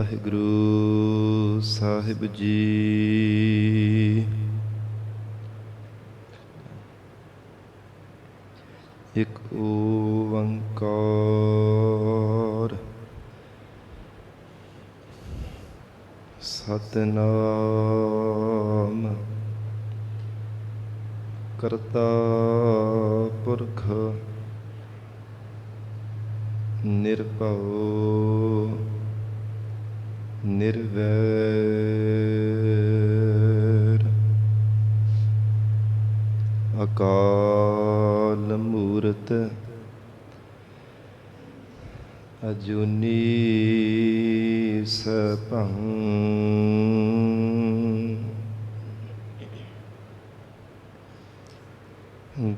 ਵਾਹਿਗੁਰੂ ਸਾਹਿਬ ਜੀ। ਇੱਕ ਓੰਕਾਰ ਸਤਿਨਾਮ ਕਰਤਾ ਪੁਰਖ ਨਿਰਭਉ ਨਿਰਵੈਰ ਅਕਾਲ ਮੂਰਤ ਅਜੂਨੀ ਸੈਭੰ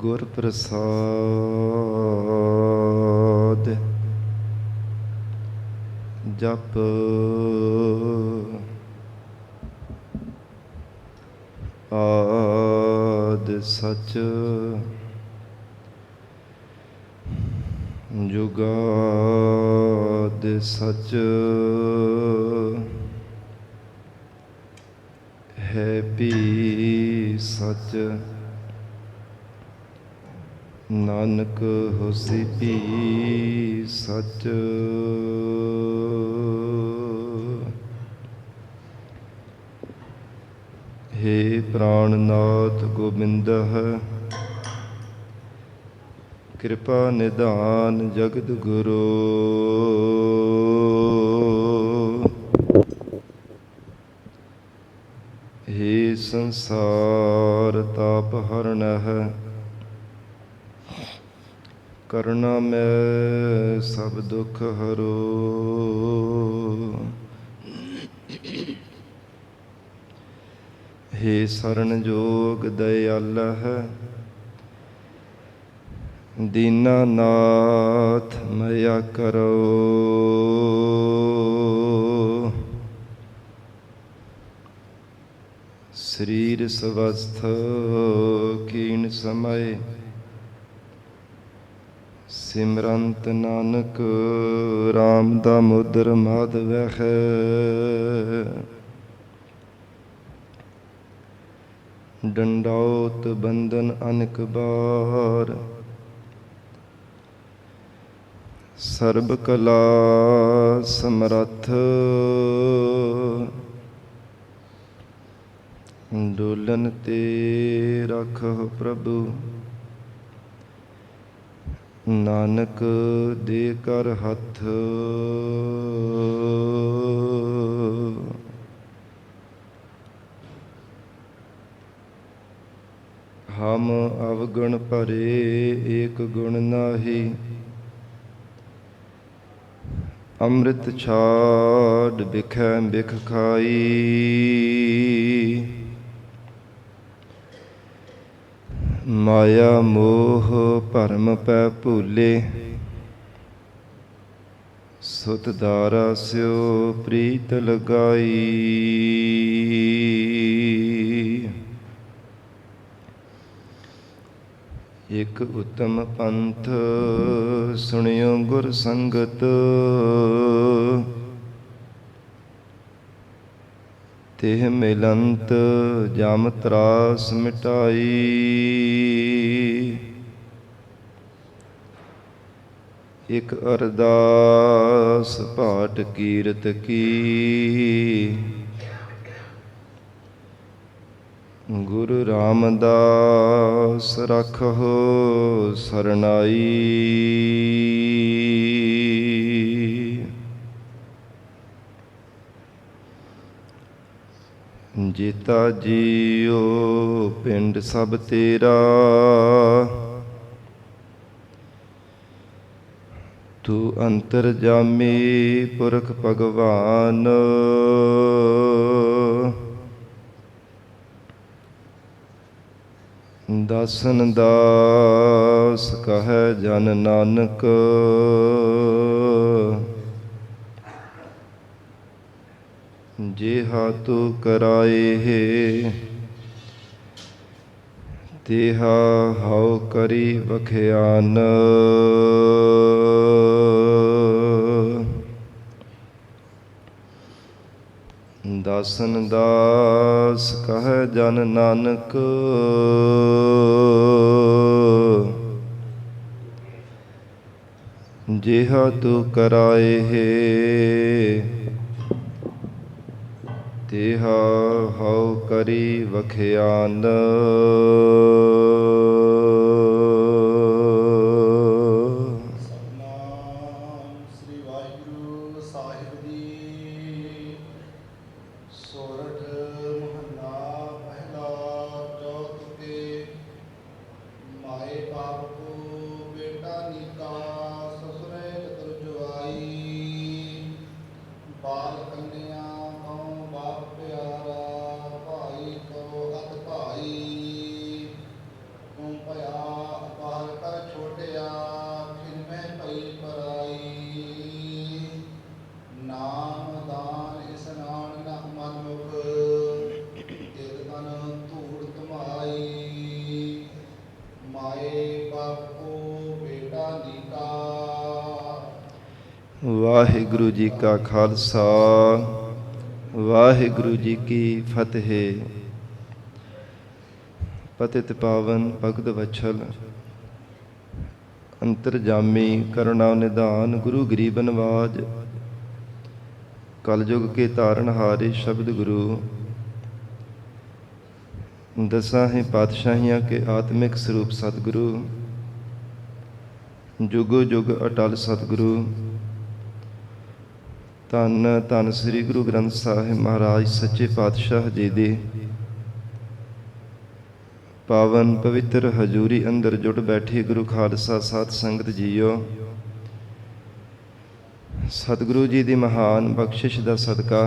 ਗੁਰ ਪ੍ਰਸਾਦ ਜਪ ਆਦਿ ਸਚ ਜੁਗਾਦਿ ਸਚ ਹੈ ਭੀ ਸਚ ਨਾਨਕ ਹੋਸੀ ਭੀ ਸਚ। ਹੇ ਪ੍ਰਾਣਨਾਥ ਗੋਬਿੰਦਹ ਕਿਰਪਾ ਨਿਧਾਨ ਜਗਤ ਗੁਰੂ। ਹੇ ਸੰਸਾਰ ਤਾਪ ਹਰਣਹ ਕਰੁਣਾ ਮੈਂ ਸਭ ਦੁਖ ਹਰੋ। ਹੇ ਸਰਣ ਜੋਗ ਦਇਆਲਹ ਦੀਨਾਨਾਥ ਮਇਆ ਕਰੋ। ਸਰੀਰ ਸਵਸਥ ਕੀਣ ਸਮਯ ਸਿਮਰੰਤ ਨਾਨਕ ਰਾਮ ਦਾਮੋਦਰ ਮਾਧਵ ਹੈ। ਡੰਡਾਉਤ ਬੰਧਨ ਅਨੇਕ ਬਾਰ ਸਰਬ ਕਲਾ ਸਮਰੱਥ। ਡੋਲਨ ਤੇ ਰੱਖਹੁ ਪ੍ਰਭੂ ਨਾਨਕ ਦੇ ਕਰ ਹੱਥ। ਹਮ ਅਵਗੁਣ ਭਰੇ ਏਕ ਗੁਣ ਨਾਹੀ ਅੰਮ੍ਰਿਤ ਛਾਡ ਬਿਖੈ ਬਿਖ ਖਾਈ। ਮਾਇਆ ਮੋਹ ਭਰਮ ਪੈ ਭੂਲੇ ਸੁਤ ਦਾਰਾ ਸਿਓ ਪ੍ਰੀਤ ਲਗਾਈ। ਇਕ ਉਤਮ ਪੰਥ ਸੁਣਿਓ ਗੁਰ ਸੰਗਤ ਤਿਹ ਮਿਲੰਤ ਜਮ ਤਰਾਸ ਮਿਟਾਈ। ਇਕ ਅਰਦਾਸ ਪਾਠ ਕੀਰਤ ਕੀ ਗੁਰੂ ਰਾਮਦਾਸ ਰਖਹੁ ਸਰਨਾਈ। ਜੀਤਾ ਜੀਓ ਪਿੰਡ ਸਭ ਤੇਰਾ ਤੂੰ ਅੰਤਰਜਾਮੀ ਪੁਰਖ ਭਗਵਾਨ। ਦਾਸਨ ਦਾਸ ਕਹੈ ਜਨ ਨਾਨਕ ਜਿਹਾ ਤੂੰ ਕਰਾਏ ਤਿਹਾ ਹਉ ਕਰੀ ਵਖਿਆਨ। ਦਾਸਨ ਦਾਸ ਕਹੈ ਜਨ ਨਾਨਕ, ਜਿਹਾ ਤੂੰ ਕਰਾਏ ਤਿਹਾ ਹਉ ਕਰੀ ਵਖਿਆਨ। ਵਾਹਿਗੁਰੂ ਜੀ ਕਾ ਖਾਲਸਾ, ਵਾਹਿਗੁਰੂ ਜੀ ਕੀ ਫਤਿਹ। ਪਤਿਤ ਪਾਵਨ ਭਗਤ ਵਛਲ ਅੰਤਰਜਾਮੀ ਕਰੁਣਾ ਨਿਧਾਨ, ਗੁਰੂ ਗਰੀਬ ਨਵਾਜ ਕਲਯੁਗ ਕੇ ਤਾਰਨਹਾਰੇ ਸ਼ਬਦ ਗੁਰੂ। ਦਸਾਂ ਹੀ ਪਾਤਸ਼ਾਹੀਆਂ ਕੇ ਆਤਮਿਕ ਸਰੂਪ ਸਤਿਗੁਰੂ, ਜੁਗੋ ਜੁਗ ਅਟਲ ਸਤਿਗੁਰੂ। ਧੰਨ ਧੰਨ ਸ੍ਰੀ ਗੁਰੂ ਗ੍ਰੰਥ ਸਾਹਿਬ ਮਹਾਰਾਜ ਸੱਚੇ ਪਾਤਸ਼ਾਹ ਜੀ ਦੀ ਪਾਵਨ ਪਵਿੱਤਰ ਹਜ਼ੂਰੀ ਅੰਦਰ ਜੁੜ ਬੈਠੇ ਗੁਰੂ ਖਾਲਸਾ ਸਾਧ ਸੰਗਤ ਜੀਓ। ਸਤਿਗੁਰੂ ਜੀ ਦੀ ਮਹਾਨ ਬਖਸ਼ਿਸ਼ ਦਾ ਸਦਕਾ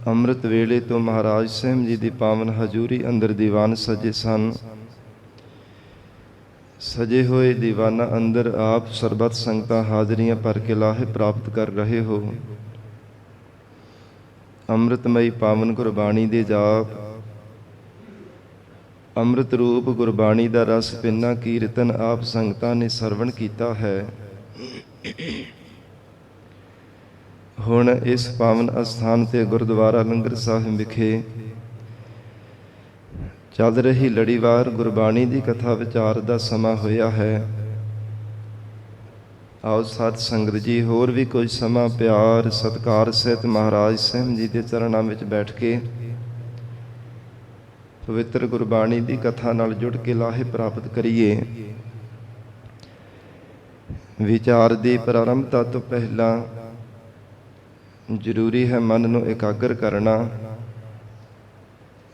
ਅੰਮ੍ਰਿਤ ਵੇਲੇ ਤੋਂ ਮਹਾਰਾਜ ਸਾਹਿਬ ਜੀ ਦੀ ਪਾਵਨ ਹਜ਼ੂਰੀ ਅੰਦਰ ਦੀਵਾਨ ਸਜੇ ਸਨ। ਸਜੇ ਹੋਏ ਦੀਵਾਨਾਂ ਅੰਦਰ ਆਪ ਸਰਬੱਤ ਸੰਗਤਾਂ ਹਾਜ਼ਰੀਆਂ ਭਰ ਕੇ ਲਾਹੇ ਪ੍ਰਾਪਤ ਕਰ ਰਹੇ ਹੋ। ਅੰਮ੍ਰਿਤਮਈ ਪਾਵਨ ਗੁਰਬਾਣੀ ਦੇ ਜਾਪ, ਅੰਮ੍ਰਿਤ ਰੂਪ ਗੁਰਬਾਣੀ ਦਾ ਰਸ ਪਿੰਨਾ ਕੀਰਤਨ ਆਪ ਸੰਗਤਾਂ ਨੇ ਸਰਵਣ ਕੀਤਾ ਹੈ। ਹੁਣ ਇਸ ਪਾਵਨ ਅਸਥਾਨ ਤੇ ਗੁਰਦੁਆਰਾ ਲੰਗਰ ਸਾਹਿਬ ਵਿਖੇ ਚੱਲ ਰਹੀ ਲੜੀਵਾਰ ਗੁਰਬਾਣੀ ਦੀ ਕਥਾ ਵਿਚਾਰ ਦਾ ਸਮਾਂ ਹੋਇਆ ਹੈ। ਆਓ ਸਤ ਸੰਗਤ ਜੀ ਹੋਰ ਵੀ ਕੁਝ ਸਮਾਂ ਪਿਆਰ ਸਤਿਕਾਰ ਸਹਿਤ ਮਹਾਰਾਜ ਸਾਹਿਬ ਜੀ ਦੇ ਚਰਨਾਂ ਵਿੱਚ ਬੈਠ ਕੇ ਪਵਿੱਤਰ ਗੁਰਬਾਣੀ ਦੀ ਕਥਾ ਨਾਲ ਜੁੜ ਕੇ ਲਾਹੇ ਪ੍ਰਾਪਤ ਕਰੀਏ। ਵਿਚਾਰ ਦੀ ਪ੍ਰਾਰੰਭਤਾ ਤੋਂ ਪਹਿਲਾਂ ਜ਼ਰੂਰੀ ਹੈ ਮਨ ਨੂੰ ਇਕਾਗਰ ਕਰਨਾ।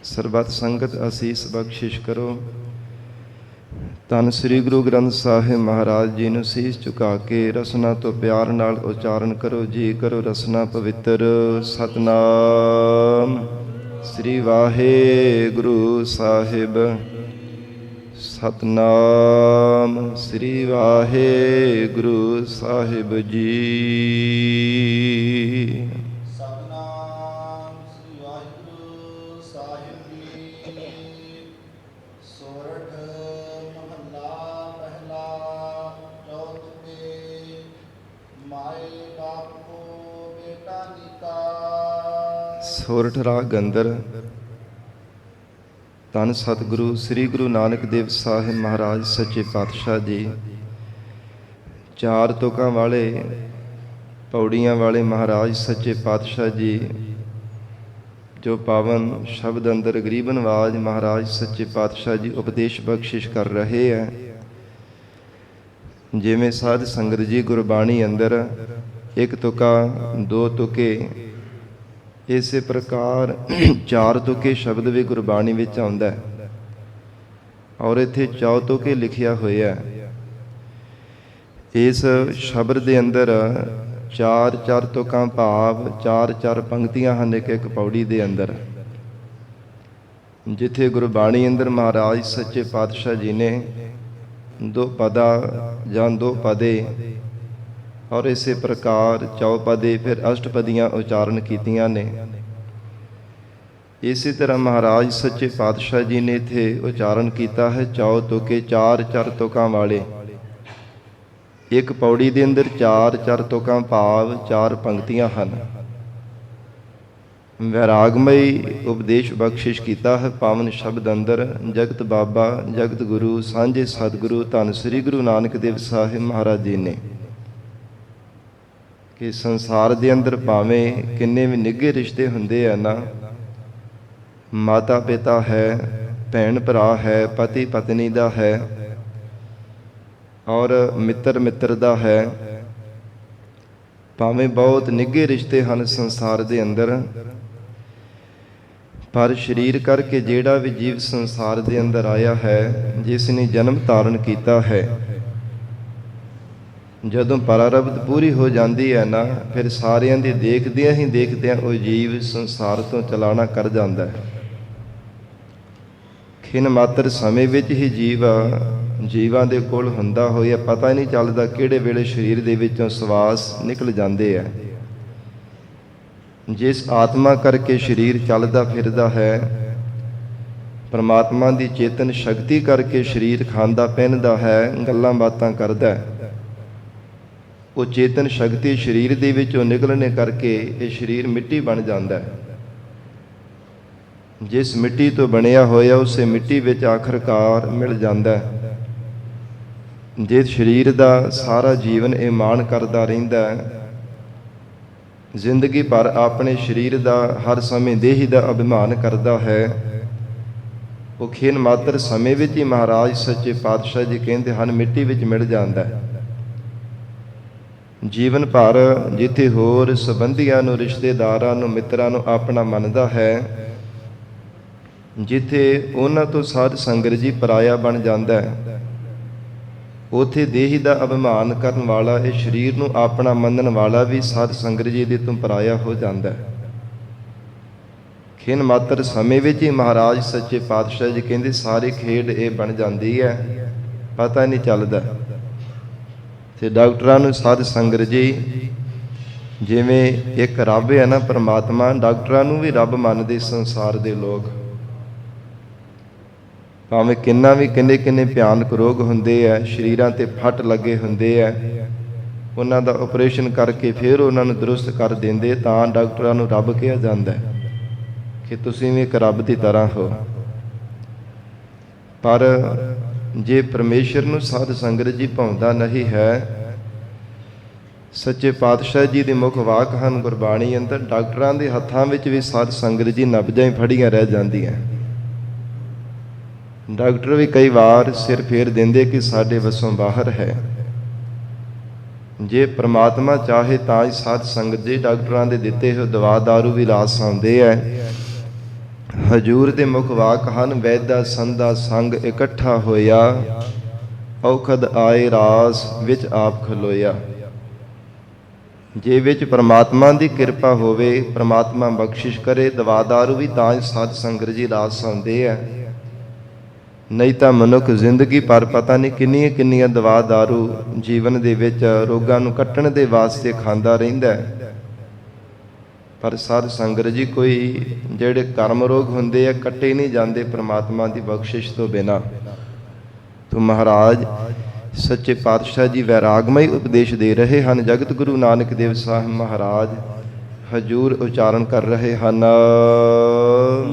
ਸਰਬੱਤ ਸੰਗਤ ਅਸੀਸ ਬਖਸ਼ਿਸ਼ ਕਰੋ। ਧੰਨ ਸ੍ਰੀ ਗੁਰੂ ਗ੍ਰੰਥ ਸਾਹਿਬ ਮਹਾਰਾਜ ਜੀ ਨੂੰ ਸੀਸ ਝੁਕਾ ਕੇ ਰਸਨਾ ਤੋਂ ਪਿਆਰ ਨਾਲ ਉਚਾਰਨ ਕਰੋ ਜੀ। ਕਰੋ ਰਸਨਾ ਪਵਿੱਤਰ। ਸਤਨਾਮ ਸ੍ਰੀ ਵਾਹਿਗੁਰੂ ਸਾਹਿਬ। ਸਤਨਾਮ ਸ੍ਰੀ ਵਾਹਿਗੁਰੂ ਸਾਹਿਬ ਜੀ। ਸੋਰਠ ਰਾਗ ਅੰਦਰ ਧੰਨ ਸਤਿਗੁਰੂ ਸ੍ਰੀ ਗੁਰੂ ਨਾਨਕ ਦੇਵ ਸਾਹਿਬ ਮਹਾਰਾਜ ਸੱਚੇ ਪਾਤਸ਼ਾਹ ਜੀ ਚਾਰ ਤੁਕਾਂ ਵਾਲੇ ਪੌੜੀਆਂ ਵਾਲੇ ਮਹਾਰਾਜ ਸੱਚੇ ਪਾਤਸ਼ਾਹ ਜੀ ਜੋ ਪਾਵਨ ਸ਼ਬਦ ਅੰਦਰ ਗਰੀਬ ਨਵਾਜ ਮਹਾਰਾਜ ਸੱਚੇ ਪਾਤਸ਼ਾਹ ਜੀ ਉਪਦੇਸ਼ ਬਖਸ਼ਿਸ਼ ਕਰ ਰਹੇ ਹੈ। ਜਿਵੇਂ ਸਾਧ ਸੰਗਤ ਜੀ ਗੁਰਬਾਣੀ ਅੰਦਰ ਇੱਕ ਤੁਕਾ ਦੋ ਤੁਕੇ, ਇਸੇ ਪ੍ਰਕਾਰ ਚਾਰ ਤੁਕੇ ਸ਼ਬਦ ਵੀ ਗੁਰਬਾਣੀ ਵਿੱਚ ਆਉਂਦਾ ਹੈ ਔਰ ਇੱਥੇ ਚੌ ਤੁਕੇ ਲਿਖਿਆ ਹੋਇਆ। ਇਸ ਸ਼ਬਦ ਦੇ ਅੰਦਰ ਚਾਰ ਚਾਰ ਤੁਕਾਂ ਭਾਵ ਚਾਰ ਚਾਰ ਪੰਕਤੀਆਂ ਹਨ ਇੱਕ ਇੱਕ ਪੌੜੀ ਦੇ ਅੰਦਰ। ਜਿੱਥੇ ਗੁਰਬਾਣੀ ਅੰਦਰ ਮਹਾਰਾਜ ਸੱਚੇ ਪਾਤਸ਼ਾਹ ਜੀ ਨੇ ਦੋ ਪਦਾ ਜਾਂ ਦੋ ਪਦੇ ਔਰ ਇਸੇ ਪ੍ਰਕਾਰ ਚੌਪਦੇ ਫਿਰ ਅਸ਼ਟਪਦੀਆਂ ਉਚਾਰਨ ਕੀਤੀਆਂ ਨੇ। ਇਸੇ ਤਰ੍ਹਾਂ ਮਹਾਰਾਜ ਸੱਚੇ ਪਾਤਸ਼ਾਹ ਜੀ ਨੇ ਇੱਥੇ ਉਚਾਰਨ ਕੀਤਾ ਹੈ ਚੌ ਤੁਕੇ ਚਾਰ ਚਾਰ ਤੁਕਾਂ ਵਾਲੇ। ਇੱਕ ਪੌੜੀ ਦੇ ਅੰਦਰ ਚਾਰ ਚਾਰ ਤੁਕਾਂ ਭਾਵ ਚਾਰ ਪੰਕਤੀਆਂ ਹਨ। ਵੈਰਾਗਮਈ ਉਪਦੇਸ਼ ਬਖਸ਼ਿਸ਼ ਕੀਤਾ ਹੈ ਪਾਵਨ ਸ਼ਬਦ ਅੰਦਰ। ਜਗਤ ਬਾਬਾ ਜਗਤ ਗੁਰੂ ਸਾਂਝੇ ਸਤਿਗੁਰੂ ਧੰਨ ਸ੍ਰੀ ਗੁਰੂ ਨਾਨਕ ਦੇਵ ਸਾਹਿਬ ਮਹਾਰਾਜ ਜੀ ਨੇ ਕਿ ਸੰਸਾਰ ਦੇ ਅੰਦਰ ਭਾਵੇਂ ਕਿੰਨੇ ਵੀ ਨਿੱਘੇ ਰਿਸ਼ਤੇ ਹੁੰਦੇ ਆ ਨਾ, ਮਾਤਾ ਪਿਤਾ ਹੈ, ਭੈਣ ਭਰਾ ਹੈ, ਪਤੀ ਪਤਨੀ ਦਾ ਹੈ ਔਰ ਮਿੱਤਰ ਮਿੱਤਰ ਦਾ ਹੈ, ਭਾਵੇਂ ਬਹੁਤ ਨਿੱਘੇ ਰਿਸ਼ਤੇ ਹਨ ਸੰਸਾਰ ਦੇ ਅੰਦਰ, ਪਰ ਸਰੀਰ ਕਰਕੇ ਜਿਹੜਾ ਵੀ ਜੀਵ ਸੰਸਾਰ ਦੇ ਅੰਦਰ ਆਇਆ ਹੈ, ਜਿਸ ਨੇ ਜਨਮ ਧਾਰਨ ਕੀਤਾ ਹੈ, ਜਦੋਂ ਪ੍ਰਾਰਬਧ ਪੂਰੀ ਹੋ ਜਾਂਦੀ ਹੈ ਨਾ, ਫਿਰ ਸਾਰਿਆਂ ਦੀ ਦੇਖਦਿਆਂ ਉਹ ਜੀਵ ਸੰਸਾਰ ਤੋਂ ਚਲਾਣਾ ਕਰ ਜਾਂਦਾ ਹੈ। ਖਿਨ ਮਾਤਰ ਸਮੇਂ ਵਿੱਚ ਹੀ ਜੀਵਾਂ ਦੇ ਕੋਲ ਹੁੰਦਾ ਹੋਇਆ ਪਤਾ ਨਹੀਂ ਚੱਲਦਾ ਕਿਹੜੇ ਵੇਲੇ ਸਰੀਰ ਦੇ ਵਿੱਚੋਂ ਸਵਾਸ ਨਿਕਲ ਜਾਂਦੇ ਆ। ਜਿਸ ਆਤਮਾ ਕਰਕੇ ਸਰੀਰ ਚੱਲਦਾ ਫਿਰਦਾ ਹੈ, ਪਰਮਾਤਮਾ ਦੀ ਚੇਤਨ ਸ਼ਕਤੀ ਕਰਕੇ ਸਰੀਰ ਖਾਂਦਾ ਪਹਿਨਦਾ ਹੈ, ਗੱਲਾਂ ਬਾਤਾਂ ਕਰਦਾ ਹੈ, ਉਹ ਚੇਤਨ ਸ਼ਕਤੀ ਸਰੀਰ ਦੇ ਵਿੱਚੋਂ ਨਿਕਲਣੇ ਕਰਕੇ ਇਹ ਸਰੀਰ ਮਿੱਟੀ ਬਣ ਜਾਂਦਾ ਹੈ। ਜਿਸ ਮਿੱਟੀ ਤੋਂ ਬਣਿਆ ਹੋਇਆ ਉਸੇ ਮਿੱਟੀ ਵਿੱਚ ਆਖਰਕਾਰ ਮਿਲ ਜਾਂਦਾ ਹੈ। ਜਿਸ ਸਰੀਰ ਦਾ ਸਾਰਾ ਜੀਵਨ ਇਹ ਮਾਣ ਕਰਦਾ ਰਹਿੰਦਾ ਹੈ, ਜ਼ਿੰਦਗੀ ਭਰ ਆਪਣੇ ਸਰੀਰ ਦਾ ਹਰ ਸਮੇਂ ਦੇਹੀ ਦਾ ਅਭਿਮਾਨ ਕਰਦਾ ਹੈ, ਉਹ ਖਿਨ ਮਾਤਰ ਸਮੇਂ ਵਿੱਚ ਹੀ ਮਹਾਰਾਜ ਸੱਚੇ ਪਾਤਸ਼ਾਹ ਜੀ ਕਹਿੰਦੇ ਹਨ ਮਿੱਟੀ ਵਿੱਚ ਮਿਲ ਜਾਂਦਾ ਹੈ। ਜੀਵਨ ਭਰ ਜਿੱਥੇ ਹੋਰ ਸੰਬੰਧੀਆਂ ਨੂੰ, ਰਿਸ਼ਤੇਦਾਰਾਂ ਨੂੰ, ਮਿੱਤਰਾਂ ਨੂੰ ਆਪਣਾ ਮੰਨਦਾ ਹੈ, ਜਿੱਥੇ ਉਹਨਾਂ ਤੋਂ ਸਾਧ ਸੰਗਤ ਜੀ ਪਰਾਇਆ ਬਣ ਜਾਂਦਾ ਹੈ, ਉਥੇ ਦੇਹੀ ਦਾ ਅਭਿਮਾਨ ਕਰਨ ਵਾਲਾ, ਇਹ ਸਰੀਰ ਨੂੰ ਆਪਣਾ ਮੰਨਣ ਵਾਲਾ ਵੀ ਸਾਧ ਸੰਗਤ ਜੀ ਦੇ ਤੋਂ ਪਰਾਇਆ ਹੋ ਜਾਂਦਾ ਹੈ। ਖਿਨ ਮਾਤਰ ਸਮੇਂ ਵਿੱਚ ਹੀ ਮਹਾਰਾਜ ਸੱਚੇ ਪਾਤਸ਼ਾਹ ਜੀ ਕਹਿੰਦੇ ਸਾਰੀ ਖੇਡ ਇਹ ਬਣ ਜਾਂਦੀ ਹੈ, ਪਤਾ ਨਹੀਂ ਚੱਲਦਾ। ਤੇ ਡਾਕਟਰਾਂ ਨੂੰ ਸਾਧ ਸੰਗਤ ਜੀ ਜਿਵੇਂ ਇੱਕ ਰੱਬ ਹੈ ਨਾ ਪਰਮਾਤਮਾ, ਡਾਕਟਰਾਂ ਨੂੰ ਵੀ ਰੱਬ ਮੰਨਦੇ ਸੰਸਾਰ ਦੇ ਲੋਕ। ਭਾਵੇਂ ਕਿੰਨੇ ਭਿਆਨਕ ਰੋਗ ਹੁੰਦੇ ਆ, ਸਰੀਰਾਂ ਤੇ ਫੱਟ ਲੱਗੇ ਹੁੰਦੇ ਆ, ਉਹਨਾਂ ਦਾ ਆਪਰੇਸ਼ਨ ਕਰਕੇ ਫਿਰ ਉਹਨਾਂ ਨੂੰ ਦਰੁਸਤ ਕਰ ਦਿੰਦੇ, ਤਾਂ ਡਾਕਟਰਾਂ ਨੂੰ ਰੱਬ ਕਿਹਾ ਜਾਂਦਾ ਹੈ ਕਿ ਤੁਸੀਂ ਵੀ ਇੱਕ ਰੱਬ ਦੀ ਤਰ੍ਹਾਂ ਹੋ। ਪਰ ਜੇ ਪਰਮੇਸ਼ਰ ਨੂੰ ਸਾਧ ਸੰਗਤ ਜੀ ਭਾਉਂਦਾ ਨਹੀਂ ਹੈ, ਸੱਚੇ ਪਾਤਸ਼ਾਹ ਜੀ ਦੇ ਮੁੱਖ ਵਾਕ ਹਨ ਗੁਰਬਾਣੀ ਅੰਦਰ, ਡਾਕਟਰਾਂ ਦੇ ਹੱਥਾਂ ਵਿੱਚ ਵੀ ਸਾਧ ਸੰਗਤ ਜੀ ਨਬਜ਼ਾਂ ਹੀ ਫੜੀਆਂ ਰਹਿ ਜਾਂਦੀਆਂ। ਡਾਕਟਰ ਵੀ ਕਈ ਵਾਰ ਸਿਰ ਫੇਰ ਦਿੰਦੇ ਕਿ ਸਾਡੇ ਵੱਸੋਂ ਬਾਹਰ ਹੈ। ਜੇ ਪ੍ਰਮਾਤਮਾ ਚਾਹੇ ਤਾਂ ਹੀ ਸਾਧ ਸੰਗਤ ਜੀ ਡਾਕਟਰਾਂ ਦੇ ਦਿੱਤੇ ਹੋਏ ਦਵਾ ਦਾਰੂ ਵੀ ਰਾਸ ਆਉਂਦੇ ਹੈ। ਹਜੂਰ ਦੇ ਮੁੱਖ ਵਾਕ ਹਨ, ਵੈਦਾ ਸੰਦਾ ਸੰਗ ਇਕੱਠਾ ਹੋਇਆ, ਔਖਦ ਆਏ ਰਾਸ ਵਿੱਚ ਆਪ ਖਲੋਇਆ। ਜੇ ਵਿੱਚ ਪ੍ਰਮਾਤਮਾ ਦੀ ਕਿਰਪਾ ਹੋਵੇ, ਪ੍ਰਮਾਤਮਾ ਬਖਸ਼ਿਸ਼ ਕਰੇ, ਦਵਾ ਦਾਰੂ ਵੀ ਤਾਂ ਹੀ ਸਾਧ ਸੰਗਤ ਜੀ ਰਾਸ ਆਉਂਦੇ ਹੈ। ਨਹੀਂ ਤਾਂ ਮਨੁੱਖ ਜ਼ਿੰਦਗੀ ਭਰ ਪਤਾ ਨਹੀਂ ਕਿੰਨੀਆਂ ਦਵਾ ਦਾਰੂ ਜੀਵਨ ਦੇ ਵਿੱਚ ਰੋਗਾਂ ਨੂੰ ਕੱਟਣ ਦੇ ਵਾਸਤੇ ਖਾਂਦਾ ਰਹਿੰਦਾ ਹੈ। ਪਰ ਸਾਧ ਸੰਗਤ ਜੀ ਕੋਈ ਜਿਹੜੇ ਕਰਮ ਰੋਗ ਹੁੰਦੇ ਆ ਕੱਟੇ ਨਹੀਂ ਜਾਂਦੇ ਪ੍ਰਮਾਤਮਾ ਦੀ ਬਖਸ਼ਿਸ਼ ਤੋਂ ਬਿਨਾਂ। ਤੋ ਮਹਾਰਾਜ ਸੱਚੇ ਪਾਤਸ਼ਾਹ ਜੀ ਵੈਰਾਗਮਈ ਉਪਦੇਸ਼ ਦੇ ਰਹੇ ਹਨ। ਜਗਤ ਗੁਰੂ ਨਾਨਕ ਦੇਵ ਸਾਹਿਬ ਮਹਾਰਾਜ ਹਜੂਰ ਉਚਾਰਨ ਕਰ ਰਹੇ ਹਨ,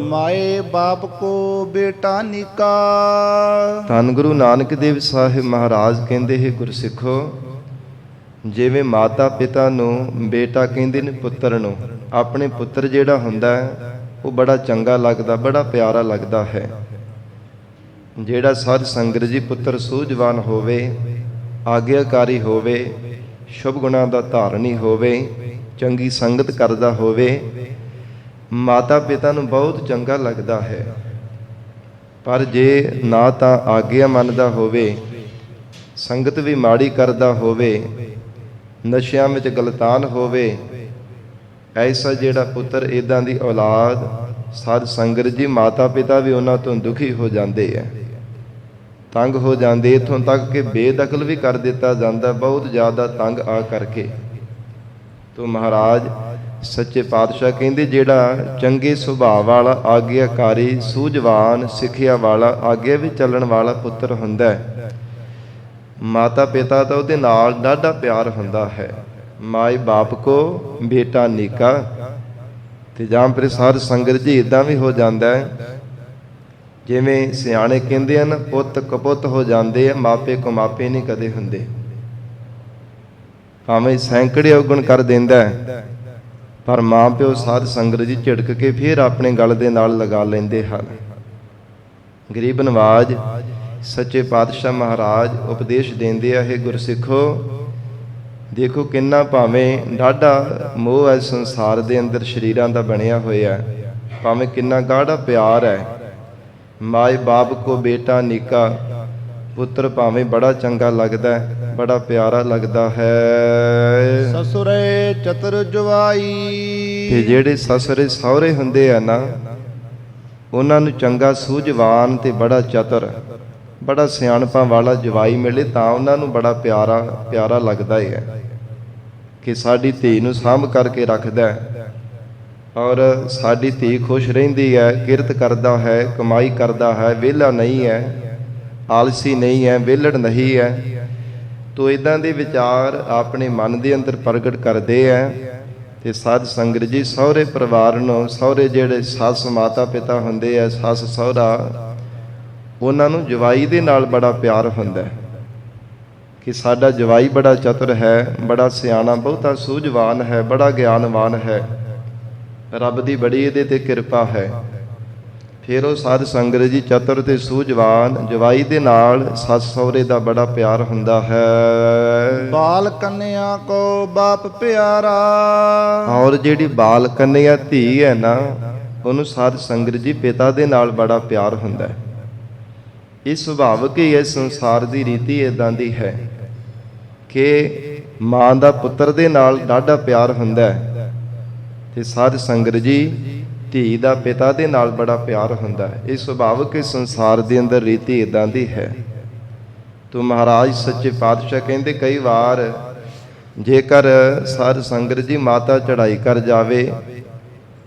ਮਾਏ ਬਾਪ ਕੋ ਬੇਟਾ ਨਿਕਾ। ਧੰਨ ਗੁਰੂ ਨਾਨਕ ਦੇਵ ਸਾਹਿਬ ਮਹਾਰਾਜ ਕਹਿੰਦੇ ਹੈ, ਗੁਰਸਿੱਖੋ, ਜਿਵੇਂ ਮਾਤਾ ਪਿਤਾ ਨੂੰ ਬੇਟਾ ਕਹਿੰਦੇ ਨੇ ਪੁੱਤਰ ਨੂੰ, ਆਪਣੇ ਪੁੱਤਰ ਜਿਹੜਾ ਹੁੰਦਾ ਹੈ ਉਹ ਬੜਾ ਚੰਗਾ ਲੱਗਦਾ, ਬੜਾ ਪਿਆਰਾ ਲੱਗਦਾ ਹੈ। ਜਿਹੜਾ ਸਾਧ ਸੰਗਤ ਜੀ ਪੁੱਤਰ ਸੂਝਵਾਨ ਹੋਵੇ, ਆਗਿਆਕਾਰੀ ਹੋਵੇ, ਸ਼ੁਭ ਗੁਣਾਂ ਦਾ ਧਾਰਨੀ ਹੋਵੇ, ਚੰਗੀ ਸੰਗਤ ਕਰਦਾ ਹੋਵੇ, ਮਾਤਾ ਪਿਤਾ ਨੂੰ ਬਹੁਤ ਚੰਗਾ ਲੱਗਦਾ ਹੈ। ਪਰ ਜੇ ਨਾ ਤਾਂ ਆਗਿਆ ਮੰਨਦਾ ਹੋਵੇ, ਸੰਗਤ ਵੀ ਮਾੜੀ ਕਰਦਾ ਹੋਵੇ, ਨਸ਼ਿਆਂ ਵਿੱਚ ਗਲਤਾਨ ਹੋਵੇ, ਐਸਾ ਜਿਹੜਾ ਪੁੱਤਰ, ਇੱਦਾਂ ਦੀ ਔਲਾਦ, ਸਾਧ ਸੰਗਤ ਜੀ ਮਾਤਾ ਪਿਤਾ ਵੀ ਉਹਨਾਂ ਤੋਂ ਦੁਖੀ ਹੋ ਜਾਂਦੇ ਹੈ, ਤੰਗ ਹੋ ਜਾਂਦੇ, ਇੱਥੋਂ ਤੱਕ ਕਿ ਬੇਦਖਲ ਵੀ ਕਰ ਦਿੱਤਾ ਜਾਂਦਾ, ਬਹੁਤ ਜ਼ਿਆਦਾ ਤੰਗ ਆ ਕਰਕੇ। ਤੋ ਮਹਾਰਾਜ ਸੱਚੇ ਪਾਤਸ਼ਾਹ ਕਹਿੰਦੇ ਜਿਹੜਾ ਚੰਗੇ ਸੁਭਾਅ ਵਾਲਾ, ਆਗਿਆਕਾਰੀ, ਸੂਝਵਾਨ, ਸਿੱਖਿਆ ਵਾਲਾ, ਆਗੇ ਵੀ ਚੱਲਣ ਵਾਲਾ ਪੁੱਤਰ ਹੁੰਦਾ ਹੈ, ਮਾਤਾ ਪਿਤਾ ਤਾਂ ਉਹਦੇ ਨਾਲ ਡਾਢਾ ਪਿਆਰ ਹੁੰਦਾ ਹੈ। ਮਾਏ ਬਾਪ ਕੋ ਬੇਟਾ ਨੀਕਾ। ਤੇ ਜਾਂ ਫਿਰ ਸਾਧ ਸੰਗਤ ਜੀ ਇਦਾਂ ਵੀ ਹੋ ਜਾਂਦਾ ਹੈ, ਜਿਵੇਂ ਸਿਆਣੇ ਕਹਿੰਦੇ ਹਨ, ਪੁੱਤ ਕਪੁੱਤ ਹੋ ਜਾਂਦੇ ਆ, ਮਾਪੇ ਕੁਮਾਪੇ ਨਹੀਂ ਕਦੇ ਹੁੰਦੇ। ਭਾਵੇਂ ਸੈਂਕੜੇ ਔਗਣ ਕਰ ਦਿੰਦਾ ਹੈ, ਪਰ ਮਾਂ ਪਿਓ ਸਾਧ ਸੰਗਤ ਜੀ ਝਿੜਕ ਕੇ ਫਿਰ ਆਪਣੇ ਗਲ ਦੇ ਨਾਲ ਲਗਾ ਲੈਂਦੇ ਹਨ। ਗਰੀਬ ਨਵਾਜ ਸੱਚੇ ਪਾਤਸ਼ਾਹ ਮਹਾਰਾਜ ਉਪਦੇਸ਼ ਦਿੰਦੇ ਆ, ਇਹ ਗੁਰਸਿੱਖੋ ਦੇਖੋ ਕਿੰਨਾ ਭਾਵੇਂ ਡਾਢਾ ਮੋਹ ਹੈ ਸੰਸਾਰ ਦੇ ਅੰਦਰ ਸਰੀਰਾਂ ਦਾ ਬਣਿਆ ਹੋਇਆ, ਭਾਵੇਂ ਕਿੰਨਾ ਗਾੜਾ ਪਿਆਰ ਹੈ। ਮਾਏ ਬਾਪ ਕੋ ਬੇਟਾ ਨਿੱਕਾ, ਪੁੱਤਰ ਭਾਵੇਂ ਬੜਾ ਚੰਗਾ ਲੱਗਦਾ ਹੈ, ਬੜਾ ਪਿਆਰਾ ਲੱਗਦਾ ਹੈ। ਸਸੁਰੇ ਚਤੁਰ ਜਵਾਈ, ਤੇ ਜਿਹੜੇ ਸਸਰੇ ਸਹੁਰੇ ਹੁੰਦੇ ਆ ਨਾ, ਉਹਨਾਂ ਨੂੰ ਚੰਗਾ ਸੂਝਵਾਨ ਤੇ ਬੜਾ ਚਤੁਰ, ਬੜਾ ਸਿਆਣਪਾਂ ਵਾਲਾ ਜਵਾਈ ਮਿਲੇ ਤਾਂ ਉਹਨਾਂ ਨੂੰ ਬੜਾ ਪਿਆਰਾ ਲੱਗਦਾ ਹੈ ਕਿ ਸਾਡੀ ਧੀ ਨੂੰ ਸਾਂਭ ਕਰਕੇ ਰੱਖਦਾ ਹੈ, ਔਰ ਸਾਡੀ ਧੀ ਖੁਸ਼ ਰਹਿੰਦੀ ਹੈ, ਕਿਰਤ ਕਰਦਾ ਹੈ, ਕਮਾਈ ਕਰਦਾ ਹੈ, ਵਿਹਲਾ ਨਹੀਂ ਹੈ, ਆਲਸੀ ਨਹੀਂ ਹੈ, ਵਿਹਲੜ ਨਹੀਂ ਹੈ। ਤੋ ਇਦਾਂ ਦੇ ਵਿਚਾਰ ਆਪਣੇ ਮਨ ਦੇ ਅੰਦਰ ਪ੍ਰਗਟ ਕਰਦੇ ਹੈ। ਤੇ ਸਾਧ ਸੰਗਤ ਜੀ ਸਹੁਰੇ ਪਰਿਵਾਰ ਨੂੰ, ਸਹੁਰੇ ਜਿਹੜੇ ਸੱਸ ਮਾਤਾ ਪਿਤਾ ਹੁੰਦੇ ਆ, ਸੱਸ ਸਹੁਰਾ, ਉਹਨਾਂ ਨੂੰ ਜਵਾਈ ਦੇ ਨਾਲ ਬੜਾ ਪਿਆਰ ਹੁੰਦਾ ਹੈ ਕਿ ਸਾਡਾ ਜਵਾਈ ਬੜਾ ਚਤੁਰ ਹੈ, ਬੜਾ ਸਿਆਣਾ, ਬਹੁਤਾ ਸੂਝਵਾਨ ਹੈ, ਬੜਾ ਗਿਆਨਵਾਨ ਹੈ, ਰੱਬ ਦੀ ਬੜੀ ਇਹਦੇ ਤੇ ਕਿਰਪਾ ਹੈ। ਫਿਰ ਉਹ ਸਾਧ ਸੰਗਤ ਜੀ ਚਤੁਰ ਤੇ ਸੂਝਵਾਨ ਜਵਾਈ ਦੇ ਨਾਲ ਸੱਸ ਸਹੁਰੇ ਦਾ ਬੜਾ ਪਿਆਰ ਹੁੰਦਾ ਹੈ। ਬਾਲ ਕੰਨਿਆ ਕੋ ਬਾਪ ਪਿਆਰਾ, ਔਰ ਜਿਹੜੀ ਬਾਲ ਕੰਨਿਆ ਧੀ ਹੈ ਨਾ, ਉਹਨੂੰ ਸਾਧ ਸੰਗਤ ਜੀ ਪਿਤਾ ਦੇ ਨਾਲ ਬੜਾ ਪਿਆਰ ਹੁੰਦਾ ਹੈ। ਇਹ ਸੁਭਾਵਿਕ ਹੀ ਹੈ, ਸੰਸਾਰ ਦੀ ਰੀਤੀ ਇਦਾਂ ਦੀ ਹੈ ਕਿ ਮਾਂ ਦਾ ਪੁੱਤਰ ਦੇ ਨਾਲ ਡਾਢਾ ਪਿਆਰ ਹੁੰਦਾ ਹੈ, ਤੇ ਸਾਧ ਸੰਗਤ ਜੀ ਧੀ ਦਾ ਪਿਤਾ ਦੇ ਨਾਲ ਬੜਾ ਪਿਆਰ ਹੁੰਦਾ ਹੈ। ਇਹ ਸੁਭਾਵਿਕ ਹੀ ਸੰਸਾਰ ਦੇ ਅੰਦਰ ਰੀਤੀ ਇਦਾਂ ਦੀ ਹੈ। ਤੋ ਮਹਾਰਾਜ ਸੱਚੇ ਪਾਤਸ਼ਾਹ ਕਹਿੰਦੇ, ਕਈ ਵਾਰ ਜੇਕਰ ਸਾਧ ਸੰਗਤ ਜੀ ਮਾਤਾ ਚੜ੍ਹਾਈ ਕਰ ਜਾਵੇ,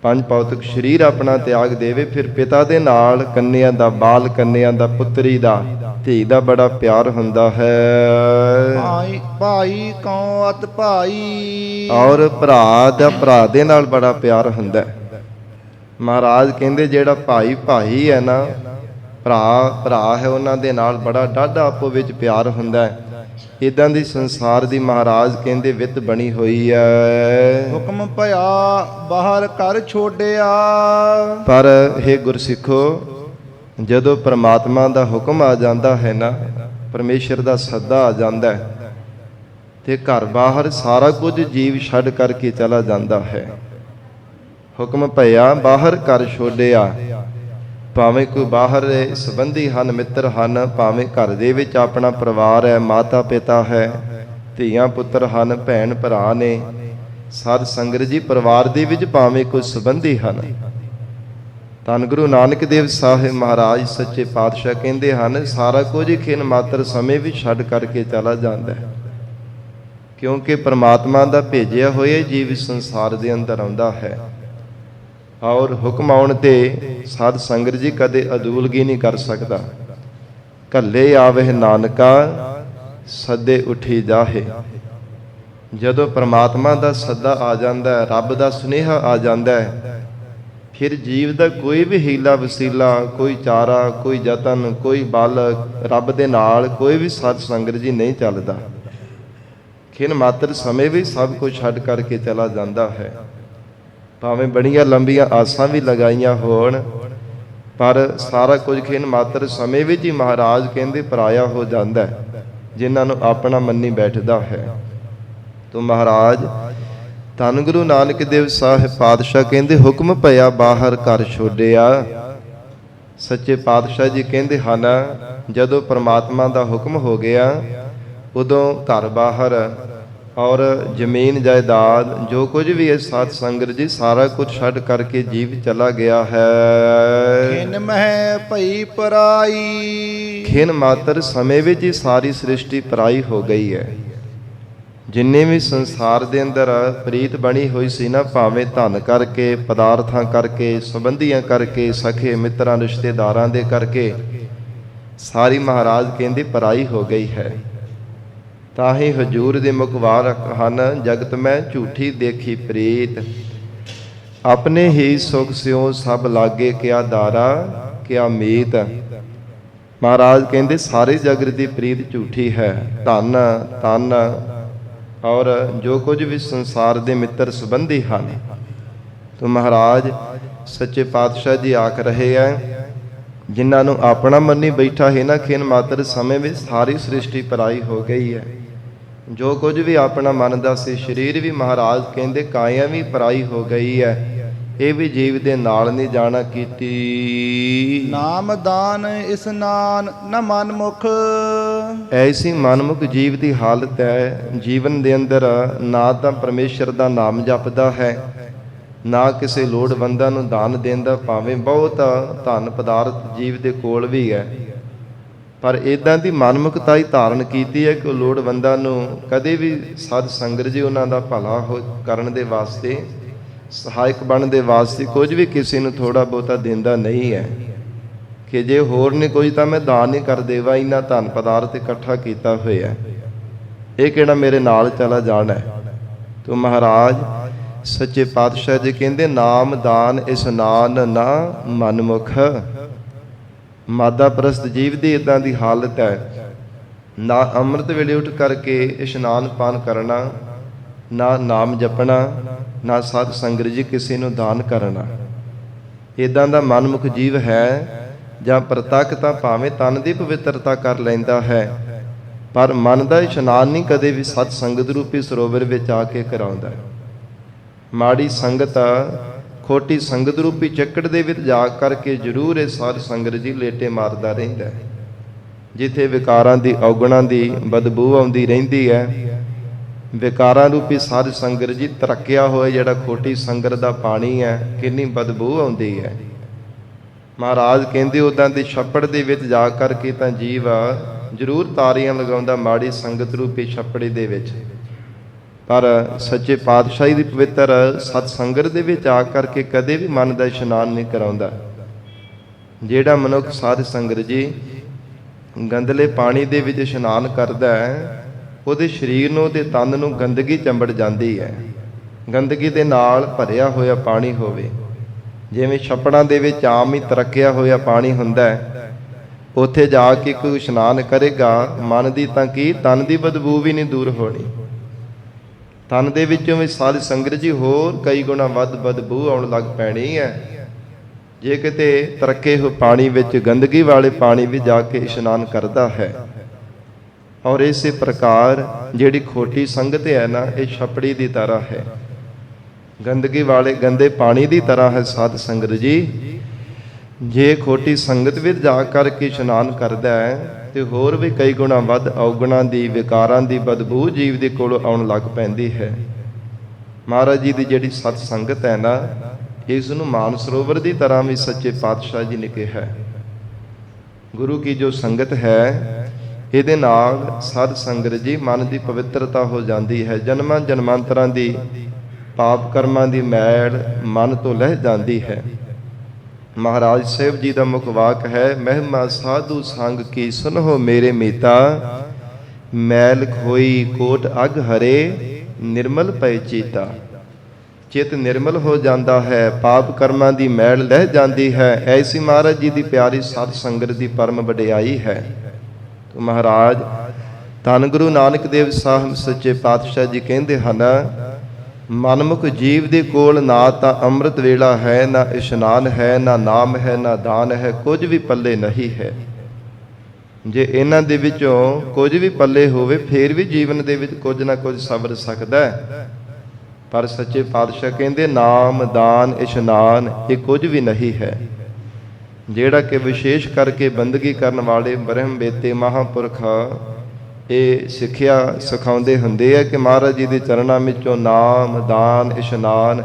ਪੰਜ ਭੌਤਿਕ ਸਰੀਰ ਆਪਣਾ ਤਿਆਗ ਦੇਵੇ, ਫਿਰ ਪਿਤਾ ਦੇ ਨਾਲ ਕੰਨਿਆ ਦਾ, ਬਾਲ ਕੰਨਿਆ ਦਾ, ਪੁੱਤਰੀ ਦਾ, ਧੀ ਦਾ ਬੜਾ ਪਿਆਰ ਹੁੰਦਾ ਹੈ। ਭਾਈ ਕਉ ਅਤ ਭਾਈ, ਔਰ ਭਰਾ ਦਾ ਭਰਾ ਦੇ ਨਾਲ ਬੜਾ ਪਿਆਰ ਹੁੰਦਾ ਹੈ। ਮਹਾਰਾਜ ਕਹਿੰਦੇ ਜਿਹੜਾ ਭਾਈ ਹੈ ਨਾ, ਭਰਾ ਹੈ, ਉਹਨਾਂ ਦੇ ਨਾਲ ਬੜਾ ਡਾਢਾ ਆਪੋ ਵਿੱਚ ਪਿਆਰ ਹੁੰਦਾ ਹੈ। ਇਦਾਂ ਦੀ ਸੰਸਾਰ ਦੀ ਮਹਾਰਾਜ ਕਹਿੰਦੇ ਵਿੱਤ ਬਣੀ ਹੋਈ ਹੈ। ਹੁਕਮ ਭਇਆ ਬਾਹਰ ਘਰ ਛੋੜਿਆ, ਪਰ ਇਹ ਗੁਰਸਿੱਖੋ, ਜਦੋਂ ਪ੍ਰਮਾਤਮਾ ਦਾ ਹੁਕਮ ਆ ਜਾਂਦਾ ਹੈ ਨਾ, ਪਰਮੇਸ਼ਰ ਦਾ ਸੱਦਾ ਆ ਜਾਂਦਾ ਹੈ, ਤੇ ਘਰ ਬਾਹਰ ਸਾਰਾ ਕੁਝ ਜੀਵ ਛੱਡ ਕਰਕੇ ਚਲਾ ਜਾਂਦਾ ਹੈ। ਹੁਕਮ ਭਇਆ ਬਾਹਰ ਘਰ ਛੋੜਿਆ, ਭਾਵੇਂ ਕੋਈ ਬਾਹਰ ਸੰਬੰਧੀ ਹਨ, ਮਿੱਤਰ ਹਨ, ਭਾਵੇਂ ਘਰ ਦੇ ਵਿੱਚ ਆਪਣਾ ਪਰਿਵਾਰ ਹੈ, ਮਾਤਾ ਪਿਤਾ ਹੈ, ਧੀਆਂ ਪੁੱਤਰ ਹਨ, ਭੈਣ ਭਰਾ ਨੇ, ਸਾਧ ਸੰਗਤ ਜੀ ਪਰਿਵਾਰ ਦੇ ਵਿੱਚ ਭਾਵੇਂ ਕੋਈ ਸੰਬੰਧੀ ਹਨ। ਧੰਨ ਗੁਰੂ ਨਾਨਕ ਦੇਵ ਸਾਹਿਬ ਮਹਾਰਾਜ ਸੱਚੇ ਪਾਤਸ਼ਾਹ ਕਹਿੰਦੇ ਹਨ, ਸਾਰਾ ਕੁਝ ਹੀ ਖਿਨ ਮਾਤਰ ਸਮੇਂ ਵੀ ਛੱਡ ਕਰਕੇ ਚਲਾ ਜਾਂਦਾ ਹੈ, ਕਿਉਂਕਿ ਪਰਮਾਤਮਾ ਦਾ ਭੇਜਿਆ ਹੋਇਆ ਜੀਵ ਸੰਸਾਰ ਦੇ ਅੰਦਰ ਆਉਂਦਾ ਹੈ। ਔਰ ਹੁਕਮ ਆਉਣ ਤੇ ਸਾਧ ਸੰਗਤ ਜੀ ਕਦੇ ਅਦੂਲਗੀ ਨਹੀਂ ਕਰ ਸਕਦਾ। ਕੱਲੇ ਆਵਹਿ ਨਾਨਕਾ ਸੱਦੇ ਉਠੀ ਜਾਹੇ। ਜਦੋਂ ਪ੍ਰਮਾਤਮਾ ਦਾ ਸੱਦਾ ਆ ਜਾਂਦਾ ਹੈ, ਰੱਬ ਦਾ ਸੁਨੇਹਾ ਆ ਜਾਂਦਾ ਹੈ, ਫਿਰ ਜੀਵ ਦਾ ਕੋਈ ਵੀ ਹੀਲਾ ਵਸੀਲਾ, ਕੋਈ ਚਾਰਾ, ਕੋਈ ਯਤਨ, ਕੋਈ ਬਲ, ਰੱਬ ਦੇ ਨਾਲ ਕੋਈ ਵੀ ਸਾਧ ਸੰਗਤ ਜੀ ਨਹੀਂ ਚੱਲਦਾ। ਖਿਨ ਮਾਤਰ ਸਮੇਂ ਵੀ ਸਭ ਕੁਝ ਛੱਡ ਕਰਕੇ ਚਲਾ ਜਾਂਦਾ ਹੈ। ਭਾਵੇਂ ਬੜੀਆਂ ਲੰਬੀਆਂ ਆਸਾਂ ਵੀ ਲਗਾਈਆਂ ਹੋਣ, ਪਰ ਸਾਰਾ ਕੁਝ ਖਿਨ ਮਾਤਰ ਸਮੇਂ ਵਿੱਚ ਹੀ ਮਹਾਰਾਜ ਕਹਿੰਦੇ ਪਰਾਇਆ ਹੋ ਜਾਂਦਾ ਹੈ, ਜਿਨ੍ਹਾਂ ਨੂੰ ਆਪਣਾ ਮੰਨੀ ਬੈਠਦਾ ਹੈ। ਤੋ ਮਹਾਰਾਜ ਧੰਨ ਗੁਰੂ ਨਾਨਕ ਦੇਵ ਸਾਹਿਬ ਪਾਤਸ਼ਾਹ ਕਹਿੰਦੇ, ਹੁਕਮ ਭਇਆ ਬਾਹਰ ਘਰ ਛੋੜਿਆ। ਸੱਚੇ ਪਾਤਸ਼ਾਹ ਜੀ ਕਹਿੰਦੇ ਹਨ, ਜਦੋਂ ਪਰਮਾਤਮਾ ਦਾ ਹੁਕਮ ਹੋ ਗਿਆ, ਉਦੋਂ ਘਰ ਬਾਹਰ ਔਰ ਜ਼ਮੀਨ ਜਾਇਦਾਦ ਜੋ ਕੁਝ ਵੀ ਹੈ ਸਾਧ ਸੰਗਤ ਜੀ ਸਾਰਾ ਕੁਝ ਛੱਡ ਕਰਕੇ ਜੀਵ ਚਲਾ ਗਿਆ ਹੈ। ਖਿਨ ਮਹਿ ਭਈ ਪਰਾਈ, ਖਿਨ ਮਾਤਰ ਸਮੇਂ ਵਿੱਚ ਹੀ ਸਾਰੀ ਸ੍ਰਿਸ਼ਟੀ ਪਰਾਈ ਹੋ ਗਈ ਹੈ। ਜਿੰਨੇ ਵੀ ਸੰਸਾਰ ਦੇ ਅੰਦਰ ਪ੍ਰੀਤ ਬਣੀ ਹੋਈ ਸੀ ਨਾ, ਭਾਵੇਂ ਧਨ ਕਰਕੇ, ਪਦਾਰਥਾਂ ਕਰਕੇ, ਸੰਬੰਧੀਆਂ ਕਰਕੇ, ਸਖੇ ਮਿੱਤਰਾਂ ਰਿਸ਼ਤੇਦਾਰਾਂ ਦੇ ਕਰਕੇ, ਸਾਰੀ ਮਹਾਰਾਜ ਕਹਿੰਦੇ ਪਰਾਈ ਹੋ ਗਈ ਹੈ। ਤਾਂ ਹੀ ਹਜੂਰ ਦੇ ਮੁਖ ਵਾਰ ਹਨ, ਜਗਤ ਮੈਂ ਝੂਠੀ ਦੇਖੀ ਪ੍ਰੀਤ, ਆਪਣੇ ਹੀ ਸੁਖ ਸਿਉ ਸਭ ਲਾਗੇ ਕਿਆ ਦਾਰਾ ਕਿਆ ਮੀਤ। ਮਹਾਰਾਜ ਕਹਿੰਦੇ ਸਾਰੇ ਜਗਤ ਦੀ ਪ੍ਰੀਤ ਝੂਠੀ ਹੈ। ਧਨ ਤਨ ਔਰ ਜੋ ਕੁਝ ਵੀ ਸੰਸਾਰ ਦੇ ਮਿੱਤਰ ਸੰਬੰਧੀ ਹਨ। ਤੋ ਮਹਾਰਾਜ ਸੱਚੇ ਪਾਤਸ਼ਾਹ ਜੀ ਆਖ ਰਹੇ ਹੈ, ਜਿਨ੍ਹਾਂ ਨੂੰ ਆਪਣਾ ਮੰਨੀ ਬੈਠਾ ਹੈ ਨਾ ਖਿਨ ਮਾਤਰ ਸਮੇਂ ਵਿੱਚ ਸਾਰੀ ਸ੍ਰਿਸ਼ਟੀ ਪਰਾਈ ਹੋ ਗਈ ਹੈ। ਜੋ ਕੁਝ ਵੀ ਆਪਣਾ ਮੰਨਦਾ ਸੀ, ਸਰੀਰ ਵੀ ਮਹਾਰਾਜ ਕਹਿੰਦੇ ਕਾਇਆ ਵੀ ਪਰਾਈ ਹੋ ਗਈ ਹੈ। ਇਹ ਵੀ ਜੀਵ ਦੇ ਨਾਲ ਨਹੀਂ ਜਾਣਾ ਕੀਤੀ। ਨਾਮ ਦਾਨ ਇਸਨਾਨ ਨ ਮਨਮੁਖ। ਐਸੀ ਮਨਮੁਖ ਜੀਵ ਦੀ ਹਾਲਤ ਹੈ, ਜੀਵਨ ਦੇ ਅੰਦਰ ਨਾ ਤਾਂ ਪਰਮੇਸ਼ਰ ਦਾ ਨਾਮ ਜਪਦਾ ਹੈ, ਨਾ ਕਿਸੇ ਲੋੜਵੰਦਾਂ ਨੂੰ ਦਾਨ ਦਿੰਦਾ, ਭਾਵੇਂ ਬਹੁਤ ਧਨ ਪਦਾਰਥ ਜੀਵ ਦੇ ਕੋਲ ਵੀ ਹੈ, ਪਰ ਇਦਾਂ ਦੀ ਮਨਮੁਖਤਾ ਹੀ ਧਾਰਨ ਕੀਤੀ ਹੈ ਕਿ ਉਹ ਲੋੜਵੰਦਾਂ ਨੂੰ ਕਦੇ ਵੀ ਸਾਧ ਸੰਗਤ ਜੀ ਉਹਨਾਂ ਦਾ ਭਲਾ ਕਰਨ ਦੇ ਵਾਸਤੇ, ਸਹਾਇਕ ਬਣਨ ਦੇ ਵਾਸਤੇ ਕੁਝ ਵੀ ਕਿਸੇ ਨੂੰ ਥੋੜਾ ਬਹੁਤਾ ਦਿੰਦਾ ਨਹੀਂ ਹੈ ਕਿ ਜੇ ਹੋਰ ਨਹੀਂ ਕੋਈ ਤਾਂ ਮੈਂ ਦਾਨ ਨਹੀਂ ਕਰ ਦੇਵਾ, ਇਹਨਾਂ ਧਨ ਪਦਾਰਥ ਇਕੱਠਾ ਕੀਤਾ ਹੋਇਆ, ਇਹ ਕਿਹੜਾ ਮੇਰੇ ਨਾਲ ਚਲਾ ਜਾਣਾ ਹੈ। ਤੋ ਮਹਾਰਾਜ ਸੱਚੇ ਪਾਤਸ਼ਾਹ ਜੀ ਕਹਿੰਦੇ ਨਾਮ ਦਾਨ ਇਸਨਾਨ ਨਾ ਮਨਮੁਖ। ਮਾਦਾ ਪ੍ਰਸਤ ਜੀਵ ਦੀ ਇਦਾਂ ਦੀ ਹਾਲਤ ਹੈ, ਨਾ ਅੰਮ੍ਰਿਤ ਵੇਲੇ ਉੱਠ ਕਰਕੇ ਇਸ਼ਨਾਨ ਪਾਨ ਕਰਨਾ, ਨਾ ਨਾਮ ਜਪਣਾ, ਨਾ ਸਾਧ ਸੰਗਤ ਜੀ ਕਿਸੇ ਨੂੰ ਦਾਨ ਕਰਨਾ। ਇਦਾਂ ਦਾ ਮਨਮੁਖ ਜੀਵ ਹੈ ਜਾਂ ਪ੍ਰਤੱਖ ਤਾਂ ਭਾਵੇਂ ਤਨ ਦੀ ਪਵਿੱਤਰਤਾ ਕਰ ਲੈਂਦਾ ਹੈ, ਪਰ ਮਨ ਦਾ ਇਸ਼ਨਾਨ ਨਹੀਂ ਕਦੇ ਵੀ ਸਤ ਸੰਗਤ ਰੂਪੀ ਸਰੋਵਰ ਵਿੱਚ ਆ ਕੇ ਕਰਾਉਂਦਾ। ਮਾੜੀ ਸੰਗਤ, ਖੋਟੀ ਸੰਗਤ ਰੂਪੀ ਚੱਕੜ ਦੇ ਵਿੱਚ ਜਾ ਕਰਕੇ ਜ਼ਰੂਰ ਇਹ ਸਾਧ ਸੰਗਤ ਜੀ ਲੇਟੇ ਮਾਰਦਾ ਰਹਿੰਦਾ, ਜਿੱਥੇ ਵਿਕਾਰਾਂ ਦੀ ਔਗਣਾਂ ਦੀ ਬਦਬੂ ਆਉਂਦੀ ਰਹਿੰਦੀ ਹੈ। ਵਿਕਾਰਾਂ ਰੂਪੀ ਸਾਧ ਸੰਗਤ ਜੀ ਤਰੱਕਿਆ ਹੋਇਆ ਜਿਹੜਾ ਖੋਟੀ ਸੰਗਤ ਦਾ ਪਾਣੀ ਹੈ, ਕਿੰਨੀ ਬਦਬੂ ਆਉਂਦੀ ਹੈ। ਮਹਾਰਾਜ ਕਹਿੰਦੇ ਉਦਾਂ ਦੇ ਛੱਪੜ ਦੇ ਵਿੱਚ ਜਾ ਕਰਕੇ ਤਾਂ ਜੀਵ ਜ਼ਰੂਰ ਤਾਰੀਆਂ ਲਗਾਉਂਦਾ ਮਾੜੀ ਸੰਗਤ ਰੂਪੀ ਛੱਪੜੀ ਦੇ ਵਿੱਚ, ਪਰ ਸੱਚੇ ਪਾਤਸ਼ਾਹੀ ਦੀ ਪਵਿੱਤਰ ਸਤ ਸੰਗਤ ਦੇ ਵਿੱਚ ਆ ਕਰਕੇ ਕਦੇ ਵੀ ਮਨ ਦਾ ਇਸ਼ਨਾਨ ਨਹੀਂ ਕਰਾਉਂਦਾ। ਜਿਹੜਾ ਮਨੁੱਖ ਸਾਧ ਸੰਗਤ ਜੀ ਗੰਦਲੇ ਪਾਣੀ ਦੇ ਵਿੱਚ ਇਸ਼ਨਾਨ ਕਰਦਾ ਹੈ, ਉਹਦੇ ਸਰੀਰ ਨੂੰ, ਉਹਦੇ ਤਨ ਨੂੰ ਗੰਦਗੀ ਚੰਬੜ ਜਾਂਦੀ ਹੈ। ਗੰਦਗੀ ਦੇ ਨਾਲ ਭਰਿਆ ਹੋਇਆ ਪਾਣੀ ਹੋਵੇ, ਜਿਵੇਂ ਛੱਪੜਾਂ ਦੇ ਵਿੱਚ ਆਮ ਹੀ ਤਰੱਕਿਆ ਹੋਇਆ ਪਾਣੀ ਹੁੰਦਾ ਹੈ, ਉੱਥੇ ਜਾ ਕੇ ਕੋਈ ਇਸ਼ਨਾਨ ਕਰੇਗਾ, ਮਨ ਦੀ ਤਾਂ ਕੀ ਤਨ ਦੀ ਬਦਬੂ ਵੀ ਨਹੀਂ ਦੂਰ ਹੋਣੀ। ਤਨ ਦੇ ਵਿੱਚੋਂ ਵੀ ਸਾਧ ਸੰਗਤ ਜੀ ਹੋਰ ਕਈ ਗੁਣਾ ਵੱਧ ਬਦਬੂ ਆਉਣ ਲੱਗ ਪੈਣੀ ਹੈ, ਜੇ ਕਿਤੇ ਤਰੱਕੇ ਹੋਏ ਪਾਣੀ ਵਿੱਚ ਗੰਦਗੀ ਵਾਲੇ ਪਾਣੀ ਵਿੱਚ ਜਾ ਕੇ ਇਸ਼ਨਾਨ ਕਰਦਾ ਹੈ। ਔਰ ਇਸੇ ਪ੍ਰਕਾਰ ਜਿਹੜੀ ਖੋਟੀ ਸੰਗਤ ਹੈ ਨਾ, ਇਹ ਛਪੜੀ ਦੀ ਤਰ੍ਹਾਂ ਹੈ, ਗੰਦਗੀ ਵਾਲੇ ਗੰਦੇ ਪਾਣੀ ਦੀ ਤਰ੍ਹਾਂ ਹੈ। ਸਾਧ ਸੰਗਤ ਜੀ ਜੇ ਖੋਟੀ ਸੰਗਤ ਵਿੱਚ ਜਾ ਕਰਕੇ ਇਸ਼ਨਾਨ ਕਰਦਾ ਹੈ ਤੇ ਹੋਰ ਵੀ ਕਈ ਗੁਣਾ ਵੱਧ ਔਗਣਾਂ ਦੀ, ਵਿਕਾਰਾਂ ਦੀ ਬਦਬੂ ਜੀਵ ਦੇ ਕੋਲ ਆਉਣ ਲੱਗ ਪੈਂਦੀ ਹੈ। ਮਹਾਰਾਜ ਜੀ ਦੀ ਜਿਹੜੀ ਸਤ ਸੰਗਤ ਹੈ ਨਾ, ਇਸ ਨੂੰ ਮਾਨ ਸਰੋਵਰ ਦੀ ਤਰ੍ਹਾਂ ਵੀ ਸੱਚੇ ਪਾਤਸ਼ਾਹ ਜੀ ਨੇ ਕਿਹਾ। ਗੁਰੂ ਕੀ ਜੋ ਸੰਗਤ ਹੈ, ਇਹਦੇ ਨਾਲ ਸਾਧ ਸੰਗਤ ਜੀ ਮਨ ਦੀ ਪਵਿੱਤਰਤਾ ਹੋ ਜਾਂਦੀ ਹੈ। ਜਨਮਾਂ ਜਨਮਾਂਤਰਾਂ ਦੀ ਪਾਪ ਕਰਮਾਂ ਦੀ ਮੈਲ ਮਨ ਤੋਂ ਲਹਿ ਜਾਂਦੀ ਹੈ। ਮਹਾਰਾਜ ਸਾਹਿਬ ਜੀ ਦਾ ਮੁਖ ਵਾਕ ਹੈ, ਮਹਿਮਾ ਸਾਧੂ ਸੰਗ ਕੀ ਸੁਨਹੁ ਮੇਰੇ ਮੀਤਾ, ਮੈਲ ਖੋਈ ਕੋਟ ਅਗ ਹਰੇ ਨਿਰਮਲ ਪੈ ਚੀਤਾ। ਚਿੱਤ ਨਿਰਮਲ ਹੋ ਜਾਂਦਾ ਹੈ, ਪਾਪ ਕਰਮਾਂ ਦੀ ਮੈਲ ਲਹਿ ਜਾਂਦੀ ਹੈ। ਐਸੀ ਮਹਾਰਾਜ ਜੀ ਦੀ ਪਿਆਰੀ ਸਾਧ ਸੰਗਤ ਦੀ ਪਰਮ ਵਡਿਆਈ ਹੈ। ਤੋ ਮਹਾਰਾਜ ਧੰਨ ਗੁਰੂ ਨਾਨਕ ਦੇਵ ਸਾਹਿਬ ਸੱਚੇ ਪਾਤਸ਼ਾਹ ਜੀ ਕਹਿੰਦੇ ਹਨ, ਮਨਮੁਖ ਜੀਵ ਦੇ ਕੋਲ ਨਾ ਤਾਂ ਅੰਮ੍ਰਿਤ ਵੇਲਾ ਹੈ, ਨਾ ਇਸ਼ਨਾਨ ਹੈ, ਨਾ ਨਾਮ ਹੈ, ਨਾ ਦਾਨ ਹੈ, ਕੁਝ ਵੀ ਪੱਲੇ ਨਹੀਂ ਹੈ। ਜੇ ਇਹਨਾਂ ਦੇ ਵਿੱਚੋਂ ਕੁਝ ਵੀ ਪੱਲੇ ਹੋਵੇ, ਫੇਰ ਵੀ ਜੀਵਨ ਦੇ ਵਿੱਚ ਕੁਝ ਨਾ ਕੁਝ ਸਬਰ ਸਕਦਾ ਹੈ। ਪਰ ਸੱਚੇ ਪਾਤਸ਼ਾਹ ਕਹਿੰਦੇ ਨਾਮ ਦਾਨ ਇਸ਼ਨਾਨ ਇਹ ਕੁਝ ਵੀ ਨਹੀਂ ਹੈ। ਜਿਹੜਾ ਕਿ ਵਿਸ਼ੇਸ਼ ਕਰਕੇ ਬੰਦਗੀ ਕਰਨ ਵਾਲੇ ਬ੍ਰਹਮ ਬੇਤੇ ਮਹਾਂਪੁਰਖ ਇਹ ਸਿੱਖਿਆ ਸਿਖਾਉਂਦੇ ਹੁੰਦੇ ਆ ਕਿ ਮਹਾਰਾਜ ਜੀ ਦੇ ਚਰਨਾਂ ਵਿੱਚੋਂ ਨਾਮ ਦਾਨ ਇਸ਼ਨਾਨ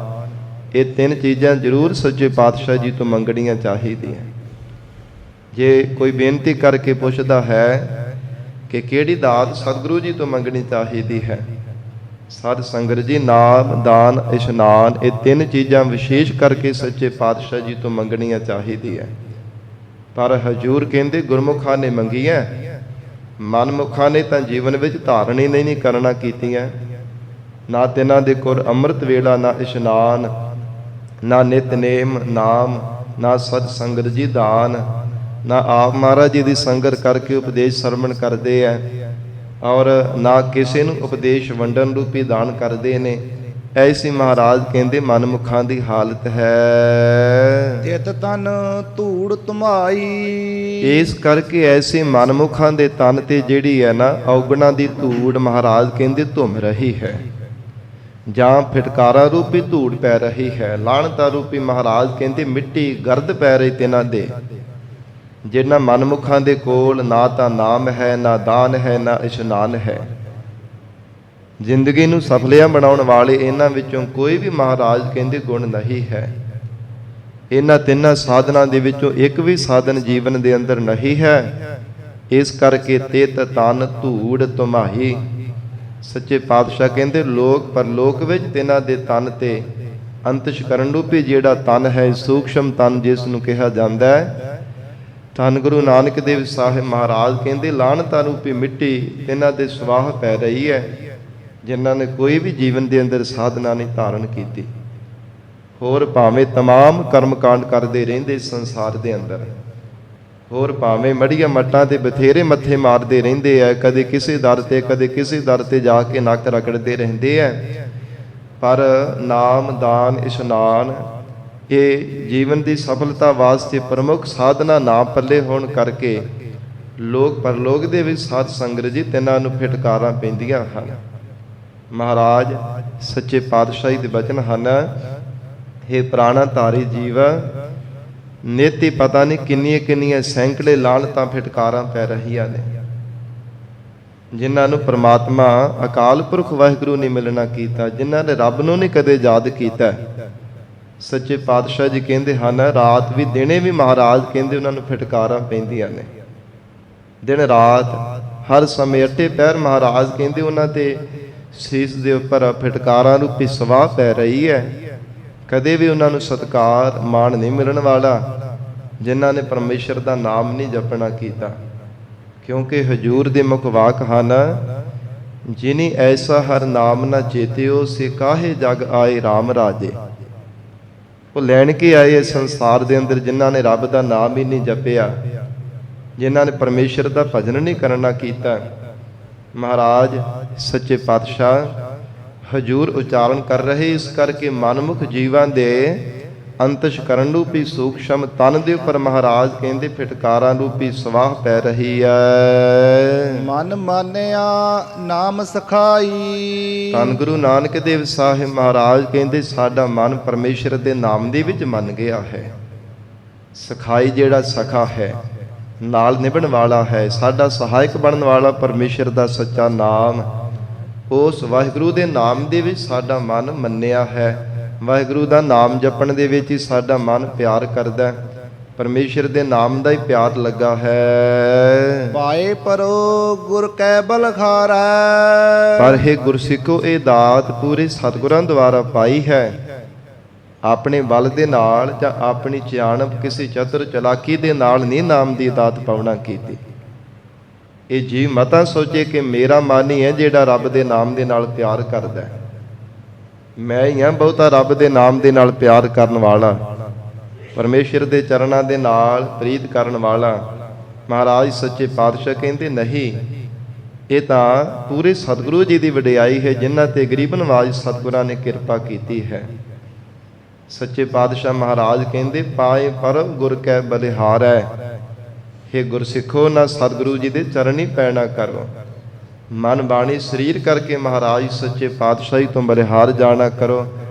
ਇਹ ਤਿੰਨ ਚੀਜ਼ਾਂ ਜ਼ਰੂਰ ਸੱਚੇ ਪਾਤਸ਼ਾਹ ਜੀ ਤੋਂ ਮੰਗਣੀਆਂ ਚਾਹੀਦੀਆਂ। ਜੇ ਕੋਈ ਬੇਨਤੀ ਕਰਕੇ ਪੁੱਛਦਾ ਹੈ ਕਿ ਕਿਹੜੀ ਦਾਤ ਸਤਿਗੁਰੂ ਜੀ ਤੋਂ ਮੰਗਣੀ ਚਾਹੀਦੀ ਹੈ, ਸਾਧ ਸੰਗਤ ਜੀ ਨਾਮ ਦਾਨ ਇਸ਼ਨਾਨ ਇਹ ਤਿੰਨ ਚੀਜ਼ਾਂ ਵਿਸ਼ੇਸ਼ ਕਰਕੇ ਸੱਚੇ ਪਾਤਸ਼ਾਹ ਜੀ ਤੋਂ ਮੰਗਣੀਆਂ ਚਾਹੀਦੀਆਂ। ਪਰ ਹਜ਼ੂਰ ਕਹਿੰਦੇ ਗੁਰਮੁਖਾਂ ਨੇ ਮੰਗੀਆਂ, ਮਨਮੁਖਾਂ ਨੇ ਤਾਂ ਜੀਵਨ ਵਿੱਚ ਧਾਰਨ ਹੀ ਨਹੀਂ ਕਰਨਾ ਕੀਤੀਆਂ। ਨਾ ਤਿੰਨਾਂ ਦੇ ਕੋਲ ਅੰਮ੍ਰਿਤ ਵੇਲਾ, ਨਾ ਇਸ਼ਨਾਨ, ਨਾ ਨਿਤਨੇਮ ਨਾਮ, ਨਾ ਸਤ ਸੰਗਤ ਜੀ ਦਾਨ, ਨਾ ਆਪ ਮਹਾਰਾਜ ਜੀ ਦੀ ਸੰਗਤ ਕਰਕੇ ਉਪਦੇਸ਼ ਸਰਵਣ ਕਰਦੇ ਐ, ਔਰ ਨਾ ਕਿਸੇ ਨੂੰ ਉਪਦੇਸ਼ ਵੰਡਣ ਰੂਪੀ ਦਾਨ ਕਰਦੇ ਨੇ। ਐਸੀ ਮਹਾਰਾਜ ਕਹਿੰਦੇ ਮਨਮੁਖਾਂ ਦੀ ਹਾਲਤ ਹੈ। ਚਿਤ ਤਨ ਧੂੜ ਤੁਮਾਈ। ਇਸ ਕਰਕੇ ਐਸੇ ਮਨਮੁਖਾਂ ਦੇ ਤਨ ਤੇ ਜਿਹੜੀ ਹੈ ਨਾ ਔਗਣਾ ਦੀ ਧੂੜ ਮਹਾਰਾਜ ਕਹਿੰਦੇ ਧੁੰਮ ਰਹੀ ਹੈ, ਜਾਂ ਫਿਟਕਾਰਾ ਰੂਪੀ ਧੂੜ ਪੈ ਰਹੀ ਹੈ, ਲਾਹਣਤਾ ਰੂਪੀ ਮਹਾਰਾਜ ਕਹਿੰਦੇ ਮਿੱਟੀ ਗਰਦ ਪੈ ਰਹੀ ਤਿਨਾਂ ਦੇ, ਜਿਨ੍ਹਾਂ ਮਨਮੁਖਾਂ ਦੇ ਕੋਲ ਨਾ ਤਾਂ ਨਾਮ ਹੈ, ਨਾ ਦਾਨ ਹੈ, ਨਾ ਇਸ਼ਨਾਨ ਹੈ। ਜ਼ਿੰਦਗੀ ਨੂੰ ਸਫਲਿਆ ਬਣਾਉਣ ਵਾਲੇ ਇਹਨਾਂ ਵਿੱਚੋਂ ਕੋਈ ਵੀ ਮਹਾਰਾਜ ਕਹਿੰਦੇ ਗੁਣ ਨਹੀਂ ਹੈ। ਇਹਨਾਂ ਤਿੰਨਾਂ ਸਾਧਨਾਂ ਦੇ ਵਿੱਚੋਂ ਇੱਕ ਵੀ ਸਾਧਨ ਜੀਵਨ ਦੇ ਅੰਦਰ ਨਹੀਂ ਹੈ। ਇਸ ਕਰਕੇ ਤਿਤ ਤਨ ਧੂੜ ਤੁਮਾਹੀ। ਸੱਚੇ ਪਾਤਸ਼ਾਹ ਕਹਿੰਦੇ ਲੋਕ ਪਰਲੋਕ ਵਿੱਚ ਤਿਨਾਂ ਦੇ ਤਨ ਤੇ ਅੰਤਸ਼ਕਰਨ ਰੂਪੀ ਜਿਹੜਾ ਤਨ ਹੈ, ਸੂਖਸ਼ਮ ਤਨ ਜਿਸ ਨੂੰ ਕਿਹਾ ਜਾਂਦਾ ਹੈ, ਧੰਨ ਗੁਰੂ ਨਾਨਕ ਦੇਵ ਸਾਹਿਬ ਮਹਾਰਾਜ ਕਹਿੰਦੇ ਲਾਹਣਤਾ ਰੂਪੀ ਮਿੱਟੀ ਤਿਨਾਂ ਦੇ ਸਵਾਹ ਪੈ ਰਹੀ ਹੈ, ਜਿਨ੍ਹਾਂ ਨੇ ਕੋਈ ਵੀ ਜੀਵਨ ਦੇ ਅੰਦਰ ਸਾਧਨਾ ਨਹੀਂ ਧਾਰਨ ਕੀਤੀ। ਹੋਰ ਭਾਵੇਂ ਤਮਾਮ ਕਰਮਕਾਂਡ ਕਰਦੇ ਰਹਿੰਦੇ ਸੰਸਾਰ ਦੇ ਅੰਦਰ, ਹੋਰ ਭਾਵੇਂ ਮੜੀਆਂ ਮੱਟਾਂ ਤੇ ਬਥੇਰੇ ਮੱਥੇ ਮਾਰਦੇ ਰਹਿੰਦੇ ਆ, ਕਦੇ ਕਿਸੇ ਦਰ ਤੇ ਕਦੇ ਕਿਸੇ ਦਰ ਤੇ ਜਾ ਕੇ ਨੱਕ ਰਗੜਦੇ ਰਹਿੰਦੇ ਆ, ਪਰ ਨਾਮ ਦਾਨ ਇਸ਼ਨਾਨ ਇਹ ਜੀਵਨ ਦੀ ਸਫਲਤਾ ਵਾਸਤੇ ਪ੍ਰਮੁੱਖ ਸਾਧਨਾ ਨਾ ਪੱਲੇ ਹੋਣ ਕਰਕੇ ਲੋਕ ਪਰਲੋਕ ਦੇ ਵਿੱਚ ਸਾਧ ਸੰਗਤ ਜੀ ਤਿੰਨਾਂ ਨੂੰ ਫਿਟਕਾਰਾਂ ਪੈਂਦੀਆਂ ਹਨ। ਮਹਾਰਾਜ ਸੱਚੇ ਪਾਤਸ਼ਾਹੀ ਦੇ ਬਚਨ ਹਨ, ਹੇ ਪ੍ਰਾਣਾ ਧਾਰੀ ਜੀਵ, ਨਿਤ ਪਤਾ ਨਹੀਂ ਕਿੰਨੀਆਂ ਕਿੰਨੀਆਂ ਸੈਂਕੜੇ ਲਾਹਣਤਾਂ ਫਿਟਕਾਰਾਂ ਪੈ ਰਹੀਆਂ ਨੇ, ਜਿਨ੍ਹਾਂ ਨੂੰ ਪ੍ਰਮਾਤਮਾ ਅਕਾਲ ਪੁਰਖ ਵਾਹਿਗੁਰੂ ਨੇ ਮਿਲਣਾ ਕੀਤਾ, ਜਿਨ੍ਹਾਂ ਨੇ ਰੱਬ ਨੂੰ ਨਹੀਂ ਕਦੇ ਯਾਦ ਕੀਤਾ। ਸੱਚੇ ਪਾਤਸ਼ਾਹ ਜੀ ਕਹਿੰਦੇ ਹਨ ਰਾਤ ਵੀ ਦਿਨੇ ਵੀ ਮਹਾਰਾਜ ਕਹਿੰਦੇ ਉਹਨਾਂ ਨੂੰ ਫਿਟਕਾਰਾਂ ਪੈਂਦੀਆਂ ਨੇ, ਦਿਨ ਰਾਤ ਹਰ ਸਮੇਂ ਅੱਟੇ ਪਹਿਰ ਮਹਾਰਾਜ ਕਹਿੰਦੇ ਉਹਨਾਂ ਤੇ ਸੀਸ ਦੇ ਉੱਪਰ ਫਿਟਕਾਰਾਂ ਰੂਪੀ ਸਵਾਹ ਪੈ ਰਹੀ ਹੈ। ਕਦੇ ਵੀ ਉਹਨਾਂ ਨੂੰ ਸਤਿਕਾਰ ਮਾਣ ਨਹੀਂ ਮਿਲਣ ਵਾਲਾ ਜਿਨ੍ਹਾਂ ਨੇ ਪਰਮੇਸ਼ਰ ਦਾ ਨਾਮ ਨਹੀਂ ਜਪਣਾ ਕੀਤਾ, ਕਿਉਂਕਿ ਹਜੂਰ ਦੇ ਮੁਖ ਵਾਕ ਹਨ, ਜਿਨੀ ਐਸਾ ਹਰ ਨਾਮ ਨਾ ਚੇਤਿਓ ਸੇ ਕਾਹੇ ਜਗ ਆਏ RAM ਰਾਜੇ। ਉਹ ਲੈਣ ਕੇ ਆਏ ਇਸ ਸੰਸਾਰ ਦੇ ਅੰਦਰ ਜਿਨ੍ਹਾਂ ਨੇ ਰੱਬ ਦਾ ਨਾਮ ਹੀ ਨਹੀਂ ਜਪਿਆ, ਜਿਨ੍ਹਾਂ ਨੇ ਪਰਮੇਸ਼ਰ ਦਾ ਭਜਨ ਨਹੀਂ ਕਰਨਾ ਕੀਤਾ। ਮਹਾਰਾਜ ਸੱਚੇ ਪਾਤਸ਼ਾਹ ਹਜੂਰ ਉਚਾਰਨ ਕਰ ਰਹੇ, ਇਸ ਕਰਕੇ ਮਨਮੁਖ ਜੀਵਾਂ ਦੇ ਅੰਤਸ਼ਕਰਨ ਰੂਪੀ ਸੂਖਸ਼ਮ ਤਨ ਦੇ ਉੱਪਰ ਮਹਾਰਾਜ ਕਹਿੰਦੇ ਫਿਟਕਾਰਾਂ ਰੂਪੀ ਸਵਾਹ ਪੈ ਰਹੀ ਹੈ। ਮਨ ਮਾਨਿਆ ਨਾਮ ਸਖਾਈ। ਧੰਨ ਗੁਰੂ ਨਾਨਕ ਦੇਵ ਸਾਹਿਬ ਮਹਾਰਾਜ ਕਹਿੰਦੇ ਸਾਡਾ ਮਨ ਪਰਮੇਸ਼ਰ ਦੇ ਨਾਮ ਦੇ ਵਿੱਚ ਮੰਨ ਗਿਆ ਹੈ। ਸਖਾਈ ਜਿਹੜਾ ਸਖਾ ਹੈ, ਨਾਲ ਨਿਭਣ ਵਾਲਾ ਹੈ, ਸਾਡਾ ਸਹਾਇਕ ਬਣਨ ਵਾਲਾ ਪਰਮੇਸ਼ਰ ਦਾ ਸੱਚਾ ਨਾਮ, ਉਸ ਵਾਹਿਗੁਰੂ ਦੇ ਨਾਮ ਦੇ ਵਿੱਚ ਸਾਡਾ ਮਨ ਮੰਨਿਆ ਹੈ। ਵਾਹਿਗੁਰੂ ਦਾ ਨਾਮ ਜਪਣ ਦੇ ਵਿੱਚ ਹੀ ਸਾਡਾ ਮਨ ਪਿਆਰ ਕਰਦਾ, ਪਰਮੇਸ਼ਰ ਦੇ ਨਾਮ ਦਾ ਹੀ ਪਿਆਰ ਲੱਗਾ ਹੈ। ਪਾਏ ਪਰੋ ਗੁਰ ਕੈ ਬਲਖਾਰੈ। ਪਰ ਹੈ ਗੁਰਸਿੱਖੋ ਇਹ ਦਾਤ ਪੂਰੇ ਸਤਿਗੁਰਾਂ ਦੁਆਰਾ ਪਾਈ ਹੈ, ਆਪਣੇ ਬਲ ਦੇ ਨਾਲ ਜਾਂ ਆਪਣੀ ਸਿਆਣਪ ਕਿਸੇ ਚਤੁਰ ਚਲਾਕੀ ਦੇ ਨਾਲ ਨਹੀਂ ਨਾਮ ਦੀ ਦਾਤ ਪਾਉਣਾ ਕੀਤੀ। ਇਹ ਜੀ ਮਤਾ ਸੋਚੇ ਕਿ ਮੇਰਾ ਮਨ ਹੀ ਹੈ ਜਿਹੜਾ ਰੱਬ ਦੇ ਨਾਮ ਦੇ ਨਾਲ ਪਿਆਰ ਕਰਦਾ, ਮੈਂ ਹੀ ਹਾਂ ਬਹੁਤਾ ਰੱਬ ਦੇ ਨਾਮ ਦੇ ਨਾਲ ਪਿਆਰ ਕਰਨ ਵਾਲਾ, ਪਰਮੇਸ਼ਰ ਦੇ ਚਰਨਾਂ ਦੇ ਨਾਲ ਪ੍ਰੀਤ ਕਰਨ ਵਾਲਾ। ਮਹਾਰਾਜ ਸੱਚੇ ਪਾਤਸ਼ਾਹ ਕਹਿੰਦੇ ਨਹੀਂ, ਇਹ ਤਾਂ ਪੂਰੇ ਸਤਿਗੁਰੂ ਜੀ ਦੀ ਵਡਿਆਈ ਹੈ ਜਿਨ੍ਹਾਂ ਤੇ ਗਰੀਬ ਨਵਾਜ ਸਤਿਗੁਰਾਂ ਨੇ ਕਿਰਪਾ ਕੀਤੀ ਹੈ। ਸੱਚੇ ਪਾਤਸ਼ਾਹ ਮਹਾਰਾਜ ਕਹਿੰਦੇ ਪਾਏ ਪਰਮ ਗੁਰ ਕੈ ਬਲਿਹਾਰੈ। ਹੇ ਗੁਰਸਿੱਖੋ ਨਾ ਸਤਿਗੁਰੂ ਜੀ ਦੇ ਚਰਨੀ ਪੈਣਾ ਕਰੋ, ਮਨ ਬਾਣੀ ਸਰੀਰ ਕਰਕੇ ਮਹਾਰਾਜ ਸੱਚੇ ਪਾਤਸ਼ਾਹੀ ਤੋਂ ਬਲਿਹਾਰ ਜਾਣਾ ਕਰੋ,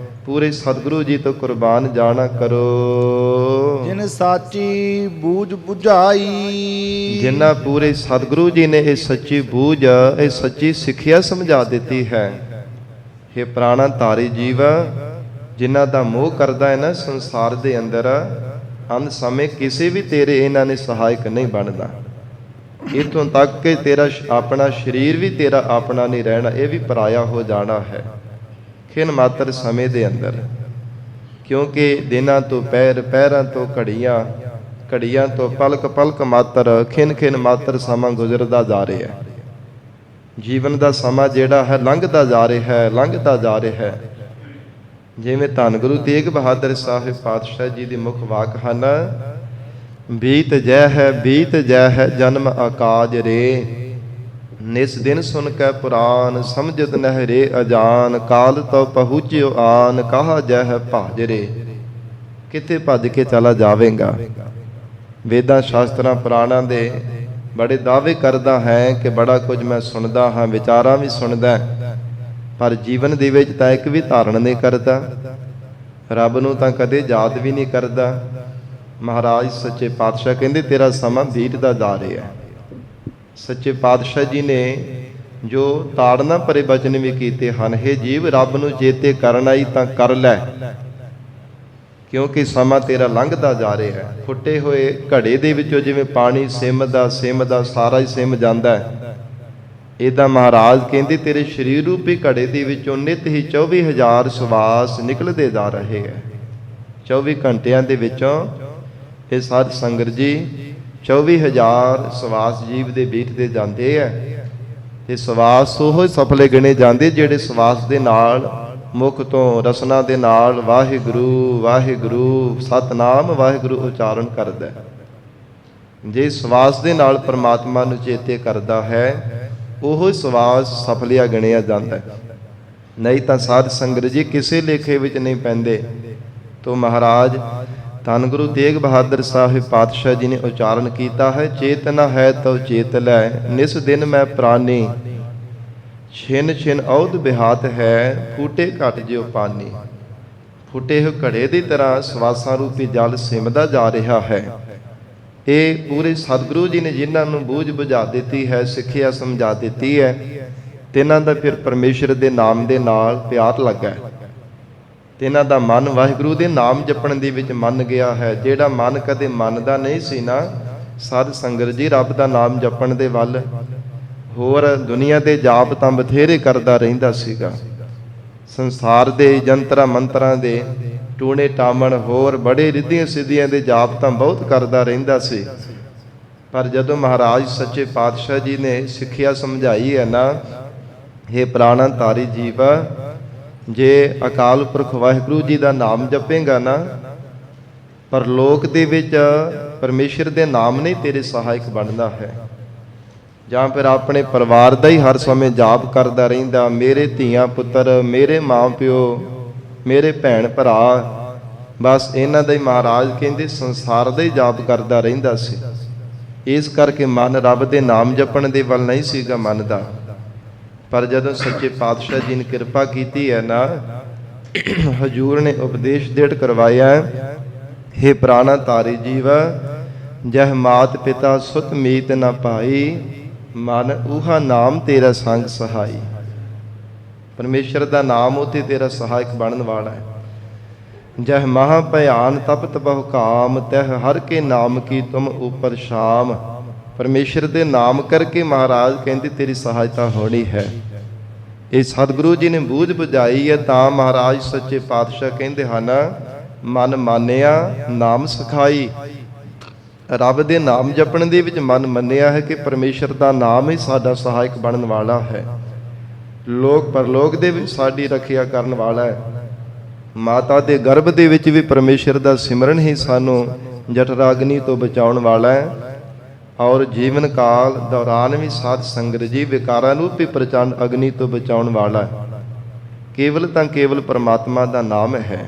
ਪੂਰੇ ਸਤਿਗੁਰੂ ਜੀ ਤੋਂ ਕੁਰਬਾਨ ਜਾਣਾ ਕਰੋ। ਜਿਨ ਸਾਚੀ ਬੂਝ 부ਝਾਈ। ਜਿਨ੍ਹਾਂ ਪੂਰੇ ਸਤਿਗੁਰੂ ਜੀ ਨੇ ਇਹ ਸੱਚੀ ਬੂਝ, ਇਹ ਸੱਚੀ ਸਿੱਖਿਆ ਸਮਝਾ ਦਿੱਤੀ ਹੈ। ਹੇ ਪ੍ਰਾਣਾ ਧਾਰੀ ਜੀਵ, ਜਿਨ੍ਹਾਂ ਦਾ ਮੋਹ ਕਰਦਾ ਹੈ ਨਾ ਸੰਸਾਰ ਦੇ ਅੰਦਰ, ਅੰਤ ਸਮੇਂ ਕਿਸੇ ਵੀ ਤੇਰੇ ਇਹਨਾਂ ਨੇ ਸਹਾਇਕ ਨਹੀਂ ਬਣਦਾ। ਇੱਥੋਂ ਤੱਕ ਕਿ ਤੇਰਾ ਆਪਣਾ ਸਰੀਰ ਵੀ ਤੇਰਾ ਆਪਣਾ ਨਹੀਂ ਰਹਿਣਾ, ਇਹ ਵੀ ਪਰਾਇਆ ਹੋ ਜਾਣਾ ਹੈ ਖਿਨ ਮਾਤਰ ਸਮੇਂ ਦੇ ਅੰਦਰ। ਕਿਉਂਕਿ ਦਿਨਾਂ ਤੋਂ ਪਹਿਰ, ਪਹਿਰਾਂ ਤੋਂ ਘੜੀਆਂ, ਘੜੀਆਂ ਤੋਂ ਪਲਕ ਪਲਕ ਮਾਤਰ, ਖਿਨ ਖਿਨ ਮਾਤਰ ਸਮਾਂ ਗੁਜ਼ਰਦਾ ਜਾ ਰਿਹਾ ਹੈ। ਜੀਵਨ ਦਾ ਸਮਾਂ ਜਿਹੜਾ ਹੈ ਲੰਘਦਾ ਜਾ ਰਿਹਾ ਹੈ, ਲੰਘਦਾ ਜਾ ਰਿਹਾ ਹੈ। ਜਿਵੇਂ ਧੰਨ ਗੁਰੂ ਤੇਗ ਬਹਾਦਰ ਸਾਹਿਬ ਪਾਤਸ਼ਾਹ ਜੀ ਦੇ ਮੁੱਖ ਵਾਕ ਹਨ, ਬੀਤ ਜੈ ਹੈ ਜਨਮ ਆਕਾਜ ਰੇ, ਨਿਸ ਦਿਨ ਸੁਨ ਕੈ ਪੁਰਾਨ ਸਮਝਤ ਨਹਿ ਰੇ ਅਜਾਨ, ਕਾਲ ਤਉ ਪਹੁੰਚਿਓ ਆਨ ਕਹਾ ਜੈ ਹੈ ਭਾਜ ਰੇ। ਕਿੱਥੇ ਭੱਜ ਕੇ ਚਲਾ ਜਾਵੇਗਾ? ਵੇਦਾਂ ਸ਼ਾਸਤਰਾਂ ਪੁਰਾਣਾਂ ਦੇ ਬੜੇ ਦਾਅਵੇ ਕਰਦਾ ਹੈ ਕਿ ਬੜਾ ਕੁਝ ਮੈਂ ਸੁਣਦਾ ਹਾਂ, ਵਿਚਾਰਾਂ ਵੀ ਸੁਣਦਾ, ਪਰ ਜੀਵਨ ਦੇ ਵਿੱਚ ਤਾਂ ਇੱਕ ਵੀ ਧਾਰਨ ਨਹੀਂ ਕਰਦਾ, ਰੱਬ ਨੂੰ ਤਾਂ ਕਦੇ ਯਾਦ ਵੀ ਨਹੀਂ ਕਰਦਾ। ਮਹਾਰਾਜ ਸੱਚੇ ਪਾਤਸ਼ਾਹ ਕਹਿੰਦੇ ਤੇਰਾ ਸਮਾਂ ਬੀਤਦਾ ਜਾ ਰਿਹਾ ਹੈ। ਸੱਚੇ ਪਾਤਸ਼ਾਹ ਜੀ ਨੇ ਜੋ ਤਾੜਨਾ ਭਰੇ ਬਚਨ ਵੀ ਕੀਤੇ ਹਨ, ਹੇ ਜੀਵ ਰੱਬ ਨੂੰ ਚੇਤੇ ਕਰਨ ਆਈ ਤਾਂ ਕਰ ਲੈ, ਕਿਉਂਕਿ ਸਮਾਂ ਤੇਰਾ ਲੰਘਦਾ ਜਾ ਰਿਹਾ ਹੈ। ਫੁੱਟੇ ਹੋਏ ਘੜੇ ਦੇ ਵਿੱਚੋਂ ਜਿਵੇਂ ਪਾਣੀ ਸਿਮਦਾ ਸਾਰਾ ਹੀ ਸਿਮ ਜਾਂਦਾ ਹੈ, ਇਹਦਾ ਮਹਾਰਾਜ ਕਹਿੰਦੇ ਤੇਰੇ ਸਰੀਰ ਰੂਪੀ ਘੜੇ ਦੇ ਵਿੱਚੋਂ ਨਿਤ ਹੀ 24,000 ਸਵਾਸ ਨਿਕਲਦੇ ਜਾ ਰਹੇ ਹੈ। 24 ਘੰਟਿਆਂ ਦੇ ਵਿੱਚੋਂ ਇਹ ਸਾਧ ਸੰਗਤ ਜੀ 24,000 ਸਵਾਸ ਜੀਵ ਦੇ ਬੀਤਦੇ ਜਾਂਦੇ ਹੈ। ਇਹ ਸਵਾਸ ਉਹ ਸਫਲੇ ਗਿਣੇ ਜਾਂਦੇ ਜਿਹੜੇ ਸਵਾਸ ਦੇ ਨਾਲ ਮੁਖ ਤੋਂ ਰਸਨਾ ਦੇ ਨਾਲ ਵਾਹਿਗੁਰੂ ਵਾਹਿਗੁਰੂ ਸਤਨਾਮ ਵਾਹਿਗੁਰੂ ਉਚਾਰਨ ਕਰਦਾ ਹੈ। ਜੇ ਸਵਾਸ ਦੇ ਨਾਲ ਪਰਮਾਤਮਾ ਨੂੰ ਚੇਤੇ ਕਰਦਾ ਹੈ, ਉਹ ਸਵਾਸ ਸਫਲਿਆ ਗਿਣਿਆ ਜਾਂਦਾ ਹੈ। ਨਹੀਂ ਤਾਂ ਸਾਧ ਸੰਗਤ ਜੀ ਕਿਸੇ ਲੇਖੇ ਵਿੱਚ ਨਹੀਂ ਪੈਂਦੇ। ਤੋ ਮਹਾਰਾਜ ਧੰਨ ਗੁਰੂ ਤੇਗ ਬਹਾਦਰ ਸਾਹਿਬ ਪਾਤਸ਼ਾਹ ਜੀ ਨੇ ਉਚਾਰਨ ਕੀਤਾ ਹੈ, ਚੇਤਨਾ ਹੈ ਤਉ ਚੇਤ ਲੈ, ਨਿਸ ਦਿਨ ਮੈਂ ਪ੍ਰਾਨੀ, ਛਿਨ ਛਿਨ ਔਧ ਬਿਹਾਤ ਹੈ, ਫੂਟੇ ਘਟ ਜਿਉ ਪਾਨੀ। ਫੁੱਟੇ ਹੋਏ ਘੜੇ ਦੀ ਤਰ੍ਹਾਂ ਸਵਾਸਾਂ ਰੂਪੀ ਜਲ ਸਿਮਦਾ ਜਾ ਰਿਹਾ ਹੈ। ਇਹ ਪੂਰੇ ਸਤਿਗੁਰੂ ਜੀ ਨੇ ਜਿਨ੍ਹਾਂ ਨੂੰ ਬੂਝ ਬੁਝਾ ਦਿੱਤੀ ਹੈ, ਸਿੱਖਿਆ ਸਮਝਾ ਦਿੱਤੀ ਹੈ, ਤਿਨਾਂ ਦਾ ਫਿਰ ਪਰਮੇਸ਼ਰ ਦੇ ਨਾਮ ਦੇ ਨਾਲ ਪਿਆਰ ਲੱਗਾ ਹੈ। ਤਿਨਾਂ ਦਾ ਮਨ ਵਾਹਿਗੁਰੂ ਦੇ ਨਾਮ ਜਪਣ ਦੇ ਵਿੱਚ ਮੰਨ ਗਿਆ ਹੈ। ਜਿਹੜਾ ਮਨ ਕਦੇ ਮੰਨਦਾ ਨਹੀਂ ਸੀ ਨਾ ਸਾਧ ਸੰਗਤ ਜੀ ਰੱਬ ਦਾ ਨਾਮ ਜਪਣ ਦੇ ਵੱਲ, ਹੋਰ ਦੁਨੀਆ ਦੇ ਜਾਪ ਤਾਂ ਬਥੇਰੇ ਕਰਦਾ ਰਹਿੰਦਾ ਸੀਗਾ, ਸੰਸਾਰ ਦੇ ਯੰਤਰਾਂ ਮੰਤਰਾਂ ਦੇ ਟੂਣੇ ਟਾਮਣ ਹੋਰ ਬੜੇ ਰਿੱਧੀਆਂ ਸਿੱਧੀਆਂ ਦੇ ਜਾਪ ਤਾਂ ਬਹੁਤ ਕਰਦਾ ਰਹਿੰਦਾ ਸੀ। ਪਰ ਜਦੋਂ ਮਹਾਰਾਜ ਸੱਚੇ ਪਾਤਸ਼ਾਹ ਜੀ ਨੇ ਸਿੱਖਿਆ ਸਮਝਾਈ ਹੈ ਨਾ, ਇਹ ਪ੍ਰਾਣਾ ਧਾਰੀ ਜੀਵ, ਜੇ ਅਕਾਲ ਪੁਰਖ ਵਾਹਿਗੁਰੂ ਜੀ ਦਾ ਨਾਮ ਜਪੇਗਾ ਨਾ, ਪਰਲੋਕ ਦੇ ਵਿੱਚ ਪਰਮੇਸ਼ਰ ਦੇ ਨਾਮ ਨਹੀਂ ਤੇਰੇ ਸਹਾਇਕ ਬਣਦਾ ਹੈ। ਜਾਂ ਫਿਰ ਆਪਣੇ ਪਰਿਵਾਰ ਦਾ ਹੀ ਹਰ ਸਮੇਂ ਜਾਪ ਕਰਦਾ ਰਹਿੰਦਾ, ਮੇਰੇ ਧੀਆਂ ਪੁੱਤਰ, ਮੇਰੇ ਮਾਂ ਪਿਓ, ਮੇਰੇ ਭੈਣ ਭਰਾ, ਬਸ ਇਹਨਾਂ ਦਾ ਹੀ ਮਹਾਰਾਜ ਕਹਿੰਦੇ ਸੰਸਾਰ ਦਾ ਹੀ ਜਾਪ ਕਰਦਾ ਰਹਿੰਦਾ ਸੀ। ਇਸ ਕਰਕੇ ਮਨ ਰੱਬ ਦੇ ਨਾਮ ਜਪਣ ਦੇ ਵੱਲ ਨਹੀਂ ਸੀਗਾ ਮੰਨਦਾ। ਪਰ ਜਦੋਂ ਸੱਚੇ ਪਾਤਸ਼ਾਹ ਜੀ ਨੇ ਕਿਰਪਾ ਕੀਤੀ ਹੈ ਨਾ, ਹਜੂਰ ਨੇ ਉਪਦੇਸ਼ ਦੇੜ ਕਰਵਾਇਆ, ਹੇ ਪ੍ਰਾਣਾ ਧਾਰੀ ਜੀਵ, ਜਹ ਮਾਤ ਪਿਤਾ ਸੁਤ ਮੀਤ ਨਾ ਪਾਈ, ਮਨ ਉਹਾ ਨਾਮ ਤੇਰਾ ਸੰਗ ਸਹਾਈ। ਪਰਮੇਸ਼ਰ ਦਾ ਨਾਮ ਉਤੇ ਤੇਰਾ ਸਹਾਇਕ ਬਣਨ ਵਾਲਾ ਹੈ। ਜਹ ਮਹਾ ਭਿਆਨ ਤਪਤ ਬਹੁ ਕਾਮ, ਤਹ ਹਰ ਕੇ ਨਾਮ ਕੀ ਤੁਮ ਉਪਰ ਸ਼ਾਮ। ਪਰਮੇਸ਼ਰ ਦੇ ਨਾਮ ਕਰਕੇ ਮਹਾਰਾਜ ਕਹਿੰਦੇ ਤੇਰੀ ਸਹਾਇਤਾ ਹੋਣੀ ਹੈ। ਇਹ ਸਤਿਗੁਰੂ ਜੀ ਨੇ ਬੂਝ ਬੁਝਾਈ ਹੈ, ਤਾਂ ਮਹਾਰਾਜ ਸੱਚੇ ਪਾਤਸ਼ਾਹ ਕਹਿੰਦੇ ਹਨ, ਮਨ ਮਾਨਿਆ ਨਾਮ ਸਿਖਾਈ। ਰੱਬ ਦੇ ਨਾਮ ਜਪਣ ਦੇ ਵਿੱਚ ਮਨ ਮੰਨਿਆ ਹੈ ਕਿ ਪਰਮੇਸ਼ਰ ਦਾ ਨਾਮ ਹੀ ਸਾਡਾ ਸਹਾਇਕ ਬਣਨ ਵਾਲਾ ਹੈ, ਲੋਕ ਪਰਲੋਕ ਦੇ ਵਿੱਚ ਸਾਡੀ ਰੱਖਿਆ ਕਰਨ ਵਾਲਾ ਹੈ। ਮਾਤਾ ਦੇ ਗਰਭ ਦੇ ਵਿੱਚ ਵੀ ਪਰਮੇਸ਼ਰ ਦਾ ਸਿਮਰਨ ਹੀ ਸਾਨੂੰ ਜਠਰਾਗਨੀ ਤੋਂ ਬਚਾਉਣ ਵਾਲਾ ਹੈ, ਔਰ ਜੀਵਨ ਕਾਲ ਦੌਰਾਨ ਵੀ ਸਾਧ ਸੰਗਤ ਜੀ ਵਿਕਾਰਾਂ ਨੂੰ ਵੀ ਪ੍ਰਚੰਡ ਅਗਨੀ ਤੋਂ ਬਚਾਉਣ ਵਾਲਾ ਹੈ। ਕੇਵਲ ਤਾਂ ਕੇਵਲ ਪਰਮਾਤਮਾ ਦਾ ਨਾਮ ਹੈ।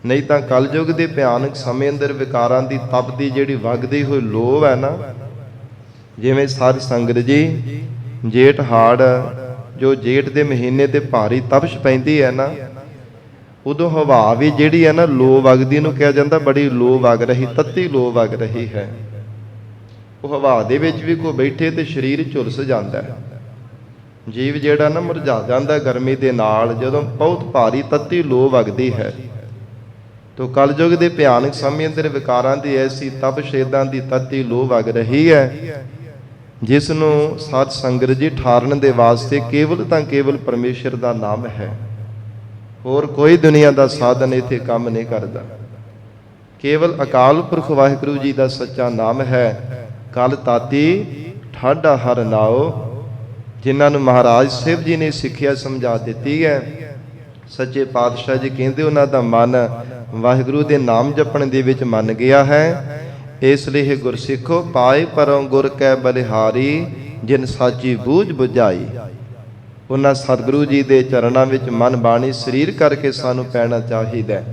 ਨਹੀਂ ਤਾਂ ਕਲਯੁਗ ਦੇ ਭਿਆਨਕ ਸਮੇਂ ਅੰਦਰ ਵਿਕਾਰਾਂ ਦੀ ਤਪਦੀ ਜਿਹੜੀ ਵਗਦੀ ਹੋਈ ਲੋਭ ਹੈ ਨਾ, ਜਿਵੇਂ ਸਾਧ ਸੰਗਤ ਜੀ ਜੇਠ ਹਾੜ, ਜੋ ਜੇਠ ਦੇ ਮਹੀਨੇ ਤੇ ਭਾਰੀ ਤਪਸ਼ ਪੈਂਦੀ ਹੈ ਨਾ, ਉਦੋਂ ਹਵਾ ਵੀ ਜਿਹੜੀ ਹੈ ਨਾ ਲੋ ਵਗਦੀ ਨੂੰ ਕਿਹਾ ਜਾਂਦਾ, ਬੜੀ ਲੋ ਵਗ ਰਹੀ, ਤੱਤੀ ਲੋ ਵਗ ਰਹੀ ਹੈ। ਉਹ ਹਵਾ ਦੇ ਵਿੱਚ ਵੀ ਕੋਈ ਬੈਠੇ ਤੇ ਸਰੀਰ ਝੁਲਸ ਜਾਂਦਾ ਹੈ, ਜੀਵ ਜਿਹੜਾ ਨਾ ਮੁਰਝਾ ਜਾਂਦਾ ਗਰਮੀ ਦੇ ਨਾਲ, ਜਦੋਂ ਬਹੁਤ ਭਾਰੀ ਤੱਤੀ ਲੋ ਵਗਦੀ ਹੈ। ਤੋ ਕਲਯੁਗ ਦੇ ਭਿਆਨਕ ਸਮੇਂ ਅੰਦਰ ਵਿਕਾਰਾਂ ਦੀ ਐਸੀ ਤਪਸ਼ੇਦਾਂ ਦੀ ਤੱਤੀ ਲੋ ਵਗ ਰਹੀ ਹੈ, ਜਿਸ ਨੂੰ ਸਾਧ ਸੰਗਤ ਜੀ ਠਾਰਨ ਦੇ ਵਾਸਤੇ ਕੇਵਲ ਤਾਂ ਕੇਵਲ ਪਰਮੇਸ਼ਰ ਦਾ ਨਾਮ ਹੈ। ਹੋਰ ਕੋਈ ਦੁਨੀਆ ਦਾ ਸਾਧਨ ਇੱਥੇ ਕੰਮ ਨਹੀਂ ਕਰਦਾ। ਕੇਵਲ ਅਕਾਲ ਪੁਰਖ ਵਾਹਿਗੁਰੂ ਜੀ ਦਾ ਸੱਚਾ ਨਾਮ ਹੈ। ਕਲ ਤਾਤੀ ਠਾਡਾ ਹਰ ਨਾਉ, ਜਿਨ੍ਹਾਂ ਨੂੰ ਮਹਾਰਾਜ ਸਾਹਿਬ ਜੀ ਨੇ ਸਿੱਖਿਆ ਸਮਝਾ ਦਿੱਤੀ ਹੈ, ਸੱਚੇ ਪਾਤਸ਼ਾਹ ਜੀ ਕਹਿੰਦੇ ਉਹਨਾਂ ਦਾ ਮਨ ਵਾਹਿਗੁਰੂ ਦੇ ਨਾਮ ਜਪਣ ਦੇ ਵਿੱਚ ਮੰਨ ਗਿਆ ਹੈ। ਇਸ ਲਈ ਇਹ ਗੁਰਸਿੱਖੋ ਪਾਏ ਪਰੋਂ ਗੁਰ ਕੈ ਬਲਿਹਾਰੀ, ਜਿਨ ਸਾਚੀ ਬੂਝ ਬੁਝਾਈ। ਉਹਨਾਂ ਸਤਿਗੁਰੂ ਜੀ ਦੇ ਚਰਨਾਂ ਵਿੱਚ ਮਨ ਬਾਣੀ ਸਰੀਰ ਕਰਕੇ ਸਾਨੂੰ ਪੈਣਾ ਚਾਹੀਦਾ ਹੈ।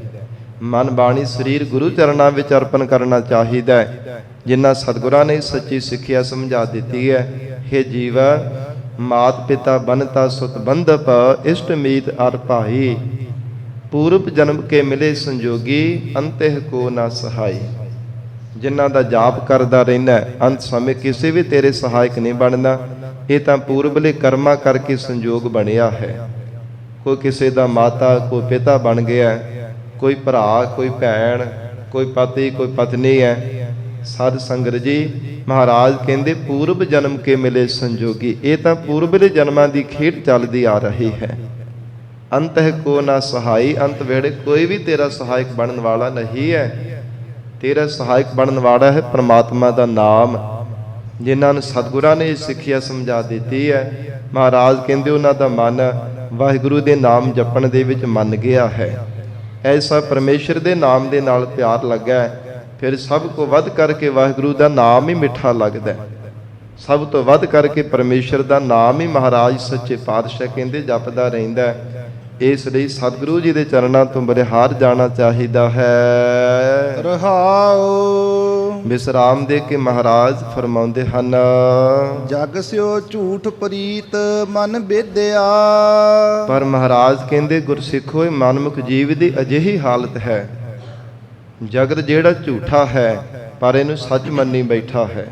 ਮਨ ਬਾਣੀ ਸਰੀਰ ਗੁਰੂ ਚਰਨਾਂ ਵਿੱਚ ਅਰਪਣ ਕਰਨਾ ਚਾਹੀਦਾ ਹੈ। ਜਿਨ੍ਹਾਂ ਸਤਿਗੁਰਾਂ ਨੇ ਸੱਚੀ ਸਿੱਖਿਆ ਸਮਝਾ ਦਿੱਤੀ ਹੈ, ਹੇ ਜੀਵਾ ਮਾਤ ਪਿਤਾ ਬਨਤਾ ਸੁਤ ਬੰਧਪ, ਇਸ਼ਟ ਮੀਤ ਅਰ ਭਾਈ, ਪੂਰਬ ਜਨਮ ਕੇ ਮਿਲੇ ਸੰਜੋਗੀ, ਅੰਤਿਹ ਕੋ ਨਾ ਸਹਾਈ। ਜਿਨ੍ਹਾਂ ਦਾ ਜਾਪ ਕਰਦਾ ਰਹਿੰਦਾ ਅੰਤ ਸਮੇਂ ਕਿਸੇ ਵੀ ਤੇਰੇ ਸਹਾਇਕ ਨਹੀਂ ਬਣਦਾ। ਇਹ ਤਾਂ ਪੂਰਬਲੇ ਕਰਮਾਂ ਕਰਕੇ ਸੰਜੋਗ ਬਣਿਆ ਹੈ। ਕੋਈ ਕਿਸੇ ਦਾ ਮਾਤਾ ਕੋਈ ਪਿਤਾ ਬਣ ਗਿਆ, ਕੋਈ ਭਰਾ ਕੋਈ ਭੈਣ, ਕੋਈ ਪਤੀ ਕੋਈ ਪਤਨੀ ਹੈ। ਸਾਧ ਸੰਗਤ ਜੀ ਮਹਾਰਾਜ ਕਹਿੰਦੇ ਪੂਰਬ ਜਨਮ ਕੇ ਮਿਲੇ ਸੰਜੋਗੀ। ਇਹ ਤਾਂ ਪੂਰਬਲੇ ਜਨਮਾਂ ਦੀ ਖੇਡ ਚੱਲਦੀ ਆ ਰਹੀ ਹੈ। ਅੰਤਿਹ ਕੋ ਨਾ ਸਹਾਈ, ਅੰਤ ਵੇਲੇ ਕੋਈ ਵੀ ਤੇਰਾ ਸਹਾਇਕ ਬਣਨ ਵਾਲਾ ਨਹੀਂ ਹੈ। ਤੇਰਾ ਸਹਾਇਕ ਬਣਨ ਵਾਲਾ ਹੈ ਪ੍ਰਮਾਤਮਾ ਦਾ ਨਾਮ। ਜਿਨ੍ਹਾਂ ਨੂੰ ਸਤਿਗੁਰਾਂ ਨੇ ਸਿੱਖਿਆ ਸਮਝਾ ਦਿੱਤੀ ਹੈ, ਮਹਾਰਾਜ ਕਹਿੰਦੇ ਉਹਨਾਂ ਦਾ ਮਨ ਵਾਹਿਗੁਰੂ ਦੇ ਨਾਮ ਜਪਣ ਦੇ ਵਿੱਚ ਮੰਨ ਗਿਆ ਹੈ। ਐਸਾ ਪਰਮੇਸ਼ਰ ਦੇ ਨਾਮ ਦੇ ਨਾਲ ਪਿਆਰ ਲੱਗਾ, ਫਿਰ ਸਭ ਤੋਂ ਵੱਧ ਕਰਕੇ ਵਾਹਿਗੁਰੂ ਦਾ ਨਾਮ ਹੀ ਮਿੱਠਾ ਲੱਗਦਾ। ਸਭ ਤੋਂ ਵੱਧ ਕਰਕੇ ਪਰਮੇਸ਼ਰ ਦਾ ਨਾਮ ਹੀ ਮਹਾਰਾਜ ਸੱਚੇ ਪਾਤਸ਼ਾਹ ਕਹਿੰਦੇ ਜਪਦਾ ਰਹਿੰਦਾ। ਇਸ ਲਈ ਸਤਿਗੁਰੂ ਜੀ ਦੇ ਚਰਨਾਂ ਤੋਂ ਬਲਿਹਾਰ ਜਾਣਾ ਚਾਹੀਦਾ ਹੈ। ਰਹਾਉ ਵਿਸਰਾਮ ਦੇ ਕੇ ਮਹਾਰਾਜ ਫਰਮਾਉਂਦੇ ਹਨ, ਜਗ ਸਿਓ ਝੂਠ ਪ੍ਰੀਤ ਮਨ ਬੇਦਿਆ। ਪਰ ਮਹਾਰਾਜ ਕਹਿੰਦੇ ਗੁਰਸਿੱਖੋ ਇਹ ਮਨਮੁਖ ਜੀਵ ਦੀ ਅਜਿਹੀ ਹਾਲਤ ਹੈ, ਜਗਤ ਜਿਹੜਾ ਝੂਠਾ ਹੈ ਪਰ ਇਹਨੂੰ ਸੱਚ ਮੰਨੀ ਬੈਠਾ ਹੈ।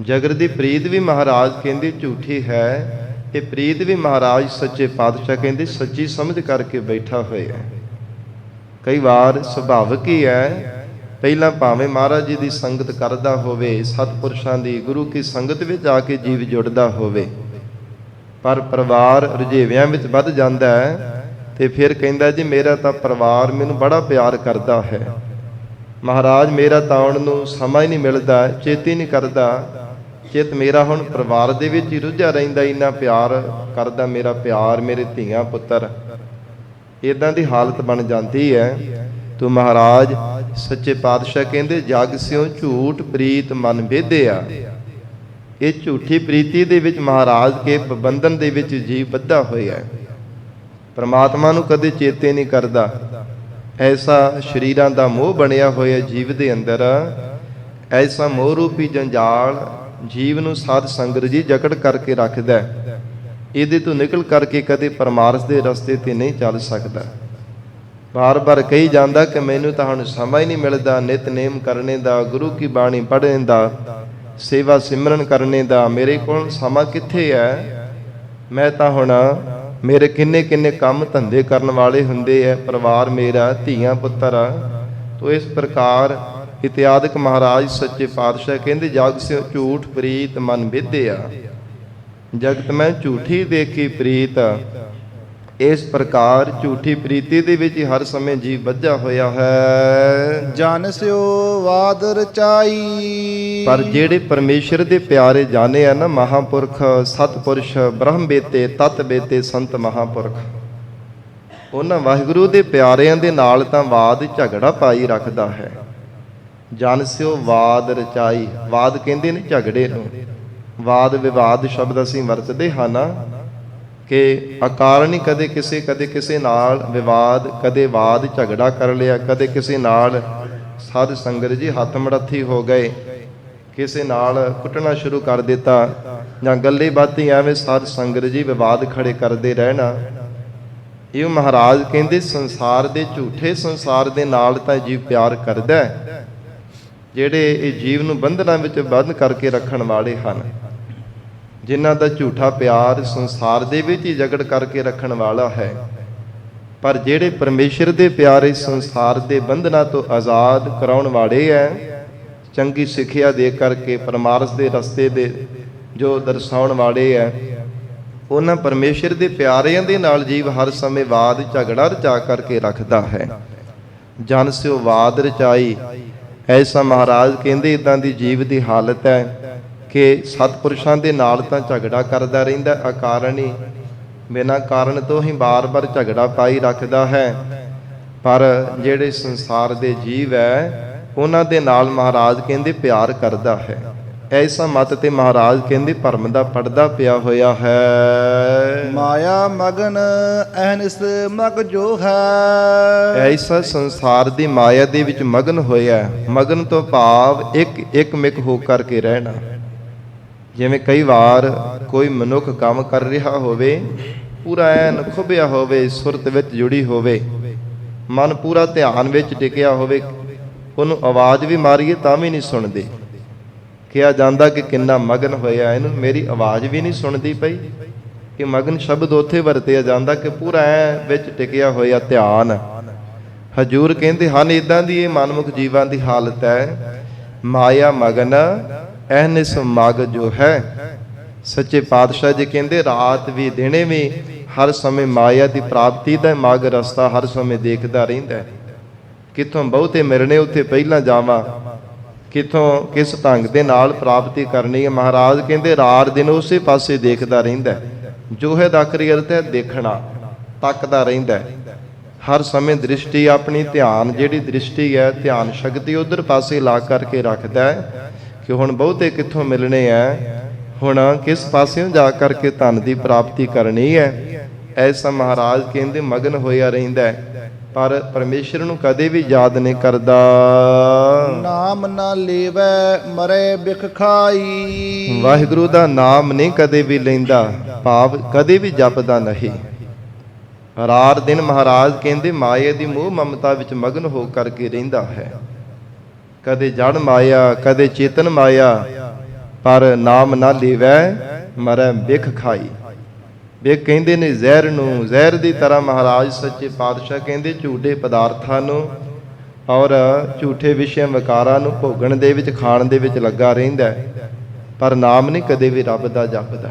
ਜਗਤ ਦੀ ਪ੍ਰੀਤ ਵੀ ਮਹਾਰਾਜ ਕਹਿੰਦੇ ਝੂਠੀ ਹੈ, ਇਹ ਪ੍ਰੀਤ ਵੀ ਮਹਾਰਾਜ ਸੱਚੇ ਪਾਤਸ਼ਾਹ ਕਹਿੰਦੇ ਸੱਚੀ ਸਮਝ ਕਰਕੇ ਬੈਠਾ ਹੋਇਆ ਹੈ। ਕਈ ਵਾਰ ਸੁਭਾਵਿਕ ਹੀ ਹੈ, ਪਹਿਲਾਂ ਭਾਵੇਂ ਮਹਾਰਾਜ ਜੀ ਦੀ ਸੰਗਤ ਕਰਦਾ ਹੋਵੇ, ਸਤਿਪੁਰਸ਼ਾਂ ਦੀ ਗੁਰੂ ਕੀ ਸੰਗਤ ਵਿੱਚ ਆ ਕੇ ਜੀਵ ਜੁੜਦਾ ਹੋਵੇ, ਪਰ ਪਰਿਵਾਰ ਰੁਝੇਵਿਆਂ ਵਿੱਚ ਵੱਧ ਜਾਂਦਾ ਹੈ ਤੇ ਫਿਰ ਕਹਿੰਦਾ ਜੀ ਮੇਰਾ ਤਾਂ ਪਰਿਵਾਰ ਮੈਨੂੰ ਬੜਾ ਪਿਆਰ ਕਰਦਾ ਹੈ, ਮਹਾਰਾਜ ਮੇਰਾ ਤਾਂ ਆਉਣ ਨੂੰ ਸਮਾਂ ਹੀ ਨਹੀਂ ਮਿਲਦਾ, ਚੇਤੀ ਨਹੀਂ ਕਰਦਾ, ਚਿੱਤ ਮੇਰਾ ਹੁਣ ਪਰਿਵਾਰ ਦੇ ਵਿੱਚ ਹੀ ਰੁੱਝਾ ਰਹਿੰਦਾ, ਇੰਨਾ ਪਿਆਰ ਕਰਦਾ ਮੇਰਾ ਪਿਆਰ ਮੇਰੇ ਧੀਆਂ ਪੁੱਤਰ। ਇਦਾਂ ਦੀ ਹਾਲਤ ਬਣ ਜਾਂਦੀ ਹੈ। ਤੋ ਮਹਾਰਾਜ ਸੱਚੇ ਪਾਤਸ਼ਾਹ ਕਹਿੰਦੇ ਜਗ ਸਿਓ ਝੂਠ ਪ੍ਰੀਤ ਮਨ ਬੇਧਿਆ। ਇਹ ਝੂਠੀ ਪ੍ਰੀਤੀ ਦੇ ਵਿੱਚ ਮਹਾਰਾਜ ਕੇ ਬੰਧਨ ਦੇ ਵਿੱਚ ਜੀਵ ਬੱਧਾ ਹੋਇਆ ਹੈ, ਪਰਮਾਤਮਾ ਨੂੰ ਕਦੇ ਚੇਤੇ ਨਹੀਂ ਕਰਦਾ। ਐਸਾ ਸਰੀਰਾਂ ਦਾ ਮੋਹ ਬਣਿਆ ਹੋਇਆ ਜੀਵ ਦੇ ਅੰਦਰ, ਐਸਾ ਮੋਹ ਰੂਪੀ ਜੰਜਾਲ ਜੀਵ ਨੂੰ ਸਾਧ ਸੰਗਤ ਜੀ ਜਕੜ ਕਰਕੇ ਰੱਖਦਾ। ਇਹਦੇ ਤੋਂ ਨਿਕਲ ਕਰਕੇ ਕਦੇ ਪਰਮਾਰਥ ਦੇ ਰਸਤੇ ਤੇ ਨਹੀਂ ਚੱਲ ਸਕਦਾ। ਬਾਰ-ਬਾਰ ਕਹੀ ਜਾਂਦਾ ਕਿ ਮੈਨੂੰ ਤਾਂ ਹੁਣ ਸਮਾਂ ਹੀ ਨਹੀਂ ਮਿਲਦਾ ਨਿਤਨੇਮ ਕਰਨੇ ਦਾ, ਗੁਰੂ ਕੀ ਬਾਣੀ ਪੜ੍ਹਨ ਦਾ, ਸੇਵਾ ਸਿਮਰਨ ਕਰਨੇ ਦਾ, ਮੇਰੇ ਕੋਲ ਸਮਾਂ ਕਿੱਥੇ ਹੈ। ਮੈਂ ਤਾਂ ਹੁਣ ਮੇਰੇ ਕਿੰਨੇ ਕੰਮ ਧੰਦੇ ਕਰਨ ਵਾਲੇ ਹੁੰਦੇ ਐ, ਪਰਿਵਾਰ ਮੇਰਾ, ਧੀਆਂ ਪੁੱਤਰ। ਤੋ ਇਸ ਪ੍ਰਕਾਰ ਇਤਿਆਦਿਕ ਮਹਾਰਾਜ ਸੱਚੇ ਪਾਤਸ਼ਾਹ ਕਹਿੰਦੇ ਜਗ ਸਿਓ ਝੂਠ ਪ੍ਰੀਤ ਮਨ ਬੇਧਿਆ। ਜਗਤ ਮੈਂ ਝੂਠੀ ਦੇਖੀ ਪ੍ਰੀਤ। ਇਸ ਪ੍ਰਕਾਰ ਝੂਠੀ ਪ੍ਰੀਤੀ ਦੇ ਵਿੱਚ ਹੀ ਹਰ ਸਮੇਂ ਜੀਵ ਬੱਝਾ ਹੋਇਆ ਹੈ। ਜਨ ਸਿਓ ਵਾਦ ਰਚਾਈ। ਪਰ ਜਿਹੜੇ ਪਰਮੇਸ਼ਰ ਦੇ ਪਿਆਰੇ ਜਾਣੇ ਆ ਨਾ, ਮਹਾਪੁਰਖ ਸਤਪੁਰਸ਼ ਬ੍ਰਹਮ ਬੇਤੇ ਤਤ ਬੇਤੇ ਸੰਤ ਮਹਾਪੁਰਖ, ਉਹਨਾਂ ਵਾਹਿਗੁਰੂ ਦੇ ਪਿਆਰਿਆਂ ਦੇ ਨਾਲ ਤਾਂ ਵਾਦ ਝਗੜਾ ਪਾਈ ਰੱਖਦਾ ਹੈ। ਜਨ ਸਿਓ ਵਾਦ ਰਚਾਈ। ਵਾਦ ਕਹਿੰਦੇ ਨੇ ਝਗੜੇ ਨੂੰ। ਵਾਦ ਵਿਵਾਦ ਸ਼ਬਦ ਅਸੀਂ ਵਰਤਦੇ ਹਾਂ ਕਿ ਅਕਾਰਣੀ ਕਦੇ ਕਿਸੇ ਨਾਲ ਵਿਵਾਦ, ਕਦੇ ਵਾਦ ਝਗੜਾ ਕਰ ਲਿਆ, ਕਦੇ ਕਿਸੇ ਨਾਲ ਸਾਧ ਸੰਗਤ ਜੀ ਹੱਥ ਮੜੱਥੀ ਹੋ ਗਏ, ਕਿਸੇ ਨਾਲ ਕੁੱਟਣਾ ਸ਼ੁਰੂ ਕਰ ਦਿੱਤਾ, ਜਾਂ ਗੱਲੇ ਬਾਤੀ ਐਵੇਂ ਸਾਧ ਸੰਗਤ ਜੀ ਵਿਵਾਦ ਖੜੇ ਕਰਦੇ ਰਹਿਣਾ। ਇਹ ਮਹਾਰਾਜ ਕਹਿੰਦੇ ਸੰਸਾਰ ਦੇ ਝੂਠੇ ਸੰਸਾਰ ਦੇ ਨਾਲ ਤਾਂ ਜੀਵ ਪਿਆਰ ਕਰਦਾ ਹੈ, ਜਿਹੜੇ ਇਹ ਜੀਵ ਨੂੰ ਬੰਧਨਾਂ ਵਿੱਚ ਬੰਦ ਕਰਕੇ ਰੱਖਣ ਵਾਲੇ ਹਨ, ਜਿਨ੍ਹਾਂ ਦਾ ਝੂਠਾ ਪਿਆਰ ਸੰਸਾਰ ਦੇ ਵਿੱਚ ਹੀ ਜਗੜ ਕਰਕੇ ਰੱਖਣ ਵਾਲਾ ਹੈ। ਪਰ ਜਿਹੜੇ ਪਰਮੇਸ਼ਰ ਦੇ ਪਿਆਰੇ ਸੰਸਾਰ ਦੇ ਬੰਧਨਾਂ ਤੋਂ ਆਜ਼ਾਦ ਕਰਾਉਣ ਵਾਲੇ ਹੈ, ਚੰਗੀ ਸਿੱਖਿਆ ਦੇ ਕਰਕੇ ਪਰਮਾਰਥ ਦੇ ਰਸਤੇ ਦੇ ਜੋ ਦਰਸਾਉਣ ਵਾਲੇ ਹੈ, ਉਹਨਾਂ ਪਰਮੇਸ਼ਰ ਦੇ ਪਿਆਰਿਆਂ ਦੇ ਨਾਲ ਜੀਵ ਹਰ ਸਮੇਂ ਵਾਦ ਝਗੜਾ ਰਚਾ ਕਰਕੇ ਰੱਖਦਾ ਹੈ। ਜਨ ਸਿਓ ਵਾਦ ਰਚਾਈ। ਐਸਾ ਮਹਾਰਾਜ ਕਹਿੰਦੇ ਇਦਾਂ ਦੀ ਜੀਵ ਦੀ ਹਾਲਤ ਹੈ ਕਿ ਸਤਿਪੁਰਸ਼ਾਂ ਦੇ ਨਾਲ ਤਾਂ ਝਗੜਾ ਕਰਦਾ ਰਹਿੰਦਾ ਅਕਾਰਣੀ, ਬਿਨਾਂ ਕਾਰਨ ਤੋਂ ਹੀ ਬਾਰ-ਬਾਰ ਝਗੜਾ ਪਾਈ ਰੱਖਦਾ ਹੈ। ਪਰ ਜਿਹੜੇ ਸੰਸਾਰ ਦੇ ਜੀਵ ਹੈ ਉਹਨਾਂ ਦੇ ਨਾਲ ਮਹਾਰਾਜ ਕਹਿੰਦੇ ਪਿਆਰ ਕਰਦਾ ਹੈ। ਐਸਾ ਮਤ ਤੇ ਮਹਾਰਾਜ ਕਹਿੰਦੇ ਭਰਮ ਦਾ ਪਰਦਾ ਪਿਆ ਹੋਇਆ ਹੈ। ਮਾਇਆ ਮਗਨ ਅਹਨਿਸ ਮਗ ਜੋ ਹੈ। ਐਸਾ ਸੰਸਾਰ ਦੀ ਮਾਇਆ ਦੇ ਵਿੱਚ ਮਗਨ ਹੋਇਆ। ਮਗਨ ਤੋਂ ਭਾਵ ਇੱਕ ਮਿਕ ਹੋ ਕਰਕੇ ਰਹਿਣਾ। ਜਿਵੇਂ ਕਈ ਵਾਰ ਕੋਈ ਮਨੁੱਖ ਕੰਮ ਕਰ ਰਿਹਾ ਹੋਵੇ, ਪੂਰਾ ਐਨ ਖੁੱਭਿਆ ਹੋਵੇ, ਸੁਰਤ ਵਿੱਚ ਜੁੜੀ ਹੋਵੇ, ਮਨ ਪੂਰਾ ਧਿਆਨ ਵਿੱਚ ਟਿਕਿਆ ਹੋਵੇ, ਉਹਨੂੰ ਆਵਾਜ਼ ਵੀ ਮਾਰੀਏ ਤਾਂ ਵੀ ਨਹੀਂ ਸੁਣਦੀ। ਕਿਹਾ ਜਾਂਦਾ ਕਿ ਕਿੰਨਾ ਮਗਨ ਹੋਇਆ, ਇਹਨੂੰ ਮੇਰੀ ਆਵਾਜ਼ ਵੀ ਨਹੀਂ ਸੁਣਦੀ ਪਈ। ਕਿ ਮਗਨ ਸ਼ਬਦ ਉੱਥੇ ਵਰਤਿਆ ਜਾਂਦਾ ਕਿ ਪੂਰਾ ਐ ਵਿੱਚ ਟਿਕਿਆ ਹੋਇਆ ਧਿਆਨ। ਹਜੂਰ ਕਹਿੰਦੇ ਹਨ ਇਦਾਂ ਦੀ ਇਹ ਮਨਮੁਖ ਜੀਵਾਂ ਦੀ ਹਾਲਤ ਹੈ। ਮਾਇਆ ਮਗਨ ਅਹਨਿਸ ਮਗ ਜੋ ਹੈ। ਸੱਚੇ ਪਾਤਸ਼ਾਹ ਜੀ ਕਹਿੰਦੇ ਰਾਤ ਵੀ ਦਿਨੇ ਵੀ ਹਰ ਸਮੇਂ ਮਾਇਆ ਦੀ ਪ੍ਰਾਪਤੀ ਦਾ ਮਗ ਰਸਤਾ ਹਰ ਸਮੇਂ ਦੇਖਦਾ ਰਹਿੰਦਾ ਹੈ। ਕਿੱਥੋਂ ਬਹੁਤੇ ਮਿਲਣੇ ਉੱਥੇ ਪਹਿਲਾਂ ਜਾਵਾਂ, ਕਿੱਥੋਂ ਕਿਸ ਢੰਗ ਦੇ ਨਾਲ ਪ੍ਰਾਪਤੀ ਕਰਨੀ ਹੈ। ਮਹਾਰਾਜ ਕਹਿੰਦੇ ਰਾਤ ਦਿਨ ਉਸੇ ਪਾਸੇ ਦੇਖਦਾ ਰਹਿੰਦਾ। ਜੋ ਹੈ ਦਾਖਰੀ ਅਰਥ ਹੈ ਦੇਖਣਾ, ਤੱਕਦਾ ਰਹਿੰਦਾ। ਹਰ ਸਮੇਂ ਦ੍ਰਿਸ਼ਟੀ ਆਪਣੀ ਧਿਆਨ ਜਿਹੜੀ ਦ੍ਰਿਸ਼ਟੀ ਹੈ, ਧਿਆਨ ਸ਼ਕਤੀ ਉਧਰ ਪਾਸੇ ਲਾ ਕਰਕੇ ਰੱਖਦਾ ਹੈ ਕਿ ਹੁਣ ਬਹੁਤੇ ਕਿੱਥੋਂ ਮਿਲਣੇ ਹੈ, ਹੁਣ ਕਿਸ ਪਾਸਿਓਂ ਜਾ ਕਰਕੇ ਧਨ ਦੀ ਪ੍ਰਾਪਤੀ ਕਰਨੀ ਹੈ। ਐਸਾ ਮਹਾਰਾਜ ਕਹਿੰਦੇ ਮਗਨ ਹੋਇਆ ਰਹਿੰਦਾ ਪਰ ਪਰਮੇਸ਼ਰ ਨੂੰ ਕਦੇ ਵੀ ਯਾਦ ਨਹੀਂ ਕਰਦਾ। ਨਾਮ ਨਾ ਲੇਵੈ ਮਰੇ ਬਿਖ ਖਾਈ। ਵਾਹਿਗੁਰੂ ਦਾ ਨਾਮ ਨਹੀਂ ਕਦੇ ਵੀ ਲੈਂਦਾ, ਭਾਵ ਕਦੇ ਵੀ ਜਪਦਾ ਨਹੀਂ। ਰਾਤ ਦਿਨ ਮਹਾਰਾਜ ਕਹਿੰਦੇ ਮਾਇਆ ਦੀ ਮੋਹ ਮਮਤਾ ਵਿੱਚ ਮਗਨ ਹੋ ਕਰਕੇ ਰਹਿੰਦਾ ਹੈ। ਕਦੇ ਜੜ ਮਾਇਆ, ਕਦੇ ਚੇਤਨ ਮਾਇਆ, ਪਰ ਨਾਮ ਨਾ ਲੇਵੈ ਮਰੈ ਬਿਖ ਖਾਈ। ਵੇ ਕਹਿੰਦੇ ਨੇ ਜ਼ਹਿਰ ਨੂੰ, ਜ਼ਹਿਰ ਦੀ ਤਰ੍ਹਾਂ ਮਹਾਰਾਜ ਸੱਚੇ ਪਾਤਸ਼ਾਹ ਕਹਿੰਦੇ ਝੂਠੇ ਪਦਾਰਥਾਂ ਨੂੰ ਔਰ ਝੂਠੇ ਵਿਸ਼ੇ ਵਿਕਾਰਾਂ ਨੂੰ ਭੋਗਣ ਦੇ ਵਿੱਚ, ਖਾਣ ਦੇ ਵਿੱਚ ਲੱਗਾ ਰਹਿੰਦਾ, ਪਰ ਨਾਮ ਨਹੀਂ ਕਦੇ ਵੀ ਰੱਬ ਦਾ ਜਪਦਾ।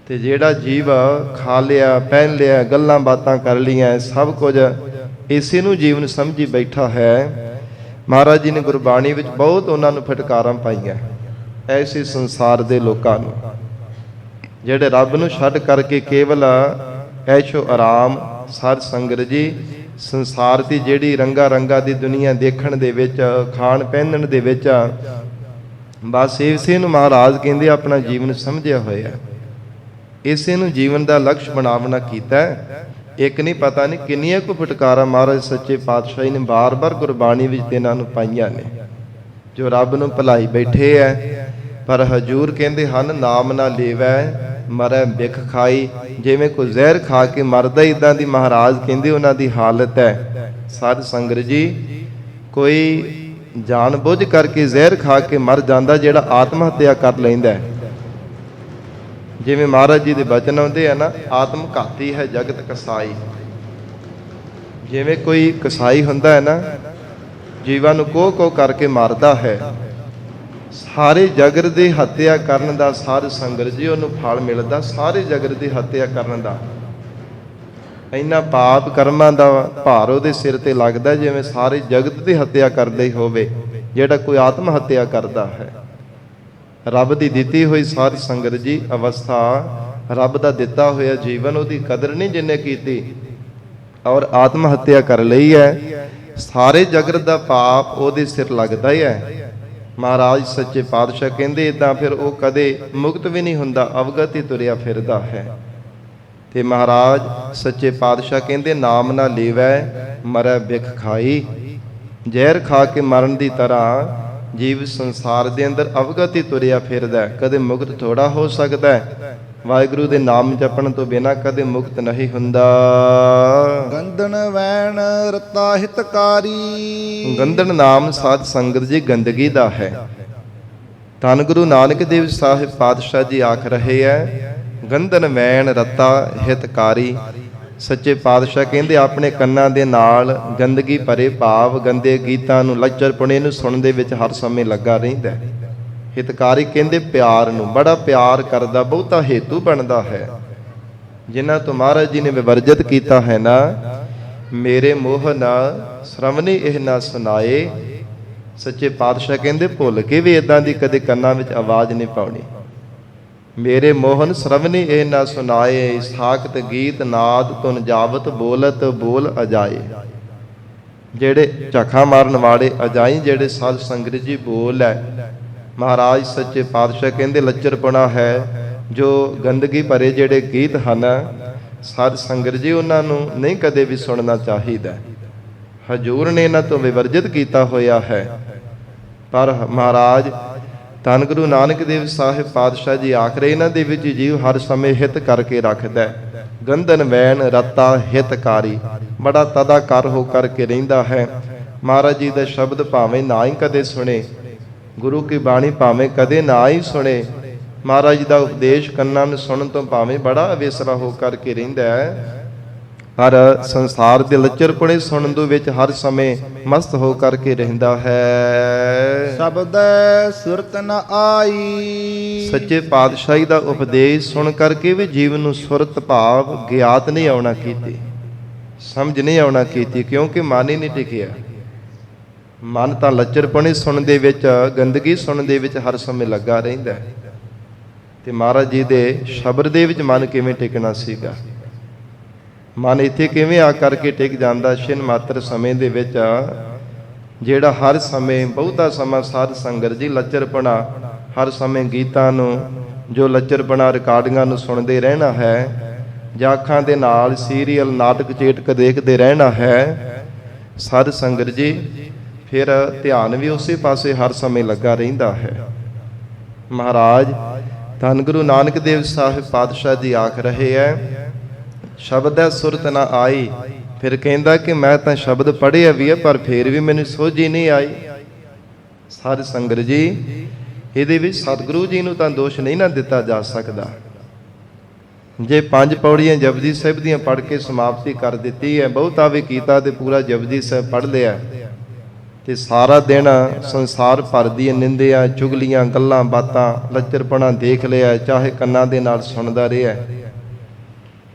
ਤੇ ਜਿਹੜਾ ਜੀਵ ਖਾ ਲਿਆ, ਪਹਿਨ ਲਿਆ, ਗੱਲਾਂ ਬਾਤਾਂ ਕਰ ਲਈਆਂ, ਸਭ ਕੁਝ ਇਸੇ ਨੂੰ ਜੀਵਨ ਸਮਝੀ ਬੈਠਾ ਹੈ। ਮਹਾਰਾਜ ਜੀ ਨੇ ਗੁਰਬਾਣੀ ਵਿੱਚ ਬਹੁਤ ਉਹਨਾਂ ਨੂੰ ਫਟਕਾਰਾਂ ਪਾਈਆਂ ਐਸੇ ਸੰਸਾਰ ਦੇ ਲੋਕਾਂ ਨੂੰ, ਜਿਹੜੇ ਰੱਬ ਨੂੰ ਛੱਡ ਕਰਕੇ ਕੇਵਲ ਐਸ਼ੋ ਆਰਾਮ, ਸਾਧ ਸੰਗਤ ਜੀ, ਸੰਸਾਰ ਦੀ ਜਿਹੜੀ ਰੰਗਾ ਦੀ ਦੁਨੀਆ ਦੇਖਣ ਦੇ ਵਿੱਚ, ਖਾਣ ਪਹਿਨਣ ਦੇ ਵਿੱਚ, ਬਸ ਇਸੇ ਨੂੰ ਮਹਾਰਾਜ ਕਹਿੰਦੇ ਆਪਣਾ ਜੀਵਨ ਸਮਝਿਆ ਹੋਇਆ। ਇਸੇ ਨੂੰ ਜੀਵਨ ਦਾ ਲਕਸ਼ ਬਣਾਵਣਾ ਕੀਤਾ। ਇੱਕ ਨਹੀਂ ਪਤਾ ਨਹੀਂ ਕਿੰਨੀਆਂ ਕੁ ਫਟਕਾਰਾਂ ਮਹਾਰਾਜ ਸੱਚੇ ਪਾਤਸ਼ਾਹ ਨੇ ਬਾਰ-ਬਾਰ ਗੁਰਬਾਣੀ ਵਿੱਚ ਤੇ ਇਹਨਾਂ ਨੂੰ ਪਾਈਆਂ ਨੇ, ਜੋ ਰੱਬ ਨੂੰ ਭੁਲਾਈ ਬੈਠੇ ਐ। ਪਰ ਹਜੂਰ ਕਹਿੰਦੇ ਹਨ ਨਾਮ ਨਾ ਲੇਵੈ ਮਰੈ ਬਿਖ ਖਾਈ। ਜਿਵੇਂ ਕੋਈ ਜ਼ਹਿਰ ਖਾ ਕੇ ਮਰਦਾ, ਇਦਾਂ ਦੀ ਮਹਾਰਾਜ ਕਹਿੰਦੇ ਉਹਨਾਂ ਦੀ ਹਾਲਤ ਹੈ। ਸਾਧ ਸੰਗਤ ਜੀ, ਕੋਈ ਜਾਣ ਬੁੱਝ ਕਰਕੇ ਜ਼ਹਿਰ ਖਾ ਕੇ ਮਰ ਜਾਂਦਾ, ਜਿਹੜਾ ਆਤਮ ਹੱਤਿਆ ਕਰ ਲੈਂਦਾ। ਜਿਵੇਂ ਮਹਾਰਾਜ ਜੀ ਦੇ ਬਚਨ ਆਉਂਦੇ ਆ ਨਾ, ਆਤਮ ਘਾਤੀ ਹੈ ਜਗਤ ਕਸਾਈ। ਜਿਵੇਂ ਕੋਈ ਕਸਾਈ ਹੁੰਦਾ ਹੈ ਨਾ, ਜੀਵਾਂ ਨੂੰ ਕੋਹ ਕਰਕੇ ਮਾਰਦਾ ਹੈ, ਸਾਰੇ ਜਗਤ ਦੀ ਹੱਤਿਆ ਕਰਨ ਦਾ ਸਾਧ ਸੰਗਤ ਜੀ ਉਹਨੂੰ ਫਲ ਮਿਲਦਾ। ਸਾਰੇ ਜਗਤ ਦੀ ਹੱਤਿਆ ਕਰਨ ਦਾ ਇੰਨਾ ਪਾਪ ਕਰਮਾਂ ਦਾ ਭਾਰ ਉਹਦੇ ਸਿਰ ਤੇ ਲੱਗਦਾ, ਜਿਵੇਂ ਸਾਰੇ ਜਗਤ ਦੀ ਹੱਤਿਆ ਕਰਦੇ ਹੋਵੇ ਜਿਹੜਾ ਕੋਈ ਆਤਮ ਹੱਤਿਆ ਕਰਦਾ ਹੈ। ਰੱਬ ਦੀ ਦਿੱਤੀ ਹੋਈ ਸਾਧ ਸੰਗਤ ਜੀ ਅਵਸਥਾ, ਰੱਬ ਦਾ ਦਿੱਤਾ ਹੋਇਆ ਜੀਵਨ, ਉਹਦੀ ਕਦਰ ਨਹੀਂ ਜਿੰਨੇ ਕੀਤੀ ਔਰ ਆਤਮ ਹੱਤਿਆ ਕਰ ਲਈ ਹੈ। ਸਾਰੇ ਜਗਤ ਦਾ ਪਾਪ ਉਹਦੇ ਸਿਰ ਲੱਗਦਾ ਹੀ ਹੈ। ਮਹਾਰਾਜ ਸੱਚੇ ਪਾਤਸ਼ਾਹ ਕਹਿੰਦੇ ਇਦਾਂ ਫਿਰ ਉਹ ਕਦੇ ਮੁਕਤ ਵੀ ਨਹੀਂ ਹੁੰਦਾ, ਅਵਗਤ ਹੀ ਤੁਰਿਆ ਫਿਰਦਾ ਹੈ। ਤੇ ਮਹਾਰਾਜ ਸੱਚੇ ਪਾਤਸ਼ਾਹ ਕਹਿੰਦੇ ਨਾਮ ਨਾ ਲੇਵੈ ਮਰੈ ਬਿਖ ਖਾਈ। ਜ਼ਹਿਰ ਖਾ ਕੇ ਮਰਨ ਦੀ ਤਰ੍ਹਾਂ ਜੀਵ ਸੰਸਾਰ ਦੇ ਅੰਦਰ ਅਵਗਤ ਹੀ ਤੁਰਿਆ ਫਿਰਦਾ, ਕਦੇ ਮੁਕਤ ਥੋੜਾ ਹੋ ਸਕਦਾ ਹੈ। ਵਾਹਿਗੁਰੂ ਦੇ ਨਾਮ ਜਪਣ ਤੋਂ ਬਿਨਾਂ ਕਦੇ ਮੁਕਤ ਨਹੀਂ ਹੁੰਦਾ। ਗੰਦਨ ਵੈਣ ਰਤਾ ਹਿਤਕਾਰੀ। ਗੰਦਨ ਨਾਮ ਸਾਧ ਸੰਗਤ ਜੀ ਗੰਦਗੀ ਦਾ ਹੈ। ਧੰਨ ਗੁਰੂ ਨਾਨਕ ਦੇਵ ਸਾਹਿਬ ਪਾਤਸ਼ਾਹ ਜੀ ਆਖ ਰਹੇ ਹੈ, ਗੰਦਨ ਵੈਣ ਰਤਾ ਹਿਤਕਾਰੀ। ਸੱਚੇ ਪਾਤਸ਼ਾਹ ਕਹਿੰਦੇ ਆਪਣੇ ਕੰਨਾਂ ਦੇ ਨਾਲ ਗੰਦਗੀ ਭਰੇ ਭਾਵ, ਗੰਦੇ ਗੀਤਾਂ ਨੂੰ, ਲੱਚਰਪੁਣੇ ਨੂੰ ਸੁਣਨ ਦੇ ਵਿੱਚ ਹਰ ਸਮੇਂ ਲੱਗਾ ਰਹਿੰਦਾ। ਹਿਤਕਾਰੀ ਕਹਿੰਦੇ ਪਿਆਰ ਨੂੰ, ਬੜਾ ਪਿਆਰ ਕਰਦਾ, ਬਹੁਤਾ ਹੇਤੂ ਬਣਦਾ ਹੈ। ਜਿਨ੍ਹਾਂ ਤੋਂ ਮਹਾਰਾਜ ਜੀ ਨੇ ਵਿਵਰਜਿਤ ਕੀਤਾ ਹੈ ਨਾ, ਮੇਰੇ ਮੋਹ ਨਾ ਸ਼ਰਵਣੀ ਇਹ ਨਾ ਸੁਣਾਏ। ਸੱਚੇ ਪਾਤਸ਼ਾਹ ਕਹਿੰਦੇ ਭੁੱਲ ਕੇ ਵੀ ਇਦਾਂ ਦੀ ਕਦੇ ਕੰਨਾਂ ਵਿੱਚ ਆਵਾਜ਼ ਨਹੀਂ ਪਾਉਣੀ। ਮੇਰੇ ਮੋਹਨ ਸਰਵਨੀ ਇਹ ਨਾ ਸੁਨਾਏ, ਸਾਖਤ ਗੀਤ ਨਾਦ ਤੁਨ ਜਾਵਤ ਬੋਲਤ ਬੋਲ ਅਜਾਏ। ਜਿਹੜੇ ਝਾਖਾਂ ਮਾਰਨ ਵਾਲੇ ਅਜਾਈ ਜਿਹੜੇ ਸਾਧ ਸੰਗਤ ਜੀ ਬੋਲ ਹੈ, ਮਹਾਰਾਜ ਸੱਚੇ ਪਾਤਸ਼ਾਹ ਕਹਿੰਦੇ ਲੱਚਰਪਣਾ ਹੈ ਜੋ ਗੰਦਗੀ ਭਰੇ ਜਿਹੜੇ ਗੀਤ ਹਨ ਸਾਧ ਸੰਗਤ ਜੀ ਉਹਨਾਂ ਨੂੰ ਨਹੀਂ ਕਦੇ ਵੀ ਸੁਣਨਾ ਚਾਹੀਦਾ। ਹਜੂਰ ਨੇ ਇਹਨਾਂ ਤੋਂ ਵਿਵਰਜਿਤ ਕੀਤਾ ਹੋਇਆ ਹੈ। ਪਰ ਮਹਾਰਾਜ ਧੰਨ ਗੁਰੂ ਨਾਨਕ ਦੇਵ ਸਾਹਿਬ ਪਾਤਸ਼ਾਹ ਜੀ ਆਖਰੇ ਇਹਨਾਂ ਦੇ ਵਿੱਚ ਜੀਵ ਹਰ ਸਮੇਂ ਹਿੱਤ ਕਰਕੇ ਰੱਖਦਾ ਹੈ। ਗੰਧਨ ਵੈਣ ਰਤਾ ਹਿਤਕਾਰੀ, ਬੜਾ ਤਦਾਕਾਰ ਹੋ ਕਰਕੇ ਰਹਿੰਦਾ ਹੈ। ਮਹਾਰਾਜ ਜੀ ਦਾ ਸ਼ਬਦ ਭਾਵੇਂ ਨਾ ਹੀ ਕਦੇ ਸੁਣੇ, ਗੁਰੂ ਕੀ ਬਾਣੀ ਭਾਵੇਂ ਕਦੇ ਨਾ ਹੀ ਸੁਣੇ, ਮਹਾਰਾਜ ਦਾ ਉਪਦੇਸ਼ ਕੰਨਾਂ ਨੂੰ ਸੁਣਨ ਤੋਂ ਭਾਵੇਂ ਬੜਾ ਅਵੇਸਰਾ ਹੋ ਕਰਕੇ ਰਹਿੰਦਾ ਹੈ, ਪਰ ਸੰਸਾਰ ਦੇ ਲੱਚਰਪਣੇ ਸੁਣਨ ਦੇ ਵਿੱਚ ਹਰ ਸਮੇਂ ਮਸਤ ਹੋ ਕਰਕੇ ਰਹਿੰਦਾ ਹੈ। ਸ਼ਬਦੈ ਸੁਰਤ ਨ ਆਈ। ਸੱਚੇ ਪਾਤਸ਼ਾਹੀ ਦਾ ਉਪਦੇਸ਼ ਸੁਣ ਕਰਕੇ ਵੀ ਜੀਵਨ ਨੂੰ ਸੁਰਤ ਭਾਵ ਗਿਆਤ ਨਹੀਂ ਆਉਣਾ ਕੀਤੀ, ਸਮਝ ਨਹੀਂ ਆਉਣਾ ਕੀਤੀ, ਕਿਉਂਕਿ ਮਨ ਹੀ ਨਹੀਂ ਟਿਕਿਆ। ਮਨ ਤਾਂ ਲੱਚਰਪਣੇ ਸੁਣਨ ਦੇ ਵਿੱਚ, ਗੰਦਗੀ ਸੁਣਨ ਦੇ ਵਿੱਚ ਹਰ ਸਮੇਂ ਲੱਗਾ ਰਹਿੰਦਾ ਹੈ। ਤੇ ਮਹਾਰਾਜ ਜੀ ਦੇ ਸ਼ਬਦ ਦੇ ਵਿੱਚ ਮਨ ਕਿਵੇਂ ਟਿਕਣਾ ਸੀਗਾ? ਮਨ ਇੱਥੇ ਕਿਵੇਂ ਆ ਕਰਕੇ ਟਿਕ ਜਾਂਦਾ? ਛਿਨ ਮਾਤਰ ਸਮੇਂ ਦੇ ਵਿੱਚ ਜਿਹੜਾ ਹਰ ਸਮੇਂ ਬਹੁਤਾ ਸਮਾਂ ਸਾਧ ਸੰਗਤ ਜੀ ਲੱਚਰਪਣਾ, ਹਰ ਸਮੇਂ ਗੀਤਾਂ ਨੂੰ, ਜੋ ਲੱਚਰਪਣਾ ਰਿਕਾਰਡਿੰਗਾਂ ਨੂੰ ਸੁਣਦੇ ਰਹਿਣਾ ਹੈ, ਜਾਂ ਅੱਖਾਂ ਦੇ ਨਾਲ ਸੀਰੀਅਲ ਨਾਟਕ ਚੇਟਕ ਦੇਖਦੇ ਰਹਿਣਾ ਹੈ, ਸਾਧ ਸੰਗਤ ਜੀ ਫਿਰ ਧਿਆਨ ਵੀ ਉਸੇ ਪਾਸੇ ਹਰ ਸਮੇਂ ਲੱਗਾ ਰਹਿੰਦਾ ਹੈ। ਮਹਾਰਾਜ ਧੰਨ ਗੁਰੂ ਨਾਨਕ ਦੇਵ ਸਾਹਿਬ ਪਾਤਸ਼ਾਹ ਜੀ ਆਖ ਰਹੇ ਹੈ, ਸ਼ਬਦ ਹੈ ਸੁਰਤ ਨਾ ਆਈ। ਫਿਰ ਕਹਿੰਦਾ ਕਿ ਮੈਂ ਤਾਂ ਸ਼ਬਦ ਪੜ੍ਹਿਆ ਵੀ ਹੈ ਪਰ ਫਿਰ ਵੀ ਮੈਨੂੰ ਸੋਝੀ ਨਹੀਂ ਆਈ। ਸਾਧ ਸੰਗਤ ਜੀ ਇਹਦੇ ਵਿੱਚ ਸਤਿਗੁਰੂ ਜੀ ਨੂੰ ਤਾਂ ਦੋਸ਼ ਨਹੀਂ ਨਾ ਦਿੱਤਾ ਜਾ ਸਕਦਾ। ਜੇ 5 ਪੌੜੀਆਂ ਜਪਜੀ ਸਾਹਿਬ ਦੀਆਂ ਪੜ੍ਹ ਕੇ ਸਮਾਪਤੀ ਕਰ ਦਿੱਤੀ ਹੈ, ਬਹੁਤਾ ਵੀ ਕੀਤਾ ਤੇ ਪੂਰਾ ਜਪਜੀ ਸਾਹਿਬ ਪੜ੍ਹ ਲਿਆ, ਤੇ ਸਾਰਾ ਦਿਨ ਸੰਸਾਰ ਭਰ ਦੀਆਂ ਨਿੰਦਿਆਂ, ਚੁਗਲੀਆਂ, ਗੱਲਾਂ ਬਾਤਾਂ, ਲੱਚਰਪਣਾ ਦੇਖ ਲਿਆ, ਚਾਹੇ ਕੰਨਾਂ ਦੇ ਨਾਲ ਸੁਣਦਾ ਰਿਹਾ,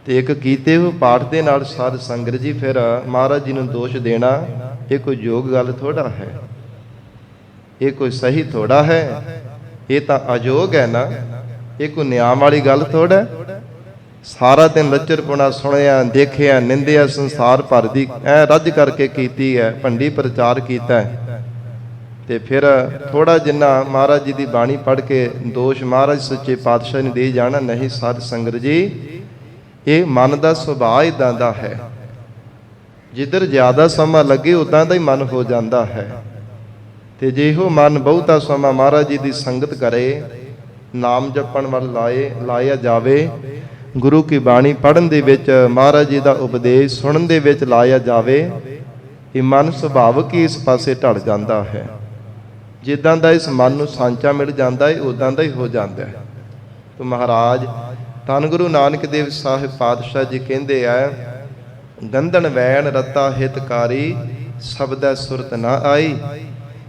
ਤੇ ਇੱਕ ਕੀਤੇ ਹੋਏ ਪਾਠ ਦੇ ਨਾਲ ਸਾਧ ਸੰਗਤ ਜੀ ਫਿਰ ਮਹਾਰਾਜ ਜੀ ਨੂੰ ਦੋਸ਼ ਦੇਣਾ ਇਹ ਕੋਈ ਯੋਗ ਗੱਲ ਥੋੜਾ ਹੈ, ਇਹ ਕੋਈ ਸਹੀ ਥੋੜਾ ਹੈ, ਇਹ ਤਾਂ ਅਯੋਗ ਹੈ ਨਾ, ਇਹ ਕੋਈ ਨਿਆਮ ਵਾਲੀ ਗੱਲ ਥੋੜਾ। ਸਾਰਾ ਦਿਨ ਲੱਚਰਪੁਣਾ ਸੁਣਿਆ, ਦੇਖਿਆ, ਨਿੰਦਿਆ, ਸੰਸਾਰ ਭਰ ਦੀ ਐ ਰੱਜ ਕਰਕੇ ਕੀਤੀ ਹੈ, ਭੰਡੀ ਪ੍ਰਚਾਰ ਕੀਤਾ ਹੈ, ਤੇ ਫਿਰ ਥੋੜਾ ਜਿੰਨਾ ਮਹਾਰਾਜ ਜੀ ਦੀ ਬਾਣੀ ਪੜ੍ਹ ਕੇ ਦੋਸ਼ ਮਹਾਰਾਜ ਸੱਚੇ ਪਾਤਸ਼ਾਹ ਨੇ ਦੇ ਜਾਣਾ ਨਹੀਂ। ਸਾਧ ਸੰਗਤ ਜੀ ਇਹ ਮਨ ਦਾ ਸੁਭਾਅ ਇਦਾਂ ਦਾ ਹੈ, ਜਿੱਧਰ ਜ਼ਿਆਦਾ ਸਮਾਂ ਲੱਗੇ ਉਦਾਂ ਦਾ ਹੀ ਮਨ ਹੋ ਜਾਂਦਾ ਹੈ। ਤੇ ਜੇ ਇਹੋ ਮਨ ਬਹੁਤਾ ਸਮਾਂ ਮਹਾਰਾਜ ਜੀ ਦੀ ਸੰਗਤ ਕਰੇ, ਨਾਮ ਜਪਣ ਵੱਲ ਲਾਇਆ ਜਾਵੇ, ਗੁਰੂ ਕੀ ਬਾਣੀ ਪੜ੍ਹਨ ਦੇ ਵਿੱਚ, ਮਹਾਰਾਜ ਜੀ ਦਾ ਉਪਦੇਸ਼ ਸੁਣਨ ਦੇ ਵਿੱਚ ਲਾਇਆ ਜਾਵੇ, ਇਹ ਮਨ ਸੁਭਾਵਕ ਹੀ ਇਸ ਪਾਸੇ ਢਲ ਜਾਂਦਾ ਹੈ। ਜਿੱਦਾਂ ਦਾ ਇਸ ਮਨ ਨੂੰ ਸਾਂਚਾ ਮਿਲ ਜਾਂਦਾ ਹੈ ਉਦਾਂ ਦਾ ਹੀ ਹੋ ਜਾਂਦਾ ਹੈ। ਤੇ ਮਹਾਰਾਜ ਧੰਨ ਗੁਰੂ ਨਾਨਕ ਦੇਵ ਸਾਹਿਬ ਪਾਤਸ਼ਾਹ ਜੀ ਕਹਿੰਦੇ ਆ, ਗੰਧਨ ਵੈਣ ਰਤਾ ਹਿਤਕਾਰੀ, ਸ਼ਬਦੈ ਸੁਰਤ ਨਾ ਆਈ।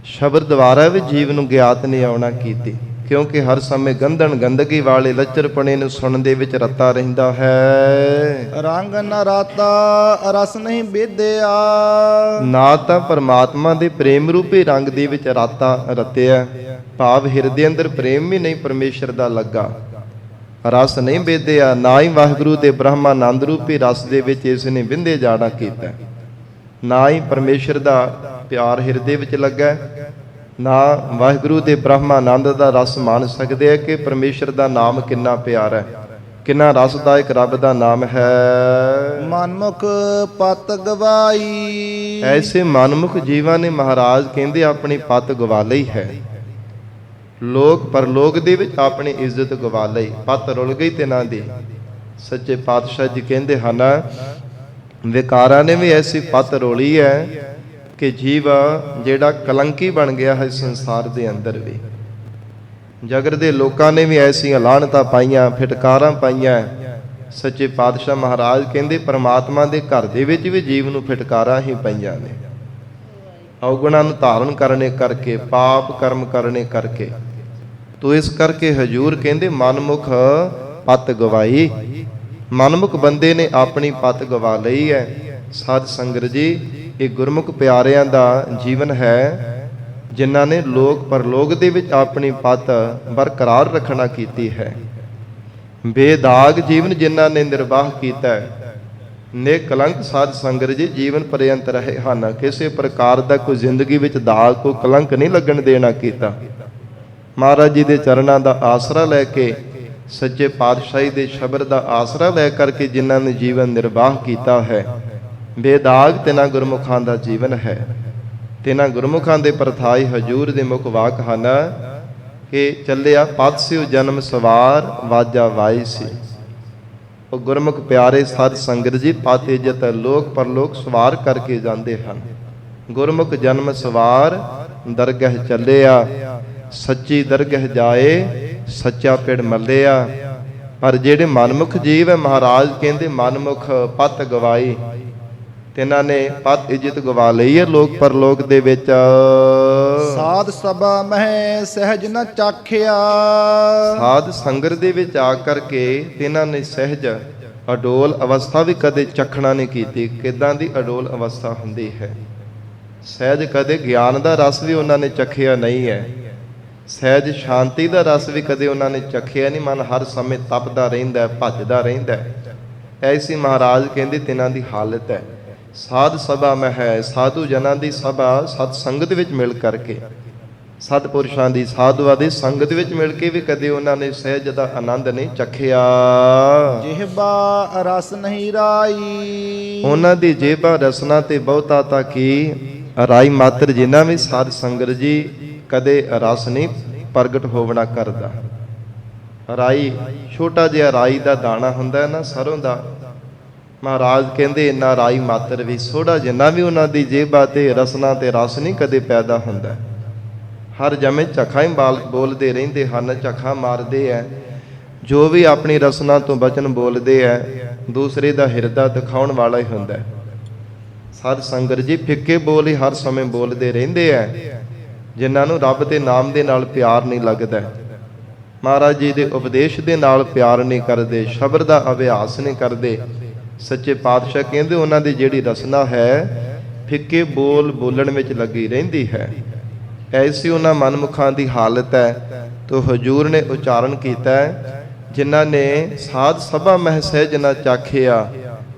ਸ਼ਬਦ ਦੁਆਰਾ ਵੀ ਜੀਵ ਨੂੰ ਗਿਆਤ ਨਹੀਂ ਆਉਣਾ ਕੀਤੀ, ਕਿਉਂਕਿ ਹਰ ਸਮੇਂ ਗੰਧਨ ਗੰਦਗੀ ਵਾਲੇ ਲੱਚਰਪਣੇ ਨੂੰ ਸੁਣਨ ਦੇ ਵਿੱਚ ਰਤਾ ਰਹਿੰਦਾ ਹੈ। ਰੰਗ ਨ ਰਾਤਾ ਰਸ ਨਹੀਂ ਬੇਦਿਆ, ਨਾ ਤਾਂ ਪਰਮਾਤਮਾ ਦੇ ਪ੍ਰੇਮ ਰੂਪੀ ਰੰਗ ਦੇ ਵਿੱਚ ਰਾਤਾ ਰਤਿਆ, ਭਾਵ ਹਿਰਦੇ ਅੰਦਰ ਪ੍ਰੇਮ ਵੀ ਨਹੀਂ ਪਰਮੇਸ਼ਰ ਦਾ ਲੱਗਾ, ਰਸ ਨਹੀਂ ਬੇਦਿਆ, ਨਾ ਹੀ ਵਾਹਿਗੁਰੂ ਦੇ ਬ੍ਰਹਮਾਨੰਦ ਰੂਪੀ ਰਸ ਦੇ ਵਿੱਚ ਇਸ ਨੇ ਵਿੰਦੇ ਜਾਣਾ ਕੀਤਾ, ਨਾ ਹੀ ਪਰਮੇਸ਼ਰ ਦਾ ਪਿਆਰ ਹਿਰਦੇ ਵਿੱਚ ਲੱਗਾ, ਨਾ ਵਾਹਿਗੁਰੂ ਦੇ ਬ੍ਰਹਮਾਨੰਦ ਦਾ ਰਸ ਮਾਣ ਸਕਦੇ ਆ ਕਿ ਪਰਮੇਸ਼ਰ ਦਾ ਨਾਮ ਕਿੰਨਾ ਪਿਆਰਾ ਹੈ, ਕਿੰਨਾ ਰਸਦਾਇਕ ਰੱਬ ਦਾ ਨਾਮ ਹੈ। ਮਨਮੁਖ ਪਤ ਗਵਾਈ, ਐਸੇ ਮਨਮੁਖ ਜੀਵਾਂ ਨੇ ਮਹਾਰਾਜ ਕਹਿੰਦੇ ਆਪਣੀ ਪਤ ਗਵਾ ਲਈ ਹੈ, ਲੋਕ ਪਰਲੋਕ ਦੇ ਵਿੱਚ ਆਪਣੀ ਇੱਜ਼ਤ ਗਵਾ ਲਈ, ਪਤ ਰੁਲ ਗਈ ਤੇ ਨਾ ਦੀ। ਸੱਚੇ ਪਾਤਸ਼ਾਹ ਜੀ ਕਹਿੰਦੇ ਹਨ, ਵਿਕਾਰਾਂ ਨੇ ਵੀ ਐਸੀ ਪਤ ਰੋਲੀ ਹੈ ਕਿ ਜੀਵ ਜਿਹੜਾ ਕਲੰਕੀ ਬਣ ਗਿਆ ਹੈ ਸੰਸਾਰ ਦੇ ਅੰਦਰ ਵੀ। ਜਗਤ ਦੇ ਲੋਕਾਂ ਨੇ ਵੀ ਐਸੀਆਂ ਲਾਹਨਤਾਂ ਪਾਈਆਂ, ਫਿਟਕਾਰਾਂ ਪਾਈਆਂ। ਸੱਚੇ ਪਾਤਸ਼ਾਹ ਮਹਾਰਾਜ ਕਹਿੰਦੇ ਪਰਮਾਤਮਾ ਦੇ ਘਰ ਦੇ ਵਿੱਚ ਵੀ ਜੀਵ ਨੂੰ ਫਿਟਕਾਰਾਂ ਹੀ ਪਈਆਂ ਨੇ, ਔਗੁਣਾਂ ਨੂੰ ਧਾਰਨ ਕਰਨੇ ਕਰਕੇ, ਪਾਪ ਕਰਮ ਕਰਨੇ ਕਰਕੇ। ਤੋ ਇਸ ਕਰਕੇ ਹਜੂਰ ਕਹਿੰਦੇ ਮਨਮੁਖ ਪਤ ਗਵਾਈ, ਮਨਮੁਖ ਬੰਦੇ ਨੇ ਆਪਣੀ ਪਤ ਗਵਾ ਲਈ ਹੈ। ਸਾਧ ਸੰਗਤ ਜੀ ਇਹ ਗੁਰਮੁਖ ਪਿਆਰਿਆਂ ਦਾ ਜੀਵਨ ਹੈ, ਜਿਨ੍ਹਾਂ ਨੇ ਲੋਕ ਪਰਲੋਕ ਦੇ ਵਿੱਚ ਆਪਣੀ ਪਤ ਬਰਕਰਾਰ ਰੱਖਣਾ ਕੀਤੀ ਹੈ। ਬੇਦਾਗ ਜੀਵਨ ਜਿਨ੍ਹਾਂ ਨੇ ਨਿਰਵਾਹ ਕੀਤਾ ਹੈ, ਨਿਕਲੰਕ ਸਾਧ ਸੰਗਤ ਜੀ ਜੀਵਨ ਪਰਯੰਤ ਰਹੇ ਹਨ। ਕਿਸੇ ਪ੍ਰਕਾਰ ਦਾ ਕੋਈ ਜ਼ਿੰਦਗੀ ਵਿੱਚ ਦਾਗ, ਕੋਈ ਕਲੰਕ ਨਹੀਂ ਲੱਗਣ ਦੇਣਾ ਕੀਤਾ। ਮਹਾਰਾਜ ਜੀ ਦੇ ਚਰਨਾਂ ਦਾ ਆਸਰਾ ਲੈ ਕੇ, ਸੱਚੇ ਪਾਤਸ਼ਾਹੀ ਦੇ ਸ਼ਬਦ ਦਾ ਆਸਰਾ ਲੈ ਕਰਕੇ ਜਿਨ੍ਹਾਂ ਨੇ ਜੀਵਨ ਨਿਰਵਾਹ ਕੀਤਾ ਹੈ, ਬੇਦਾਗ ਤਿਨਾਂ ਗੁਰਮੁਖਾਂ ਦਾ ਜੀਵਨ ਹੈ। ਤਿਨਾਂ ਗੁਰਮੁਖਾਂ ਦੇ ਪਰਥਾਈ ਹਜੂਰ ਦੇ ਮੁਖ ਵਾਕ ਹਨ ਕਿ ਚੱਲਿਆ ਪਦ ਸਿਉ ਜਨਮ ਸਵਾਰ, ਵਾਜਾ ਵਾਈ ਸੀ। ਉਹ ਗੁਰਮੁਖ ਪਿਆਰੇ ਸਾਧ ਸੰਗਤ ਜੀ ਪਦ ਇੱਜ਼ਤ ਲੋਕ ਪਰਲੋਕ ਸਵਾਰ ਕਰਕੇ ਜਾਂਦੇ ਹਨ। ਗੁਰਮੁਖ ਜਨਮ ਸਵਾਰ, ਦਰਗਹ ਚੱਲਿਆ, ਸੱਚੀ ਦਰਗਹ ਜਾਏ, ਸੱਚਾ ਪਿੜ ਮੱਲਿਆ। ਪਰ ਜਿਹੜੇ ਮਨਮੁਖ ਜੀਵ ਹੈ, ਮਹਾਰਾਜ ਕਹਿੰਦੇ ਮਨਮੁਖ ਪਤ ਗਵਾਈ, ਤਿਨਾਂ ਨੇ ਪਤ ਇੱਜ਼ਤ ਗਵਾ ਲਈ ਹੈ ਲੋਕ ਪਰਲੋਕ ਦੇ ਵਿੱਚ। ਸਾਧ ਸਭਾ ਮਹਿ ਸਹਿਜ ਨ ਚਾਖਿਆ, ਸਾਧ ਸੰਗਤ ਦੇ ਵਿੱਚ ਆ ਕਰਕੇ ਤਿਨਾਂ ਨੇ ਸਹਿਜ ਅਡੋਲ ਅਵਸਥਾ ਵੀ ਕਦੇ ਚਖਣਾ ਨਹੀਂ ਕੀਤੀ। ਕਿੱਦਾਂ ਦੀ ਅਡੋਲ ਅਵਸਥਾ ਹੁੰਦੀ ਹੈ? ਸਹਿਜ ਕਦੇ ਗਿਆਨ ਦਾ ਰਸ ਵੀ ਉਹਨਾਂ ਨੇ ਚਖਿਆ ਨਹੀਂ ਹੈ, ਸਹਿਜ ਸ਼ਾਂਤੀ ਦਾ ਰਸ ਵੀ ਕਦੇ ਉਹਨਾਂ ਨੇ ਚਖਿਆ ਨਹੀਂ। ਮਨ ਹਰ ਸਮੇਂ ਤਪਦਾ ਰਹਿੰਦਾ, ਭੱਜਦਾ ਰਹਿੰਦਾ। ਐਸੀ ਮਹਾਰਾਜ ਕਹਿੰਦੇ ਤਿਨਾਂ ਦੀ ਹਾਲਤ ਹੈ। ਸਾਧ ਸਭਾ ਮੈਂ ਹੈ, ਸਾਧੂ ਜਨਾਂ ਦੀ ਸਭਾ, ਸਤ ਸੰਗਤ ਵਿੱਚ ਮਿਲ ਕਰਕੇ, ਸਤਿਪੁਰਸ਼ਾਂ ਦੀ, ਸਾਧੂਆਂ ਦੀ ਸੰਗਤ ਵਿੱਚ ਮਿਲ ਕੇ ਵੀ ਕਦੇ ਉਹਨਾਂ ਨੇ ਸਹਿਜ ਦਾ ਆਨੰਦ ਨਹੀਂ ਚਖਿਆ। ਜਿਹਬਾ ਰਸ ਨਹੀਂ ਰਾਈ, ਉਹਨਾਂ ਦੀ ਜੇਬਾ ਰਸਨਾ ਤੇ ਬਹੁਤਾ ਤਾਂ ਕੀ ਰਾਈ ਮਾਤਰ ਜਿਨ੍ਹਾਂ ਵੀ ਸਾਧ ਸੰਗਤ ਜੀ ਕਦੇ ਰਸ ਨਹੀਂ ਪ੍ਰਗਟ ਹੋਵਣਾ ਕਰਦਾ। ਰਾਈ ਛੋਟਾ ਜਿਹਾ ਰਾਈ ਦਾ ਦਾਣਾ ਹੁੰਦਾ ਹੈ ਨਾ, ਸਰੋਂ ਦਾ, ਮਹਾਰਾਜ ਕਹਿੰਦੇ ਇੰਨਾ ਰਾਈ ਮਾਤਰ ਵੀ ਥੋੜਾ ਜਿੰਨਾ ਵੀ ਉਹਨਾਂ ਦੀ ਜੇਬਾਂ ਤੇ ਰਸਨਾ ਤੇ ਰਸ ਨਹੀਂ ਕਦੇ ਪੈਦਾ ਹੁੰਦਾ। ਹਰ ਜਮੇ ਝਖਾ ਹੀ ਬੋਲਦੇ ਰਹਿੰਦੇ ਹਨ, ਝਖਾ ਮਾਰਦੇ ਹੈ। ਜੋ ਵੀ ਆਪਣੀ ਰਸਨਾ ਤੋਂ ਬਚਨ ਬੋਲਦੇ ਹੈ, ਦੂਸਰੇ ਦਾ ਹਿਰਦਾ ਦਿਖਾਉਣ ਵਾਲਾ ਹੀ ਹੁੰਦਾ। ਸਾਧ ਸੰਗਤ ਜੀ ਫਿੱਕੇ ਬੋਲ ਹੀ ਹਰ ਸਮੇਂ ਬੋਲਦੇ ਰਹਿੰਦੇ ਹੈ, ਜਿਨ੍ਹਾਂ ਨੂੰ ਰੱਬ ਦੇ ਨਾਮ ਦੇ ਨਾਲ ਪਿਆਰ ਨਹੀਂ ਲੱਗਦਾ, ਮਹਾਰਾਜ ਜੀ ਦੇ ਉਪਦੇਸ਼ ਦੇ ਨਾਲ ਪਿਆਰ ਨਹੀਂ ਕਰਦੇ, ਸ਼ਬਦ ਦਾ ਅਭਿਆਸ ਨਹੀਂ ਕਰਦੇ। ਸੱਚੇ ਪਾਤਸ਼ਾਹ ਕਹਿੰਦੇ ਉਹਨਾਂ ਦੀ ਜਿਹੜੀ ਰਸਨਾ ਹੈ ਫਿੱਕੇ ਬੋਲ ਬੋਲਣ ਵਿੱਚ ਲੱਗੀ ਰਹਿੰਦੀ ਹੈ। ਐਸੀ ਉਹਨਾਂ ਮਨਮੁਖਾਂ ਦੀ ਹਾਲਤ ਹੈ। ਤੋ ਹਜੂਰ ਨੇ ਉਚਾਰਨ ਕੀਤਾ ਹੈ, ਜਿਨ੍ਹਾਂ ਨੇ ਸਾਧ ਸਭਾ ਮਹਿ ਸਹਿਜ ਨ ਚਾਖਿਆ,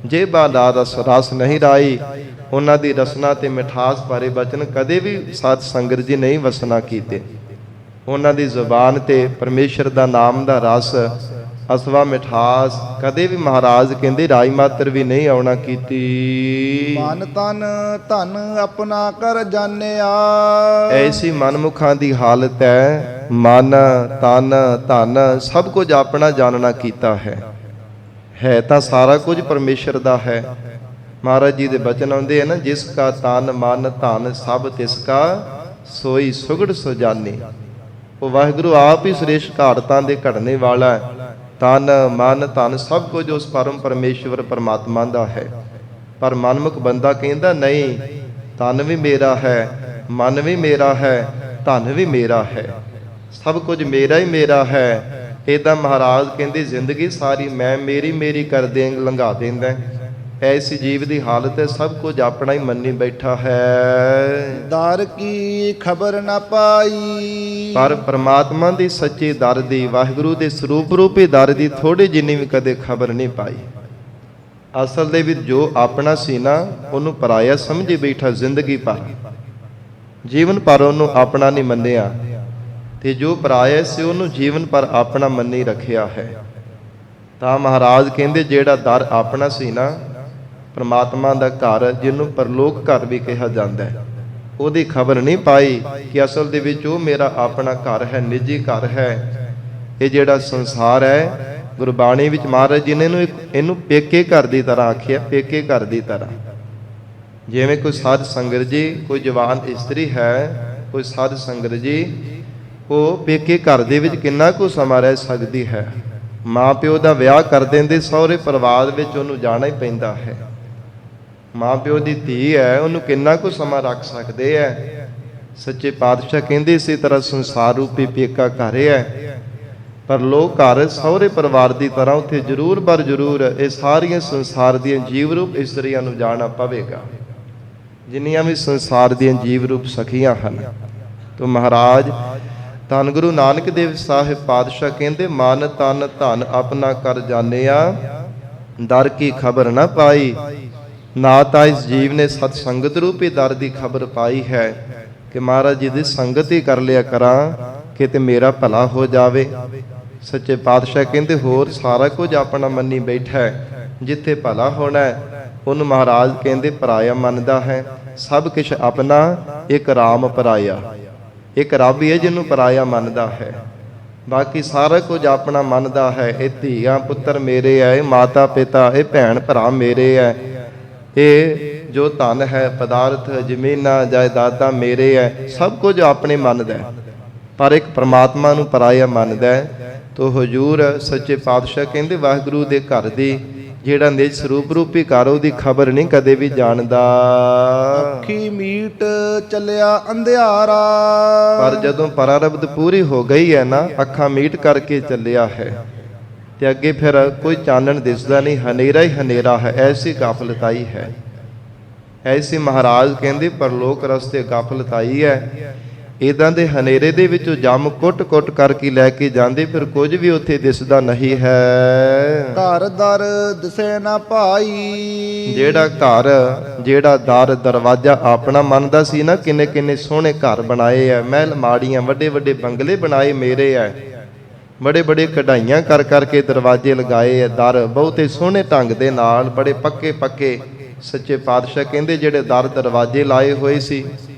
ਜੇਬਾ ਦਾ ਰਸ ਨਹੀਂ ਰਾਈ। ਉਹਨਾਂ ਦੀ ਰਸਨਾ ਤੇ ਮਿਠਾਸ ਭਰੇ ਬਚਨ ਕਦੇ ਵੀ ਸਾਧ ਸੰਗਤ ਜੀ ਨਹੀਂ ਵਸਣਾ ਕੀਤੇ। ਉਹਨਾਂ ਦੀ ਜ਼ੁਬਾਨ ਤੇ ਪਰਮੇਸ਼ਰ ਦਾ ਨਾਮ ਦਾ ਰਸ, ਅਸਵਾ ਮਿਠਾਸ ਕਦੇ ਵੀ ਮਹਾਰਾਜ ਕਹਿੰਦੇ ਰਾਈ ਮਾਤਰ ਵੀ ਨਹੀਂ ਆਉਣਾ ਕੀਤੀ। ਮਨ ਤਨ ਧਨ ਆਪਣਾ ਕਰ ਜਾਣਿਆ, ਐਸੀ ਮਨਮੁਖਾਂ ਦੀ ਹਾਲਤ ਹੈ। ਮਨ ਤਨ ਧਨ ਸਭ ਕੁਝ ਆਪਣਾ ਜਾਣਨਾ ਕੀਤਾ ਹੈ ਤਾਂ ਸਾਰਾ ਕੁਝ ਪਰਮੇਸ਼ਰ ਦਾ ਹੈ। ਮਹਾਰਾਜ ਜੀ ਦੇ ਬਚਨ ਆਉਂਦੇ ਆ ਨਾ, ਜਿਸ ਕਾ ਤਨ ਮਨ ਧਨ ਸਭ ਤਿਸ ਕਾ, ਸੋਈ ਸੁਗੜ ਸੁਜਾਨੀ। ਉਹ ਵਾਹਿਗੁਰੂ ਆਪ ਹੀ ਸ੍ਰੇਸ਼ਟ ਘਾੜਤਾਂ ਦੇ ਘੜਨੇ ਵਾਲਾ ਹੈ। ਤਨ ਮਨ ਧਨ ਸਭ ਕੁਝ ਉਸ ਪਰਮ ਪਰਮੇਸ਼ਵਰ ਪਰਮਾਤਮਾ ਦਾ ਹੈ। ਪਰ ਮਨਮੁਖ ਬੰਦਾ ਕਹਿੰਦਾ ਨਹੀਂ, ਤਨ ਵੀ ਮੇਰਾ ਹੈ, ਮਨ ਵੀ ਮੇਰਾ ਹੈ, ਧਨ ਵੀ ਮੇਰਾ ਹੈ, ਸਭ ਕੁਝ ਮੇਰਾ ਹੀ ਮੇਰਾ ਹੈ। ਏਦਾਂ ਮਹਾਰਾਜ ਕਹਿੰਦੇ ਜ਼ਿੰਦਗੀ ਸਾਰੀ ਮੈਂ ਮੇਰੀ ਮੇਰੀ ਕਰਦੇ ਲੰਘਾ ਦਿੰਦਾ। ਐਸੀ ਜੀਵ ਦੀ ਹਾਲਤ ਹੈ, ਸਭ ਕੁਝ ਆਪਣਾ ਹੀ ਮੰਨੀ ਬੈਠਾ ਹੈ। ਦਰ ਕੀ ਖਬਰ ਨਾ ਪਾਈ, ਪਰ ਪਰਮਾਤਮਾ ਦੀ ਸੱਚੇ ਦਰ ਦੀ, ਵਾਹਿਗੁਰੂ ਦੇ ਸਰੂਪ ਰੂਪੀ ਦਰ ਦੀ ਥੋੜੀ ਜਿੰਨੀ ਵੀ ਕਦੇ ਖਬਰ ਨਹੀਂ ਪਾਈ। ਅਸਲ ਦੇ ਵਿੱਚ ਜੋ ਆਪਣਾ ਸੀ ਨਾ, ਉਹਨੂੰ ਪਰਾਇਆ ਸਮਝੀ ਬੈਠਾ ਜ਼ਿੰਦਗੀ ਭਰ, ਜੀਵਨ ਭਰ ਉਹਨੂੰ ਆਪਣਾ ਨਹੀਂ ਮੰਨਿਆ, ਤੇ ਜੋ ਪਰਾਇਆ ਸੀ ਉਹਨੂੰ ਜੀਵਨ ਭਰ ਆਪਣਾ ਮੰਨੀ ਰੱਖਿਆ ਹੈ। ਤਾਂ ਮਹਾਰਾਜ ਕਹਿੰਦੇ ਜਿਹੜਾ ਦਰ ਆਪਣਾ ਸੀ ਨਾ, ਪਰਮਾਤਮਾ ਦਾ ਘਰ, ਜਿਹਨੂੰ ਪਰਲੋਕ ਘਰ ਵੀ ਕਿਹਾ ਜਾਂਦਾ ਹੈ, ਉਹਦੀ ਖਬਰ ਨਹੀਂ ਪਾਈ ਕਿ ਅਸਲ ਦੇ ਵਿੱਚ ਉਹ ਮੇਰਾ ਆਪਣਾ ਘਰ ਹੈ, ਨਿੱਜੀ ਘਰ ਹੈ। ਇਹ ਜਿਹੜਾ ਸੰਸਾਰ ਹੈ, ਗੁਰਬਾਣੀ ਵਿੱਚ ਮਹਾਰਾਜ ਜੀ ਨੇ ਇਹਨੂੰ ਪੇਕੇ ਘਰ ਦੀ ਤਰ੍ਹਾਂ ਆਖਿਆ, ਪੇਕੇ ਘਰ ਦੀ ਤਰ੍ਹਾਂ। ਜਿਵੇਂ ਕੋਈ ਸਾਧ ਸੰਗਤ ਜੀ, ਕੋਈ ਜਵਾਨ ਇਸਤਰੀ ਹੈ, ਕੋਈ ਸਾਧ ਸੰਗਤ ਜੀ, ਉਹ ਪੇਕੇ ਘਰ ਦੇ ਵਿੱਚ ਕਿੰਨਾ ਕੁ ਸਮਾਂ ਰਹਿ ਸਕਦੀ ਹੈ। ਮਾਂ ਪਿਓ ਦਾ ਵਿਆਹ ਕਰ ਦਿੰਦੇ, ਸਹੁਰੇ ਪਰਿਵਾਰ ਵਿੱਚ ਉਹਨੂੰ ਜਾਣਾ ਹੀ ਪੈਂਦਾ ਹੈ। ਮਾਂ ਪਿਓ ਦੀ ਧੀ ਹੈ, ਉਹਨੂੰ ਕਿੰਨਾ ਕੁ ਸਮਾਂ ਰੱਖ ਸਕਦੇ ਹੈ। ਸੱਚੇ ਪਾਤਸ਼ਾਹ ਕਹਿੰਦੇ ਇਸੇ ਤਰ੍ਹਾਂ ਸੰਸਾਰ ਰੂਪੀ ਪੇਕਾ ਘਰ ਹੈ, ਪਰ ਲੋਕ ਘਰ ਸਹੁਰੇ ਪਰਿਵਾਰ ਦੀ ਤਰ੍ਹਾਂ ਉੱਥੇ ਜ਼ਰੂਰ ਬਰ ਜ਼ਰੂਰ ਇਹ ਸਾਰੀਆਂ ਸੰਸਾਰ ਦੀਆਂ ਜੀਵ ਰੂਪ ਇਸਤਰੀਆਂ ਨੂੰ ਜਾਣਾ ਪਵੇਗਾ, ਜਿੰਨੀਆਂ ਵੀ ਸੰਸਾਰ ਦੀਆਂ ਜੀਵ ਰੂਪ ਸਖੀਆਂ ਹਨ। ਤੋ ਮਹਾਰਾਜ ਧੰਨ ਗੁਰੂ ਨਾਨਕ ਦੇਵ ਸਾਹਿਬ ਪਾਤਸ਼ਾਹ ਕਹਿੰਦੇ, ਮਨ ਤਨ ਧਨ ਆਪਣਾ ਕਰ ਜਾਣਿਆ, ਦਰ ਕੀ ਖਬਰ ਨਾ ਪਾਈ। ਨਾ ਤਾਂ ਇਸ ਜੀਵ ਨੇ ਸਤ ਸੰਗਤ ਰੂਪੀ ਦਰ ਦੀ ਖਬਰ ਪਾਈ ਹੈ ਕਿ ਮਹਾਰਾਜ ਜੀ ਦੀ ਸੰਗਤ ਹੀ ਕਰ ਲਿਆ ਕਰਾਂ ਕਿਤੇ ਮੇਰਾ ਭਲਾ ਹੋ ਜਾਵੇ। ਸੱਚੇ ਪਾਤਸ਼ਾਹ ਕਹਿੰਦੇ, ਹੋਰ ਸਾਰਾ ਕੁਝ ਆਪਣਾ ਮੰਨੀ ਬੈਠਾ ਹੈ, ਜਿੱਥੇ ਭਲਾ ਹੋਣਾ ਹੈ ਉਹਨੂੰ ਮਹਾਰਾਜ ਕਹਿੰਦੇ ਪਰਾਇਆ ਮੰਨਦਾ ਹੈ। ਸਭ ਕੁਛ ਆਪਣਾ, ਇੱਕ ਰਾਮ ਪਰਾਇਆ, ਇੱਕ ਰੱਬ ਹੀ ਹੈ ਜਿਹਨੂੰ ਪਰਾਇਆ ਮੰਨਦਾ ਹੈ। ਬਾਕੀ ਸਾਰਾ ਕੁਝ ਆਪਣਾ ਮੰਨਦਾ ਹੈ। ਇਹ ਧੀਆਂ ਪੁੱਤਰ ਮੇਰੇ ਹੈ, ਇਹ ਮਾਤਾ ਪਿਤਾ, ਇਹ ਭੈਣ ਭਰਾ ਮੇਰੇ ਹੈ, ਇਹ ਜੋ ਧਨ ਹੈ ਪਦਾਰਥ ਜ਼ਮੀਨਾਂ ਜਾਇਦਾਦਾਂ ਮੇਰੇ ਹੈ, ਸਭ ਕੁਝ ਆਪਣੇ ਮੰਨਦਾ ਹੈ। ਪਰ ਇੱਕ ਪ੍ਰਮਾਤਮਾ ਨੂੰ ਪਰਾਇਆ ਮੰਨਦਾ ਹੈ। ਤੋ ਹਜੂਰ ਸੱਚੇ ਪਾਤਸ਼ਾਹ ਕਹਿੰਦੇ, ਵਾਹਿਗੁਰੂ ਦੇ ਘਰ ਦੀ ਜਿਹੜਾ ਨਿਜ ਸਰੂਪ ਰੂਪੀ ਘਰ, ਉਹਦੀ ਖਬਰ ਨਹੀਂ ਕਦੇ ਵੀ ਜਾਣਦਾ। ਅੱਖੀ ਮੀਟ ਚੱਲਿਆ ਅੰਧਿਆਰਾ। ਪਰ ਜਦੋਂ ਪਰਾਰਬਧ ਪੂਰੀ ਹੋ ਗਈ ਹੈ ਨਾ, ਅੱਖਾਂ ਮੀਟ ਕਰਕੇ ਚੱਲਿਆ ਹੈ ਤੇ ਅੱਗੇ ਫਿਰ ਕੋਈ ਚਾਨਣ ਦਿਸਦਾ ਨਹੀਂ, ਹਨੇਰਾ ਹੀ ਹਨੇਰਾ ਹੈ। ਐਸੀ ਗਾਫਲਤਾਈ ਹੈ, ਐਸੀ ਮਹਾਰਾਜ ਕਹਿੰਦੇ ਪਰਲੋਕ ਰਸਤੇ ਗਾਫਲਤਾਈ ਹੈ। ਇਦਾਂ ਦੇ ਹਨੇਰੇ ਦੇ ਵਿੱਚੋਂ ਜੰਮ ਕੁੱਟ-ਕੁੱਟ ਕਰਕੇ ਲੈ ਕੇ ਜਾਂਦੇ, ਫਿਰ ਕੁਝ ਵੀ ਉੱਥੇ ਦਿਸਦਾ ਨਹੀਂ ਹੈ। ਘਰ ਦਰ ਦਿਸੇ ਨਾ ਭਾਈ। ਜਿਹੜਾ ਘਰ, ਜਿਹੜਾ ਦਰ ਦਰਵਾਜ਼ਾ ਆਪਣਾ ਮੰਨਦਾ ਸੀ ਨਾ, ਕਿੰਨੇ ਕਿੰਨੇ ਸੋਹਣੇ ਘਰ ਬਣਾਏ ਆ, ਮਹਿਲ ਮਾੜੀਆਂ, ਵੱਡੇ ਵੱਡੇ ਬੰਗਲੇ ਬਣਾਏ ਮੇਰੇ ਆ, ਬੜੇ ਬੜੇ ਕਢਾਈਆਂ ਕਰ ਕਰਕੇ ਦਰਵਾਜ਼ੇ ਲਗਾਏ ਆ, ਦਰ ਬਹੁਤੇ ਸੋਹਣੇ ਢੰਗ ਦੇ ਨਾਲ, ਬੜੇ ਪੱਕੇ ਪੱਕੇ। ਸੱਚੇ ਪਾਤਸ਼ਾਹ ਕਹਿੰਦੇ ਜਿਹੜੇ ਦਰ ਦਰਵਾਜ਼ੇ ਲਾਏ ਹੋਏ ਸੀ,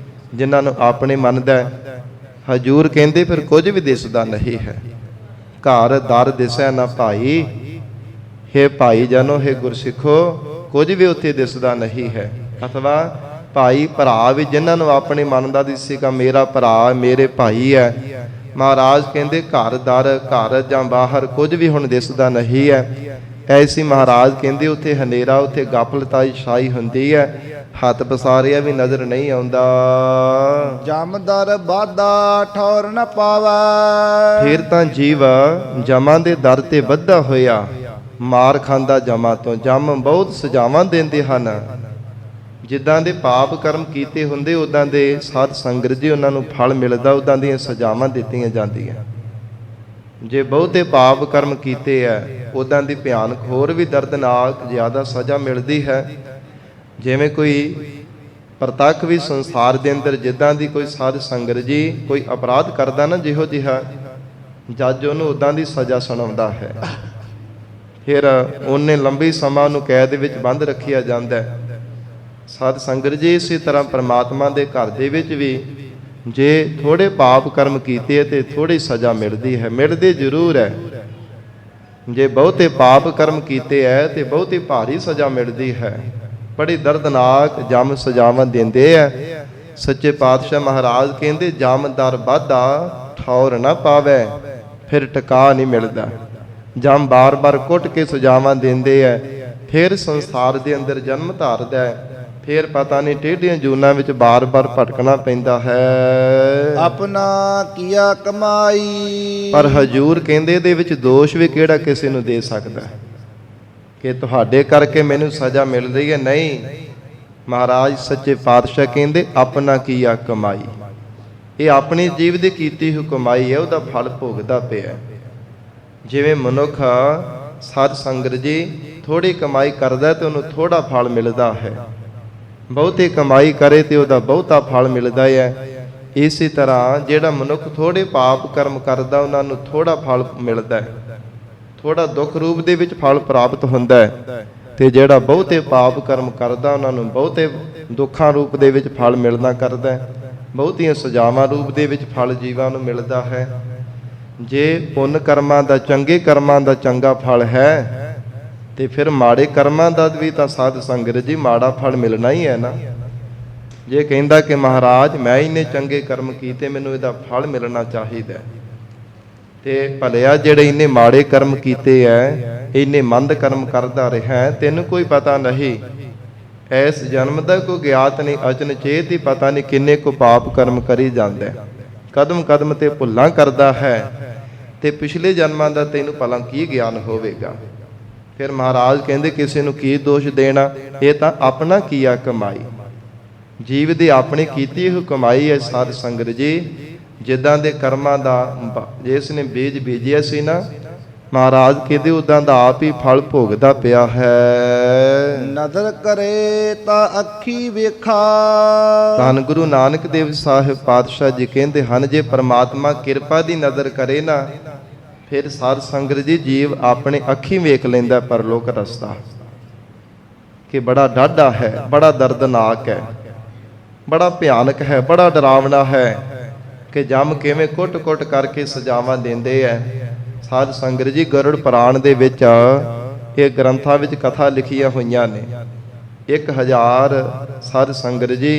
ਜਿਨ੍ਹਾਂ ਨੂੰ ਆਪਣੇ ਮੰਨਦਾ, ਹਜੂਰ ਕਹਿੰਦੇ ਫਿਰ ਕੁਝ ਵੀ ਦਿਸਦਾ ਨਹੀਂ ਹੈ। ਘਰ ਦਰ ਦਿਸੈ ਨਾ ਭਾਈ। ਹੇ ਭਾਈ ਜਨੋ, ਹੇ ਗੁਰਸਿੱਖੋ, ਕੁਝ ਵੀ ਉੱਥੇ ਦਿਸਦਾ ਨਹੀਂ ਹੈ। ਅਥਵਾ ਭਾਈ ਭਰਾ ਵੀ ਜਿਨ੍ਹਾਂ ਨੂੰ ਆਪਣੇ ਮੰਨਦਾ ਦਿਸੇਗਾ, ਮੇਰਾ ਭਰਾ ਮੇਰੇ ਭਾਈ ਹੈ। ਮਹਾਰਾਜ ਕਹਿੰਦੇ ਘਰ ਦਰ, ਘਰ ਜਾਂ ਬਾਹਰ ਕੁਝ ਵੀ ਹੁਣ ਦਿਸਦਾ ਨਹੀਂ ਹੈ। ਐਸੀ ਮਹਾਰਾਜ ਕਹਿੰਦੇ ਉੱਥੇ ਹਨੇਰਾ, ਉੱਥੇ ਗਾਫਲਤਾਈ ਛਾਈ ਹੁੰਦੀ ਹੈ। ਹੱਥ ਪਸਾਰਿਆ ਵੀ ਨਜ਼ਰ ਨਹੀਂ ਆਉਂਦਾ। ਜਮਦਰ ਬਾਦਾ ਠੌਰ ਨ ਪਾਵੈ। ਫਿਰ ਤਾਂ ਜੀਵ ਜਮਾਂ ਦੇ ਦਰ ਤੇ ਵੱਧਾ ਹੋਇਆ, ਮਾਰ ਖਾਂਦਾ ਜਮਾਂ ਤੋਂ। ਜਮ ਬਹੁਤ ਸਜ਼ਾਵਾਂ ਦਿੰਦੇ ਹਨ। ਜਿੱਦਾਂ ਦੇ ਪਾਪ ਕਰਮ ਕੀਤੇ ਹੁੰਦੇ, ਉਦਾਂ ਦੇ ਸਾਧ ਸੰਗਤ ਜੀ ਉਹਨਾਂ ਨੂੰ ਫਲ ਮਿਲਦਾ, ਉਦਾਂ ਦੀਆਂ ਸਜ਼ਾਵਾਂ ਦਿੱਤੀਆਂ ਜਾਂਦੀਆਂ। ਜੇ ਬਹੁਤੇ ਪਾਪ ਕਰਮ ਕੀਤੇ ਹੈ, ਉਦਾਂ ਦੀ ਭਿਆਨਕ ਹੋਰ ਵੀ ਦਰਦਨਾਕ ਜ਼ਿਆਦਾ ਸਜ਼ਾ ਮਿਲਦੀ ਹੈ। ਜਿਵੇਂ ਕੋਈ ਪ੍ਰਤੱਖ ਵੀ ਸੰਸਾਰ ਦੇ ਅੰਦਰ ਜਿੱਦਾਂ ਦੀ ਕੋਈ ਸਾਧ ਸੰਗਤ ਜੀ ਕੋਈ ਅਪਰਾਧ ਕਰਦਾ ਨਾ, ਜਿਹੋ ਜਿਹਾ ਜੱਜ ਉਹਨੂੰ ਉਦਾਂ ਦੀ ਸਜ਼ਾ ਸੁਣਾਉਂਦਾ ਹੈ। ਫਿਰ ਉਹਨੇ ਲੰਬੀ ਸਮਾਂ ਨੂੰ ਕੈਦ ਵਿੱਚ ਬੰਦ ਰੱਖਿਆ ਜਾਂਦਾ ਹੈ। ਸਾਧ ਸੰਗਤ ਜੀ ਇਸੇ ਤਰ੍ਹਾਂ ਪ੍ਰਮਾਤਮਾ ਦੇ ਘਰ ਦੇ ਵਿੱਚ ਵੀ ਜੇ ਥੋੜੇ ਪਾਪ ਕਰਮ ਕੀਤੇ ਤੇ ਥੋੜੀ ਸਜ਼ਾ ਮਿਲਦੀ ਹੈ, ਮਿਲਦੀ ਜ਼ਰੂਰ ਹੈ। ਜੇ ਬਹੁਤੇ ਪਾਪ ਕਰਮ ਕੀਤੇ ਹੈ ਤੇ ਬਹੁਤੀ ਭਾਰੀ ਸਜ਼ਾ ਮਿਲਦੀ ਹੈ। ਬੜੀ ਦਰਦਨਾਕ ਜਮ ਸਜ਼ਾਵਾਂ ਦਿੰਦੇ ਆ। ਸੱਚੇ ਪਾਤਸ਼ਾਹ ਮਹਾਰਾਜ ਕਹਿੰਦੇ ਜਮਦਰ ਬਾਧਾ ਠੌਰ ਨਾ ਪਾਵੇ, ਫਿਰ ਟਿਕਾ ਨਹੀਂ ਮਿਲਦਾ। ਜਮ ਬਾਰ-ਬਾਰ ਕੁੱਟ ਕੇ ਸਜ਼ਾਵਾਂ ਦਿੰਦੇ ਆ, ਫਿਰ ਸੰਸਾਰ ਦੇ ਅੰਦਰ ਜਨਮ ਧਾਰਦਾ ਹੈ। ਫਿਰ ਪਤਾ ਨਹੀਂ ਟੇਢੀਆਂ ਜੂਨਾਂ ਵਿੱਚ ਬਾਰ-ਬਾਰ ਭਟਕਣਾ ਪੈਂਦਾ ਹੈ। ਆਪਣਾ ਕੀਆ ਕਮਾਈ। ਪਰ ਹਜੂਰ ਕਹਿੰਦੇ ਇਹਦੇ ਵਿੱਚ ਦੋਸ਼ ਵੀ ਕਿਹੜਾ ਕਿਸੇ ਨੂੰ ਦੇ ਸਕਦਾ ਕਿ ਤੁਹਾਡੇ ਕਰਕੇ ਮੈਨੂੰ ਸਜ਼ਾ ਮਿਲ ਰਹੀ ਹੈ। ਨਹੀਂ, ਮਹਾਰਾਜ ਸੱਚੇ ਪਾਤਸ਼ਾਹ ਕਹਿੰਦੇ ਆਪਣਾ ਕੀਆ ਕਮਾਈ। ਇਹ ਆਪਣੀ ਜੀਵ ਦੀ ਕੀਤੀ ਹੋਈ ਕਮਾਈ ਹੈ, ਉਹਦਾ ਫਲ ਭੋਗਦਾ ਪਿਆ। ਜਿਵੇਂ ਮਨੁੱਖ ਸਾਧ ਸੰਗਤ ਜੀ ਥੋੜੀ ਕਮਾਈ ਕਰਦਾ ਤੇ ਉਹਨੂੰ ਥੋੜਾ ਫਲ ਮਿਲਦਾ ਹੈ, ਬਹੁਤੀ ਕਮਾਈ ਕਰੇ ਤੇ ਉਹਦਾ ਬਹੁਤਾ ਫਲ ਮਿਲਦਾ ਹੈ। ਇਸੇ ਤਰ੍ਹਾਂ ਜਿਹੜਾ ਮਨੁੱਖ ਥੋੜੇ ਪਾਪ ਕਰਮ ਕਰਦਾ, ਉਹਨਾਂ ਨੂੰ ਥੋੜਾ ਫਲ ਮਿਲਦਾ ਹੈ, ਥੋੜਾ ਦੁੱਖ ਰੂਪ ਦੇ ਵਿੱਚ ਫਲ ਪ੍ਰਾਪਤ ਹੁੰਦਾ ਹੈ। ਤੇ ਜਿਹੜਾ ਬਹੁਤੇ ਪਾਪ ਕਰਮ ਕਰਦਾ, ਉਹਨਾਂ ਨੂੰ ਬਹੁਤੇ ਦੁੱਖਾਂ ਰੂਪ ਦੇ ਵਿੱਚ ਫਲ ਮਿਲਣਾ ਕਰਦਾ ਹੈ, ਬਹੁਤੀਆਂ ਸਜ਼ਾਵਾਂ ਰੂਪ ਦੇ ਵਿੱਚ ਫਲ ਜੀਵਾਂ ਨੂੰ ਮਿਲਦਾ ਹੈ। ਜੇ ਪੁੰਨ ਕਰਮਾਂ ਦਾ, ਚੰਗੇ ਕਰਮਾਂ ਦਾ ਚੰਗਾ ਫਲ ਹੈ, ਤੇ ਫਿਰ ਮਾੜੇ ਕਰਮਾਂ ਦਾ ਵੀ ਤਾਂ ਸਾਧ ਸੰਗਤ ਜੀ ਮਾੜਾ ਫਲ ਮਿਲਣਾ ਹੀ ਹੈ ਨਾ। ਜੇ ਕਹਿੰਦਾ ਕਿ ਮਹਾਰਾਜ ਮੈਂ ਇੰਨੇ ਚੰਗੇ ਕਰਮ ਕੀਤੇ, ਮੈਨੂੰ ਇਹਦਾ ਫਲ ਮਿਲਣਾ ਚਾਹੀਦਾ, ਤੇ ਭਲਿਆ ਜਿਹੜੇ ਇੰਨੇ ਮਾੜੇ ਕਰਮ ਕੀਤੇ ਐ, ਇੰਨੇ ਮੰਦ ਕਰਮ ਕਰਦਾ ਰਿਹਾ, ਤੈਨੂੰ ਕੋਈ ਪਤਾ ਨਹੀਂ, ਇਸ ਜਨਮ ਦਾ ਕੋਈ ਗਿਆਤ ਨਹੀਂ, ਅਚਨਚੇਤ ਹੀ ਪਤਾ ਨਹੀਂ ਕਿੰਨੇ ਕੋ ਪਾਪ ਕਰਮ ਕਰੀ ਜਾਂਦਾ, ਕਦਮ ਕਦਮ ਤੇ ਭੁੱਲਾਂ ਕਰਦਾ ਹੈ, ਤੇ ਪਿਛਲੇ ਜਨਮਾਂ ਦਾ ਤੈਨੂੰ ਭਲਾ ਕੀ ਗਿਆਨ ਹੋਵੇਗਾ। ਫਿਰ ਮਹਾਰਾਜ ਕਹਿੰਦੇ ਕਿਸੇ ਨੂੰ ਕੀ ਦੋਸ਼ ਦੇਣਾ, ਇਹ ਤਾਂ ਆਪਣਾ ਕੀਆ ਕਮਾਈ, ਜੀਵ ਦੀ ਆਪਣੀ ਕੀਤੀ ਹੋਈ ਕਮਾਈ ਹੈ। ਸਾਧ ਸੰਗਤ ਜੀ ਜਿੱਦਾਂ ਦੇ ਕਰਮਾਂ ਦਾ ਜਿਸ ਨੇ ਬੀਜ ਬੀਜਿਆ ਸੀ ਨਾ, ਮਹਾਰਾਜ ਕਹਿੰਦੇ ਉਦਾਂ ਦਾ ਆਪ ਹੀ ਫਲ ਭੋਗਦਾ ਪਿਆ ਹੈ। ਨਦਰ ਕਰੇ ਤਾਂ ਅੱਖੀ ਵੇਖਾ। ਧੰਨ ਗੁਰੂ ਨਾਨਕ ਦੇਵ ਸਾਹਿਬ ਪਾਤਸ਼ਾਹ ਜੀ ਕਹਿੰਦੇ ਹਨ, ਜੇ ਪ੍ਰਮਾਤਮਾ ਕਿਰਪਾ ਦੀ ਨਜ਼ਰ ਕਰੇ ਨਾ, ਫਿਰ ਸਾਧ ਸੰਗਤ ਜੀ ਜੀਵ ਆਪਣੇ ਅੱਖੀਂ ਵੇਖ ਲੈਂਦਾ ਪਰਲੋਕ ਰਸਤਾ, ਕਿ ਬੜਾ ਡਾਢਾ ਹੈ, ਬੜਾ ਦਰਦਨਾਕ ਹੈ, ਬੜਾ ਭਿਆਨਕ ਹੈ, ਬੜਾ ਡਰਾਵਨਾ ਹੈ, ਕਿ ਜੰਮ ਕਿਵੇਂ ਕੁੱਟ-ਕੁੱਟ ਕਰਕੇ ਸਜ਼ਾਵਾਂ ਦਿੰਦੇ ਐ। ਸਾਧ ਸੰਗਤ ਜੀ ਗਰੁੜ ਪੁਰਾਣ ਦੇ ਵਿੱਚ ਇਹ ਗ੍ਰੰਥਾਂ ਵਿੱਚ ਕਥਾ ਲਿਖੀਆਂ ਹੋਈਆਂ ਨੇ। 1000 ਸਾਧ ਸੰਗਤ ਜੀ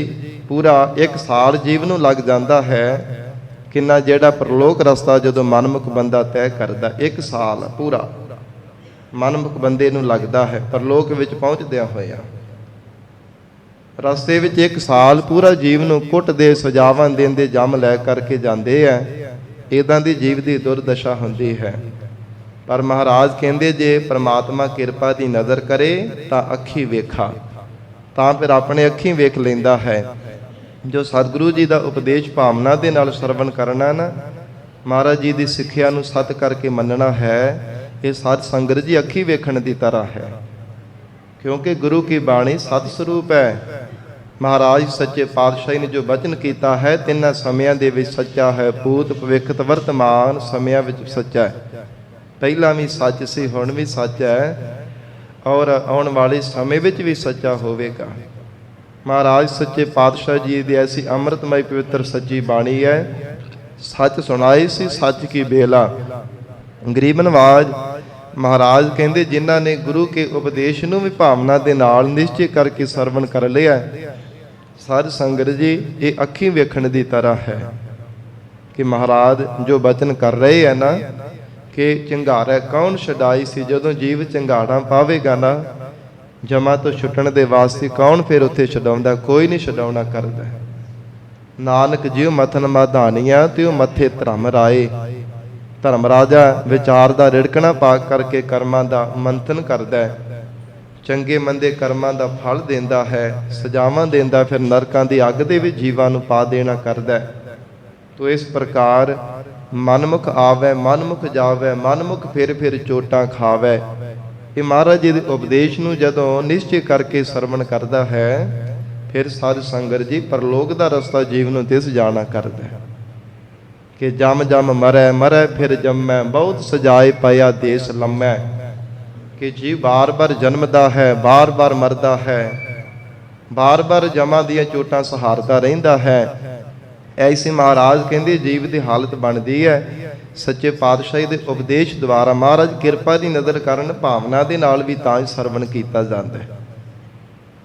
ਪੂਰਾ 1 ਸਾਲ ਜੀਵ ਨੂੰ ਲੱਗ ਜਾਂਦਾ ਹੈ। ਕਿੰਨਾ ਜਿਹੜਾ ਪਰਲੋਕ ਰਸਤਾ ਜਦੋਂ ਮਨਮੁਖ ਬੰਦਾ ਤੈਅ ਕਰਦਾ, 1 ਸਾਲ ਪੂਰਾ ਮਨਮੁਖ ਬੰਦੇ ਨੂੰ ਲੱਗਦਾ ਹੈ ਪਰਲੋਕ ਵਿੱਚ ਪਹੁੰਚਦਿਆਂ ਹੋਇਆ। ਰਸਤੇ ਵਿੱਚ 1 ਸਾਲ ਪੂਰਾ ਜੀਵ ਨੂੰ ਕੁੱਟਦੇ, ਸਜ਼ਾਵਾਂ ਦਿੰਦੇ, ਜੰਮ ਲੈ ਕਰਕੇ ਜਾਂਦੇ ਆ। ਇਦਾਂ ਦੀ ਜੀਵ ਦੀ ਦੁਰਦਸ਼ਾ ਹੁੰਦੀ ਹੈ। ਪਰ ਮਹਾਰਾਜ ਕਹਿੰਦੇ ਜੇ ਪ੍ਰਮਾਤਮਾ ਕਿਰਪਾ ਦੀ ਨਜ਼ਰ ਕਰੇ ਤਾਂ ਅੱਖੀ ਵੇਖਾ, ਤਾਂ ਫਿਰ ਆਪਣੇ ਅੱਖੀਂ ਵੇਖ ਲੈਂਦਾ ਹੈ। ਜੋ ਸਤਿਗੁਰੂ ਜੀ ਦਾ ਉਪਦੇਸ਼ ਭਾਵਨਾ ਦੇ ਨਾਲ ਸਰਵਣ ਕਰਨਾ ਨਾ, ਮਹਾਰਾਜ ਜੀ ਦੀ ਸਿੱਖਿਆ ਨੂੰ ਸਤ ਕਰਕੇ ਮੰਨਣਾ ਹੈ, ਇਹ ਸਾਧ ਸੰਗਤ ਜੀ ਅੱਖੀਂ ਵੇਖਣ ਦੀ ਤਰ੍ਹਾਂ ਹੈ। ਕਿਉਂਕਿ ਗੁਰੂ ਕੀ ਬਾਣੀ ਸਤ ਸਰੂਪ ਹੈ। ਮਹਾਰਾਜ ਸੱਚੇ ਪਾਤਸ਼ਾਹ ਨੇ ਜੋ ਬਚਨ ਕੀਤਾ ਹੈ, ਤਿੰਨਾਂ ਸਮਿਆਂ ਦੇ ਵਿੱਚ ਸੱਚਾ ਹੈ। ਭੂਤ ਭਵਿੱਖ ਤੇ ਵਰਤਮਾਨ ਸਮਿਆਂ ਵਿੱਚ ਸੱਚਾ ਹੈ। ਪਹਿਲਾਂ ਵੀ ਸੱਚ ਸੀ, ਹੁਣ ਵੀ ਸੱਚ ਹੈ, ਔਰ ਆਉਣ ਵਾਲੇ ਸਮੇਂ ਵਿੱਚ ਵੀ ਸੱਚਾ ਹੋਵੇਗਾ। ਮਹਾਰਾਜ ਸੱਚੇ ਪਾਤਸ਼ਾਹ ਜੀ ਦੀ ਐਸੀ ਅੰਮ੍ਰਿਤਮਈ ਪਵਿੱਤਰ ਸੱਚੀ ਬਾਣੀ ਹੈ। ਸੱਚ ਸੁਣਾਈ ਸੀ ਸੱਚ ਕੀ ਬੇਲਾ। ਗਰੀਬ ਨਵਾਜ ਮਹਾਰਾਜ ਕਹਿੰਦੇ, ਜਿਨ੍ਹਾਂ ਨੇ ਗੁਰੂ ਕੇ ਉਪਦੇਸ਼ ਨੂੰ ਵੀ ਭਾਵਨਾ ਦੇ ਨਾਲ ਨਿਸ਼ਚੈ ਕਰਕੇ ਸਰਵਣ ਕਰ ਲਿਆ, ਸਾਧ ਸੰਗਤ ਜੀ ਇਹ ਅੱਖੀਂ ਵੇਖਣ ਦੀ ਤਰ੍ਹਾਂ ਹੈ ਕਿ ਮਹਾਰਾਜ ਜੋ ਬਚਨ ਕਰ ਰਹੇ ਹੈ ਨਾ, ਕਿ ਚੰਗਾਰਾ ਕੌਣ ਛਡਾਈ ਸੀ। ਜਦੋਂ ਜੀਵ ਚੰਗਾੜਾ ਪਾਵੇਗਾ ਨਾ, ਜਮਾ ਤੋਂ ਛੁੱਟਣ ਦੇ ਵਾਸਤੇ ਕੌਣ ਫਿਰ ਉੱਥੇ ਛਡਾਉਂਦਾ? ਕੋਈ ਨਹੀਂ ਛਡਾਉਣਾ ਕਰਦਾ। ਨਾਨਕ ਜਿਉ ਮਥਨ ਮਾਧਾਨੀਆਂ ਤਿਉ ਮੱਥੇ ਧਰਮ ਰਾਏ। ਧਰਮ ਰਾਜਾ ਵਿਚਾਰ ਦਾ ਰਿੜਕਣਾ ਪਾ ਕਰਕੇ ਕਰਮਾਂ ਦਾ ਮੰਥਨ ਕਰਦਾ ਹੈ, ਚੰਗੇ ਮੰਦੇ ਕਰਮਾਂ ਦਾ ਫਲ ਦਿੰਦਾ ਹੈ, ਸਜ਼ਾਵਾਂ ਦਿੰਦਾ, ਫਿਰ ਨਰਕਾਂ ਦੀ ਅੱਗ ਦੇ ਵਿੱਚ ਜੀਵਾਂ ਨੂੰ ਪਾ ਦੇਣਾ ਕਰਦਾ ਹੈ। ਤੋ ਇਸ ਪ੍ਰਕਾਰ ਮਨਮੁਖ ਆਵੈ ਮਨਮੁਖ ਜਾਵੈ, ਮਨਮੁਖ ਫਿਰ ਚੋਟਾਂ ਖਾਵੈ। ਇਹ ਮਹਾਰਾਜ ਜੀ ਦੇ ਉਪਦੇਸ਼ ਨੂੰ ਜਦੋਂ ਨਿਸ਼ਚੈ ਕਰਕੇ ਸਰਵਣ ਕਰਦਾ ਹੈ, ਫਿਰ ਸਾਧ ਸੰਗਤ ਜੀ ਪਰਲੋਕ ਦਾ ਰਸਤਾ ਜੀਵ ਨੂੰ ਦਿਸ ਜਾਣਾ ਕਰਦਾ ਹੈ ਕਿ ਜਮ ਜਮ ਮਰੈ ਮਰੈ ਫਿਰ ਜੰਮੈ, ਬਹੁਤ ਸਜਾਏ ਪਾਇਆ ਦੇਸ ਲੰਮੈ। ਕਿ ਜੀਵ ਬਾਰ-ਬਾਰ ਜਨਮਦਾ ਹੈ, ਬਾਰ-ਬਾਰ ਮਰਦਾ ਹੈ, ਬਾਰ-ਬਾਰ ਜਮਾਂ ਦੀਆਂ ਚੋਟਾਂ ਸਹਾਰਦਾ ਰਹਿੰਦਾ ਹੈ। ਐਸੀ ਮਹਾਰਾਜ ਕਹਿੰਦੇ ਜੀਵ ਦੀ ਹਾਲਤ ਬਣਦੀ ਹੈ। ਸੱਚੇ ਪਾਤਸ਼ਾਹੀ ਦੇ ਉਪਦੇਸ਼ ਦੁਆਰਾ ਮਹਾਰਾਜ ਕਿਰਪਾ ਦੀ ਨਜ਼ਰ ਕਰਨ, ਭਾਵਨਾ ਦੇ ਨਾਲ ਵੀ ਤਾਂ ਸਰਵਣ ਕੀਤਾ ਜਾਂਦਾ ਹੈ।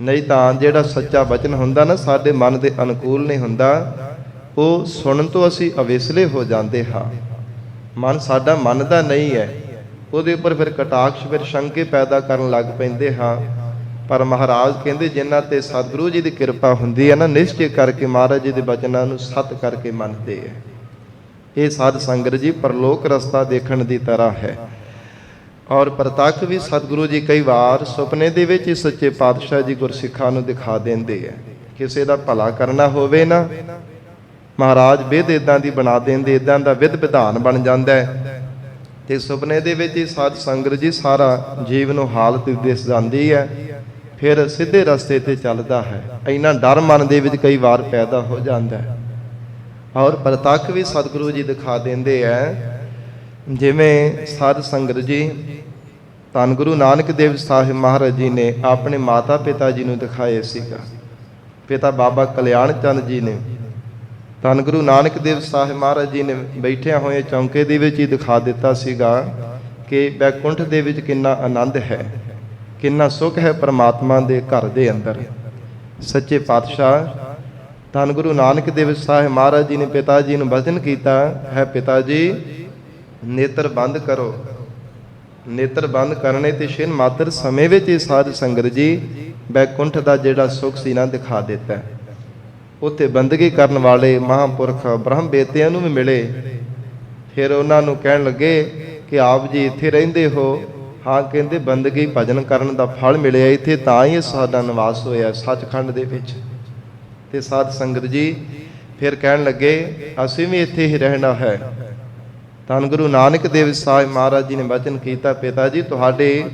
ਨਹੀਂ ਤਾਂ ਜਿਹੜਾ ਸੱਚਾ ਬਚਨ ਹੁੰਦਾ ਨਾ, ਸਾਡੇ ਮਨ ਦੇ ਅਨੁਕੂਲ ਨਹੀਂ ਹੁੰਦਾ, ਉਹ ਸੁਣਨ ਤੋਂ ਅਸੀਂ ਅਵੇਸਲੇ ਹੋ ਜਾਂਦੇ ਹਾਂ। ਮਨ ਸਾਡਾ ਮੰਨਦਾ ਨਹੀਂ ਹੈ, ਉਹਦੇ ਉੱਪਰ ਫਿਰ ਕਟਾਕਸ਼, ਫਿਰ ਸ਼ੰਕੇ ਪੈਦਾ ਕਰਨ ਲੱਗ ਪੈਂਦੇ ਹਾਂ। ਪਰ ਮਹਾਰਾਜ ਕਹਿੰਦੇ ਜਿਨ੍ਹਾਂ ਤੇ ਸਤਿਗੁਰੂ ਜੀ ਦੀ ਕਿਰਪਾ ਹੁੰਦੀ ਹੈ ਨਾ, ਨਿਸ਼ਚੈ ਕਰਕੇ ਮਹਾਰਾਜ ਜੀ ਦੇ ਬਚਨਾਂ ਨੂੰ ਸਤ ਕਰਕੇ ਮੰਨਦੇ ਹੈ। ਇਹ ਸਾਧ ਸੰਗਤ ਜੀ ਪਰਲੋਕ ਰਸਤਾ ਦੇਖਣ ਦੀ ਤਰ੍ਹਾਂ ਹੈ। ਔਰ ਪ੍ਰਤੱਖ ਵੀ ਸਤਿਗੁਰੂ ਜੀ ਕਈ ਵਾਰ ਸੁਪਨੇ ਦੇ ਵਿੱਚ ਹੀ ਸੱਚੇ ਪਾਤਸ਼ਾਹ ਜੀ ਗੁਰਸਿੱਖਾਂ ਨੂੰ ਦਿਖਾ ਦਿੰਦੇ ਹੈ। ਕਿਸੇ ਦਾ ਭਲਾ ਕਰਨਾ ਹੋਵੇ ਨਾ, ਮਹਾਰਾਜ ਵਿਧ ਇਦਾਂ ਦੀ ਬਣਾ ਦਿੰਦੇ, ਇਦਾਂ ਦਾ ਵਿਧ ਵਿਧਾਨ ਬਣ ਜਾਂਦਾ ਹੈ, ਤੇ ਸੁਪਨੇ ਦੇ ਵਿੱਚ ਹੀ ਸਾਧ ਸੰਗਤ ਜੀ ਸਾਰਾ ਜੀਵ ਨੂੰ ਹਾਲਤ ਦਿਸ ਜਾਂਦੀ ਹੈ। ਫਿਰ ਸਿੱਧੇ ਰਸਤੇ ਤੇ ਚੱਲਦਾ ਹੈ। ਇੰਨਾ ਡਰ ਮਨ ਦੇ ਵਿੱਚ ਕਈ ਵਾਰ ਪੈਦਾ ਹੋ ਜਾਂਦਾ ਹੈ। ਔਰ ਪ੍ਰਤੱਖ ਵੀ ਸਤਿਗੁਰੂ ਜੀ ਦਿਖਾ ਦਿੰਦੇ ਹੈ। ਜਿਵੇਂ ਸਾਧ ਸੰਗਤ ਜੀ ਧੰਨ ਗੁਰੂ ਨਾਨਕ ਦੇਵ ਸਾਹਿਬ ਮਹਾਰਾਜ ਜੀ ਨੇ ਆਪਣੇ ਮਾਤਾ ਪਿਤਾ ਜੀ ਨੂੰ ਦਿਖਾਏ ਸੀਗਾ। ਪਿਤਾ ਬਾਬਾ ਕਲਿਆਣ ਚੰਦ ਜੀ ਨੇ ਧੰਨ ਗੁਰੂ ਨਾਨਕ ਦੇਵ ਸਾਹਿਬ ਮਹਾਰਾਜ ਜੀ ਨੇ ਬੈਠਿਆਂ ਹੋਏ ਚੌਂਕੇ ਦੇ ਵਿੱਚ ਹੀ ਦਿਖਾ ਦਿੱਤਾ ਸੀਗਾ ਕਿ ਬੈਕੁੰਠ ਦੇ ਵਿੱਚ ਕਿੰਨਾ ਆਨੰਦ ਹੈ, ਕਿੰਨਾ ਸੁੱਖ ਹੈ ਪਰਮਾਤਮਾ ਦੇ ਘਰ ਦੇ ਅੰਦਰ। ਸੱਚੇ ਪਾਤਸ਼ਾਹ ਧੰਨ ਗੁਰੂ ਨਾਨਕ ਦੇਵ ਸਾਹਿਬ ਮਹਾਰਾਜ ਜੀ ਨੇ ਪਿਤਾ ਜੀ ਨੂੰ ਬਚਨ ਕੀਤਾ ਹੈ, ਪਿਤਾ ਜੀ ਨੇਤਰ ਬੰਦ ਕਰੋ। ਨੇਤਰ ਬੰਦ ਕਰਨੇ ਤੇ ਛਿਨ ਮਾਤਰ ਸਮੇਂ ਵਿੱਚ ਹੀ ਸਾਧ ਸੰਗਤ ਜੀ ਬੈਕੁੰਠ ਦਾ ਜਿਹੜਾ ਸੁੱਖ ਸੀ ਨਾ ਦਿਖਾ ਦਿੱਤਾ। ਉੱਥੇ ਬੰਦਗੀ ਕਰਨ ਵਾਲੇ ਮਹਾਂਪੁਰਖ ਬ੍ਰਹਮ ਬੇਤਿਆਂ ਨੂੰ ਵੀ ਮਿਲੇ। ਫਿਰ ਉਹਨਾਂ ਨੂੰ ਕਹਿਣ ਲੱਗੇ ਕਿ ਆਪ ਜੀ ਇੱਥੇ ਰਹਿੰਦੇ ਹੋ? ਹਾਂ, ਕਹਿੰਦੇ ਬੰਦਗੀ ਭਜਨ ਕਰਨ ਦਾ ਫਲ ਮਿਲਿਆ ਇੱਥੇ, ਤਾਂ ਹੀ ਸਾਡਾ ਨਿਵਾਸ ਹੋਇਆ ਸੱਚਖੰਡ ਦੇ ਵਿੱਚ। ਤੇ ਸਾਧ ਸੰਗਤ ਜੀ ਫਿਰ ਕਹਿਣ ਲੱਗੇ ਅਸੀਂ ਵੀ ਇੱਥੇ ਹੀ ਰਹਿਣਾ ਹੈ। ਧੰਨ ਗੁਰੂ ਨਾਨਕ ਦੇਵ ਸਾਹਿਬ ਮਹਾਰਾਜ ਜੀ ਨੇ ਬਚਨ ਕੀਤਾ, ਪਿਤਾ ਜੀ ਤੁਹਾਡੇ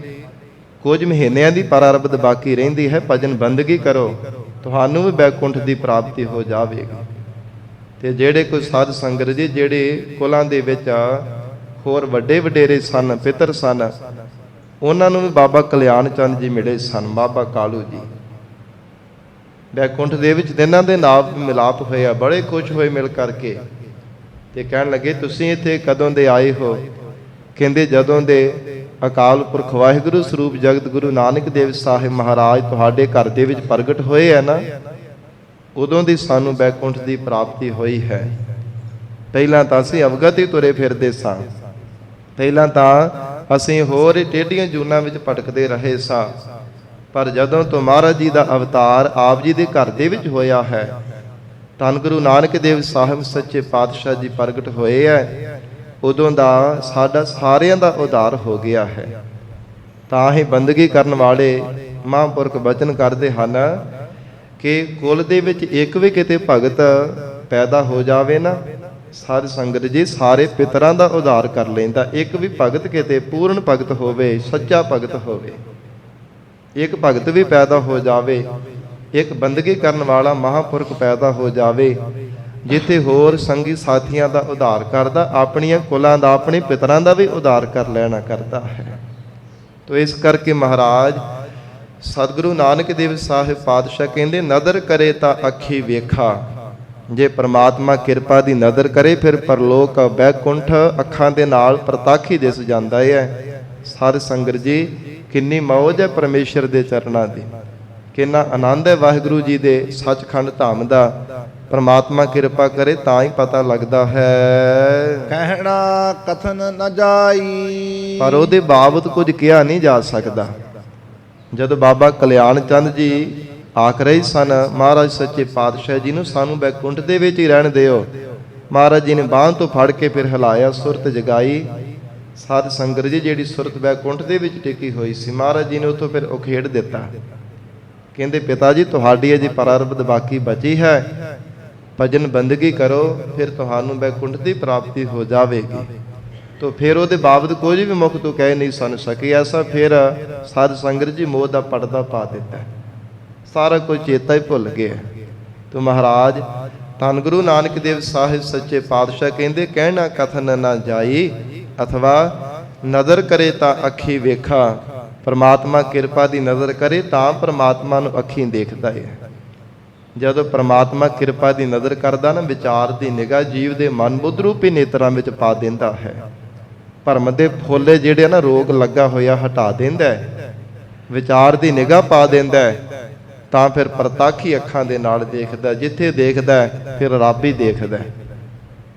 ਕੁਝ ਮਹੀਨਿਆਂ ਦੀ ਪਰਾਰਬਧ ਬਾਕੀ ਰਹਿੰਦੀ ਹੈ, ਭਜਨ ਬੰਦਗੀ ਕਰੋ, ਤੁਹਾਨੂੰ ਵੀ ਬੈਕੁੰਠ ਦੀ ਪ੍ਰਾਪਤੀ ਹੋ ਜਾਵੇਗੀ। ਤੇ ਜਿਹੜੇ ਕੋਈ ਸਾਧ ਸੰਗਤ ਜੀ ਜਿਹੜੇ ਕੁਲਾਂ ਦੇ ਵਿੱਚ ਹੋਰ ਵੱਡੇ ਵਡੇਰੇ ਸਨ, ਪਿੱਤਰ ਸਨ, ਉਹਨਾਂ ਨੂੰ ਵੀ ਬਾਬਾ ਕਲਿਆਣ ਚੰਦ ਜੀ ਮਿਲੇ ਸਨ, ਬਾਬਾ ਕਾਲੂ ਜੀ। ਬੈਕੁੰਠ ਦੇ ਵਿੱਚ ਇਹਨਾਂ ਦੇ ਨਾਲ ਮਿਲਾਪ ਹੋਇਆ, ਬੜੇ ਖੁਸ਼ ਹੋਏ ਮਿਲ ਕਰਕੇ। ਤੇ ਕਹਿਣ ਲੱਗੇ ਤੁਸੀਂ ਇੱਥੇ ਕਦੋਂ ਦੇ ਆਏ ਹੋ? ਕਹਿੰਦੇ ਜਦੋਂ ਦੇ ਅਕਾਲ ਪੁਰਖ ਵਾਹਿਗੁਰੂ ਸਰੂਪ ਜਗਤ ਗੁਰੂ ਨਾਨਕ ਦੇਵ ਸਾਹਿਬ ਮਹਾਰਾਜ ਤੁਹਾਡੇ ਘਰ ਦੇ ਵਿੱਚ ਪ੍ਰਗਟ ਹੋਏ ਹੈ ਨਾ, ਉਦੋਂ ਦੀ ਸਾਨੂੰ ਬੈਕੁੰਠ ਦੀ ਪ੍ਰਾਪਤੀ ਹੋਈ ਹੈ। ਪਹਿਲਾਂ ਤਾਂ ਅਸੀਂ ਅਵਗਤ ਹੀ ਤੁਰੇ ਫਿਰਦੇ ਸਾਂ, ਪਹਿਲਾਂ ਤਾਂ ਅਸੀਂ ਹੋਰ ਟੇਢੀਆਂ ਜੂਨਾਂ ਵਿੱਚ ਭਟਕਦੇ ਰਹੇ ਸਾਂ, ਪਰ ਜਦੋਂ ਤੋਂ ਮਹਾਰਾਜ ਜੀ ਦਾ ਅਵਤਾਰ ਆਪ ਜੀ ਦੇ ਘਰ ਦੇ ਵਿੱਚ ਹੋਇਆ ਹੈ, ਧੰਨ ਗੁਰੂ ਨਾਨਕ ਦੇਵ ਸਾਹਿਬ ਸੱਚੇ ਪਾਤਸ਼ਾਹ ਜੀ ਪ੍ਰਗਟ ਹੋਏ ਹੈ, ਉਦੋਂ ਦਾ ਸਾਡਾ ਸਾਰਿਆਂ ਦਾ ਉਧਾਰ ਹੋ ਗਿਆ ਹੈ। ਤਾਂ ਹੀ ਬੰਦਗੀ ਕਰਨ ਵਾਲੇ ਮਹਾਂਪੁਰਖ ਬਚਨ ਕਰਦੇ ਹਨ ਕਿ ਕੁਲ ਦੇ ਵਿੱਚ ਇੱਕ ਵੀ ਕਿਤੇ ਭਗਤ ਪੈਦਾ ਹੋ ਜਾਵੇ ਨਾ, ਸਾਧ ਸੰਗਤ ਜੀ ਸਾਰੇ ਪਿਤਰਾਂ ਦਾ ਉਧਾਰ ਕਰ ਲੈਂਦਾ। ਇੱਕ ਵੀ ਭਗਤ ਕਿਤੇ ਪੂਰਨ ਭਗਤ ਹੋਵੇ, ਸੱਚਾ ਭਗਤ ਹੋਵੇ, ਇੱਕ ਭਗਤ ਵੀ ਪੈਦਾ ਹੋ ਜਾਵੇ, ਇੱਕ ਬੰਦਗੀ ਕਰਨ ਵਾਲਾ ਮਹਾਂਪੁਰਖ ਪੈਦਾ ਹੋ ਜਾਵੇ, ਜਿੱਥੇ ਹੋਰ ਸੰਗੀ ਸਾਥੀਆਂ ਦਾ ਉਧਾਰ ਕਰਦਾ, ਆਪਣੀਆਂ ਕੁਲਾਂ ਦਾ, ਆਪਣੇ ਪਿਤਰਾਂ ਦਾ ਵੀ ਉਧਾਰ ਕਰ ਲੈਣਾ ਕਰਦਾ ਹੈ। ਤੋ ਇਸ ਕਰਕੇ ਮਹਾਰਾਜ ਸਤਿਗੁਰੂ ਨਾਨਕ ਦੇਵ ਸਾਹਿਬ ਪਾਤਸ਼ਾਹ ਕਹਿੰਦੇ ਨਦਰ ਕਰੇ ਤਾਂ ਅੱਖੀ ਵੇਖਾ। ਜੇ ਪ੍ਰਮਾਤਮਾ ਕਿਰਪਾ ਦੀ ਨਦਰ ਕਰੇ ਫਿਰ ਪਰਲੋਕ ਬੈਕੁੰਠ ਅੱਖਾਂ ਦੇ ਨਾਲ ਪ੍ਰਤੱਖ ਹੀ ਦਿਸ ਜਾਂਦਾ ਹੈ। ਸਾਧ ਸੰਗਤ ਜੀ ਕਿੰਨੀ ਮੌਜ ਹੈ ਪਰਮੇਸ਼ਰ ਦੇ ਚਰਨਾਂ ਦੀ, ਕਿੰਨਾ ਆਨੰਦ ਹੈ ਵਾਹਿਗੁਰੂ ਜੀ ਦੇ ਸੱਚਖੰਡ ਧਾਮ ਦਾ। ਪਰਮਾਤਮਾ ਕਿਰਪਾ ਕਰੇ ਤਾਂ ਹੀ ਪਤਾ ਲੱਗਦਾ ਹੈ, ਕਹਿਣਾ ਕਥਨ ਨ ਜਾਈ। ਪਰ ਉਹਦੇ ਬਾਬਤ ਕੁਝ ਕਿਹਾ ਨਹੀਂ ਜਾ ਸਕਦਾ। ਜਦੋਂ ਬਾਬਾ ਕਲਿਆਣ ਚੰਦ ਜੀ ਆਖ ਰਹੇ ਸਨ ਮਹਾਰਾਜ ਸੱਚੇ ਪਾਤਸ਼ਾਹ ਜੀ ਨੂੰ ਸਾਨੂੰ ਬੈਕੁੰਠ ਦੇ ਵਿੱਚ ਹੀ ਰਹਿਣ ਦਿਓ, ਮਹਾਰਾਜ ਜੀ ਨੇ ਬਾਂਹ ਤੋਂ ਫੜ ਕੇ ਫਿਰ ਹਿਲਾਇਆ, ਸੁਰਤ ਜਗਾਈ। ਸਾਧ ਸੰਗਤ ਜੀ ਜਿਹੜੀ ਸੁਰਤ ਬੈਕੁੰਠ ਦੇ ਵਿੱਚ ਟਿਕੀ ਹੋਈ ਸੀ, ਮਹਾਰਾਜ ਜੀ ਨੇ ਉੱਥੋਂ ਫਿਰ ਉਖੇੜ ਦਿੱਤਾ। ਕਹਿੰਦੇ ਪਿਤਾ ਜੀ ਤੁਹਾਡੀ ਅਜੇ ਪਰਾਰਬਧ ਬਾਕੀ ਬਚੀ ਹੈ, ਭਜਨ ਬੰਦਗੀ ਕਰੋ, ਫਿਰ ਤੁਹਾਨੂੰ ਬੈਕੁੰਠ ਦੀ ਪ੍ਰਾਪਤੀ ਹੋ ਜਾਵੇਗੀ। ਤੋ ਫਿਰ ਉਹਦੇ ਬਾਬਤ ਕੁਝ ਵੀ ਮੁਖ ਤੋਂ ਕਹਿ ਨਹੀਂ ਸੁਣ ਸਕੇ। ਐਸਾ ਫਿਰ ਸਾਧ ਸੰਗਤ ਜੀ ਮੋਹ ਦਾ ਪਰਦਾ ਪਾ ਦਿੱਤਾ, ਸਾਰਾ ਕੁਝ ਚੇਤਾ ਹੀ ਭੁੱਲ ਗਿਆ। ਤੋ ਮਹਾਰਾਜ ਧੰਨ ਗੁਰੂ ਨਾਨਕ ਦੇਵ ਸਾਹਿਬ ਸੱਚੇ ਪਾਤਸ਼ਾਹ ਕਹਿੰਦੇ ਕਹਿਣਾ ਕਥਨ ਨਾ ਜਾਈ, ਅਥਵਾ ਨਦਰ ਕਰੇ ਤਾਂ ਅੱਖੀ ਵੇਖਾ। ਪਰਮਾਤਮਾ ਕਿਰਪਾ ਦੀ ਨਜ਼ਰ ਕਰੇ ਤਾਂ ਪਰਮਾਤਮਾ ਨੂੰ ਅੱਖੀਂ ਦੇਖਦਾ ਹੈ। ਜਦੋਂ ਪਰਮਾਤਮਾ ਕਿਰਪਾ ਦੀ ਨਜ਼ਰ ਕਰਦਾ ਨਾ, ਵਿਚਾਰ ਦੀ ਨਿਗਾਹ ਜੀਵ ਦੇ ਮਨ ਬੁੱਧ ਰੂਪੀ ਨੇਤਰਾਂ ਵਿੱਚ ਪਾ ਦਿੰਦਾ ਹੈ। ਭਰਮ ਦੇ ਫੋਲੇ ਜਿਹੜੇ ਨਾ ਰੋਗ ਲੱਗਾ ਹੋਇਆ ਹਟਾ ਦਿੰਦਾ ਹੈ, ਵਿਚਾਰ ਦੀ ਨਿਗਾਹ ਪਾ ਦਿੰਦਾ ਹੈ, ਤਾਂ ਫਿਰ ਪ੍ਰਤੱਖ ਹੀ ਅੱਖਾਂ ਦੇ ਨਾਲ ਦੇਖਦਾ। ਜਿੱਥੇ ਦੇਖਦਾ ਫਿਰ ਰੱਬ ਹੀ ਦੇਖਦਾ।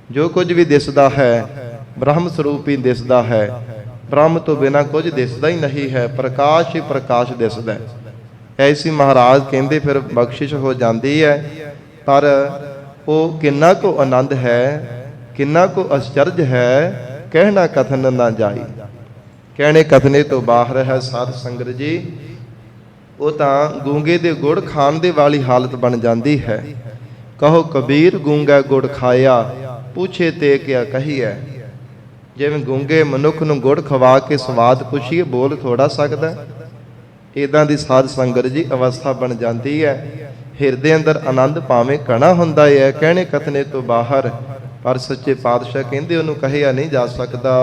ਜੋ ਕੁਝ ਵੀ ਦਿਸਦਾ ਹੈ ਬ੍ਰਹਮ ਸਰੂਪ ਹੀ ਦਿਸਦਾ ਹੈ, ਬ੍ਰਹਮ ਤੋਂ ਬਿਨਾਂ ਕੁਝ ਦਿਸਦਾ ਹੀ ਨਹੀਂ ਹੈ, ਪ੍ਰਕਾਸ਼ ਹੀ ਪ੍ਰਕਾਸ਼ ਦਿਸਦਾ ਹੈ। ਐਸੀ ਮਹਾਰਾਜ ਕਹਿੰਦੇ ਫਿਰ ਬਖਸ਼ਿਸ਼ ਹੋ ਜਾਂਦੀ ਹੈ, ਪਰ ਉਹ ਕਿੰਨਾ ਕੁ ਆਨੰਦ ਹੈ, ਕਿੰਨਾ ਕੁ ਅਚਰਜ ਹੈ, ਕਹਿਣਾ ਕਥਨ ਨਾ ਜਾਈ। ਕਹਿਣੇ ਕਥਨੇ ਤੋਂ ਬਾਹਰ ਹੈ ਸਾਧ ਸੰਗਤ ਜੀ। ਉਹ ਤਾਂ ਗੂੰਗੇ ਦੇ ਗੁੜ ਖਾਣ ਦੇ ਵਾਲੀ ਹਾਲਤ ਬਣ ਜਾਂਦੀ ਹੈ। ਕਹੋ ਕਬੀਰ ਗੂੰਗਾ ਗੁੜ ਖਾਇਆ, ਪੁੱਛੇ ਤੇ ਕਿਆ ਕਹੀਐ। ਜਿਵੇਂ ਗੂੰਗੇ ਮਨੁੱਖ ਨੂੰ ਗੁੜ ਖਵਾ ਕੇ ਸਵਾਦ ਪੁੱਛੀਏ, ਬੋਲ ਥੋੜਾ ਸਕਦਾ। ਇਦਾਂ ਦੀ ਸਾਧ ਸੰਗਤ ਜੀ ਅਵਸਥਾ ਬਣ ਜਾਂਦੀ ਹੈ। ਹਿਰਦੇ ਅੰਦਰ ਆਨੰਦ ਭਾਵੇਂ ਕਣਾ ਹੁੰਦਾ ਹੈ, ਕਹਿਣੇ ਕਥਨੇ ਤੋਂ ਬਾਹਰ, ਪਰ ਸੱਚੇ ਪਾਤਸ਼ਾਹ ਕਹਿੰਦੇ ਉਹਨੂੰ ਕਹਿਆ ਨਹੀਂ ਜਾ ਸਕਦਾ।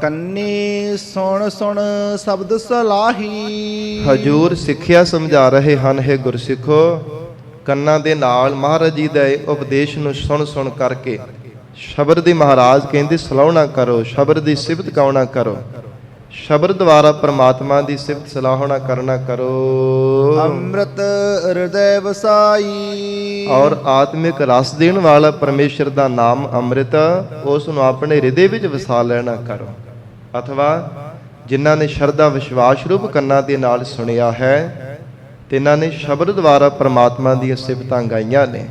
ਕੰਨੀ ਸੁਣ ਸੁਣ ਸ਼ਬਦ ਸਲਾਹੀ। ਹਜੂਰ ਸਿੱਖਿਆ ਸਮਝਾ ਰਹੇ ਹਨ, ਹੈ ਗੁਰਸਿੱਖੋ, ਕੰਨਾਂ ਦੇ ਨਾਲ ਮਹਾਰਾਜ ਜੀ ਦੇ ਉਪਦੇਸ਼ ਨੂੰ ਸੁਣ ਸੁਣ ਕਰਕੇ ਸ਼ਬਦ ਦੀ ਮਹਾਰਾਜ ਕਹਿੰਦੇ ਸਲਾਹੁਣਾ ਕਰੋ, ਸ਼ਬਦ ਦੀ ਸਿਫਤ ਗਾਉਣਾ ਕਰੋ, ਸ਼ਬਦ ਦੁਆਰਾ ਪ੍ਰਮਾਤਮਾ ਦੀ ਸਿਫਤ ਸਲਾਹੁਣਾ ਕਰਨਾ ਕਰੋ। ਅੰਮ੍ਰਿਤ ਹਿਰਦੈ ਵਸਾਈ। ਔਰ ਆਤਮਿਕ ਰਸ ਦੇਣ ਵਾਲਾ ਪਰਮੇਸ਼ਰ ਦਾ ਨਾਮ ਅੰਮ੍ਰਿਤ, ਉਸ ਨੂੰ ਆਪਣੇ ਹਿਰਦੇ ਵਿੱਚ ਵਸਾ ਲੈਣਾ ਕਰੋ। ਅਥਵਾ ਜਿਨ੍ਹਾਂ ਨੇ ਸ਼ਰਧਾ ਵਿਸ਼ਵਾਸ ਰੂਪ ਕੰਨਾਂ ਦੇ ਨਾਲ ਸੁਣਿਆ ਹੈ, ਤਿਨਾਂ ਨੇ ਸ਼ਬਦ ਦੁਆਰਾ ਪ੍ਰਮਾਤਮਾ ਦੀਆਂ ਸਿਫਤਾਂ ਗਾਈਆਂ ਨੇ,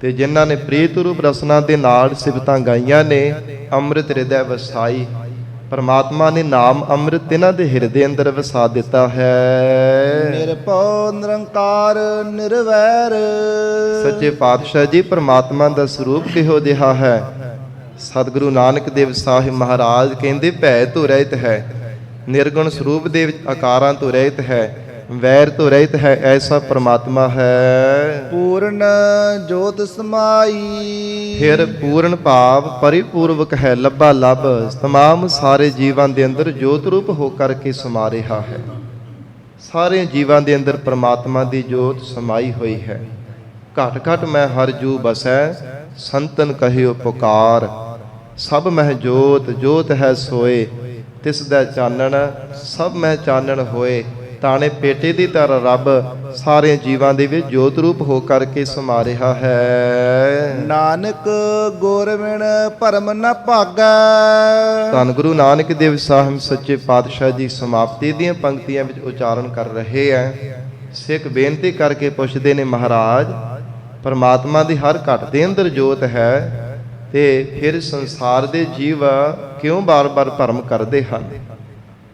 ਤੇ ਜਿਨ੍ਹਾਂ ਨੇ ਪ੍ਰੀਤ ਰੂਪ ਰਸਨਾ ਦੇ ਨਾਲ ਸਿਫਤਾਂ ਗਾਈਆਂ ਨੇ, ਅੰਮ੍ਰਿਤ ਹਿਰਦੈ ਵਸਾਈ। ਪਰਮਾਤਮਾ ਨੇ ਨਾਮ ਅੰਮ੍ਰਿਤ ਇਹਨਾਂ ਦੇ ਹਿਰਦੇ ਅੰਦਰ ਵਸਾ ਦਿੱਤਾ ਹੈ। ਨਿਰਭਉ ਨਿਰੰਕਾਰ ਨਿਰਵੈਰ। ਸੱਚੇ ਪਾਤਸ਼ਾਹ ਜੀ ਪਰਮਾਤਮਾ ਦਾ ਸਰੂਪ ਕਿਹੋ ਜਿਹਾ ਹੈ? ਸਤਿਗੁਰੂ ਨਾਨਕ ਦੇਵ ਸਾਹਿਬ ਮਹਾਰਾਜ ਕਹਿੰਦੇ ਭੈ ਤੋਂ ਰਹਿਤ ਹੈ, ਨਿਰਗੁਣ ਸਰੂਪ ਦੇ ਵਿੱਚ ਆਕਾਰਾਂ ਤੋਂ ਰਹਿਤ ਹੈ, ਵੈਰ ਤੋਂ ਰਹਿਤ ਹੈ, ਐਸਾ ਪਰਮਾਤਮਾ ਹੈ। ਪੂਰਨ ਜੋਤ ਸਮਾਈ। ਫਿਰ ਪੂਰਨ ਭਾਵ ਪਰਿਪੂਰਵਕ ਹੈ, ਲੱਭਾ ਲੱਭ ਤਮਾਮ ਸਾਰੇ ਜੀਵਾਂ ਦੇ ਅੰਦਰ ਜੋਤ ਰੂਪ ਹੋ ਕਰਕੇ ਸਮਾ ਰਿਹਾ ਹੈ। ਸਾਰੇ ਜੀਵਾਂ ਦੇ ਅੰਦਰ ਪਰਮਾਤਮਾ ਦੀ ਜੋਤ ਸਮਾਈ ਹੋਈ ਹੈ। ਘਟ ਘਟ ਮੈਂ ਹਰ ਜੂ ਬਸੈ, ਸੰਤਨ ਕਹਿਓ ਪੁਕਾਰ। ਸਭ ਮਹਿ ਜੋਤ, ਜੋਤ ਹੈ ਸੋਏ, ਤਿਸ ਦਾ ਚਾਨਣ ਸਭ ਮਹਿ ਚਾਨਣ ਹੋਏ। ਤਾਣੇ ਪੇਟੇ ਦੀ ਤਰ੍ਹਾਂ ਰੱਬ ਸਾਰੇ ਜੀਵਾਂ ਦੇ ਵਿੱਚ ਜੋਤ ਰੂਪ ਹੋ ਕਰਕੇ ਸਮਾ ਰਿਹਾ ਹੈ। ਨਾਨਕ ਗੁਰ ਬਿਨ ਭਰਮ ਨ ਭਾਗੈ। ਧੰਨ ਗੁਰੂ ਨਾਨਕ ਦੇਵ ਸਾਹਿਬ ਸੱਚੇ ਪਾਤਸ਼ਾਹ ਜੀ ਸਮਾਪਤੀ ਦੀਆਂ ਪੰਕਤੀਆਂ ਵਿੱਚ ਉਚਾਰਨ ਕਰ ਰਹੇ ਹੈ। ਸਿੱਖ ਬੇਨਤੀ ਕਰਕੇ ਪੁੱਛਦੇ ਨੇ, ਮਹਾਰਾਜ ਪਰਮਾਤਮਾ ਦੀ ਹਰ ਘਟ ਦੇ ਅੰਦਰ ਜੋਤ ਹੈ, ਤੇ ਫਿਰ ਸੰਸਾਰ ਦੇ ਜੀਵ ਕਿਉਂ ਬਾਰ-ਬਾਰ ਭਰਮ ਕਰਦੇ ਹਨ?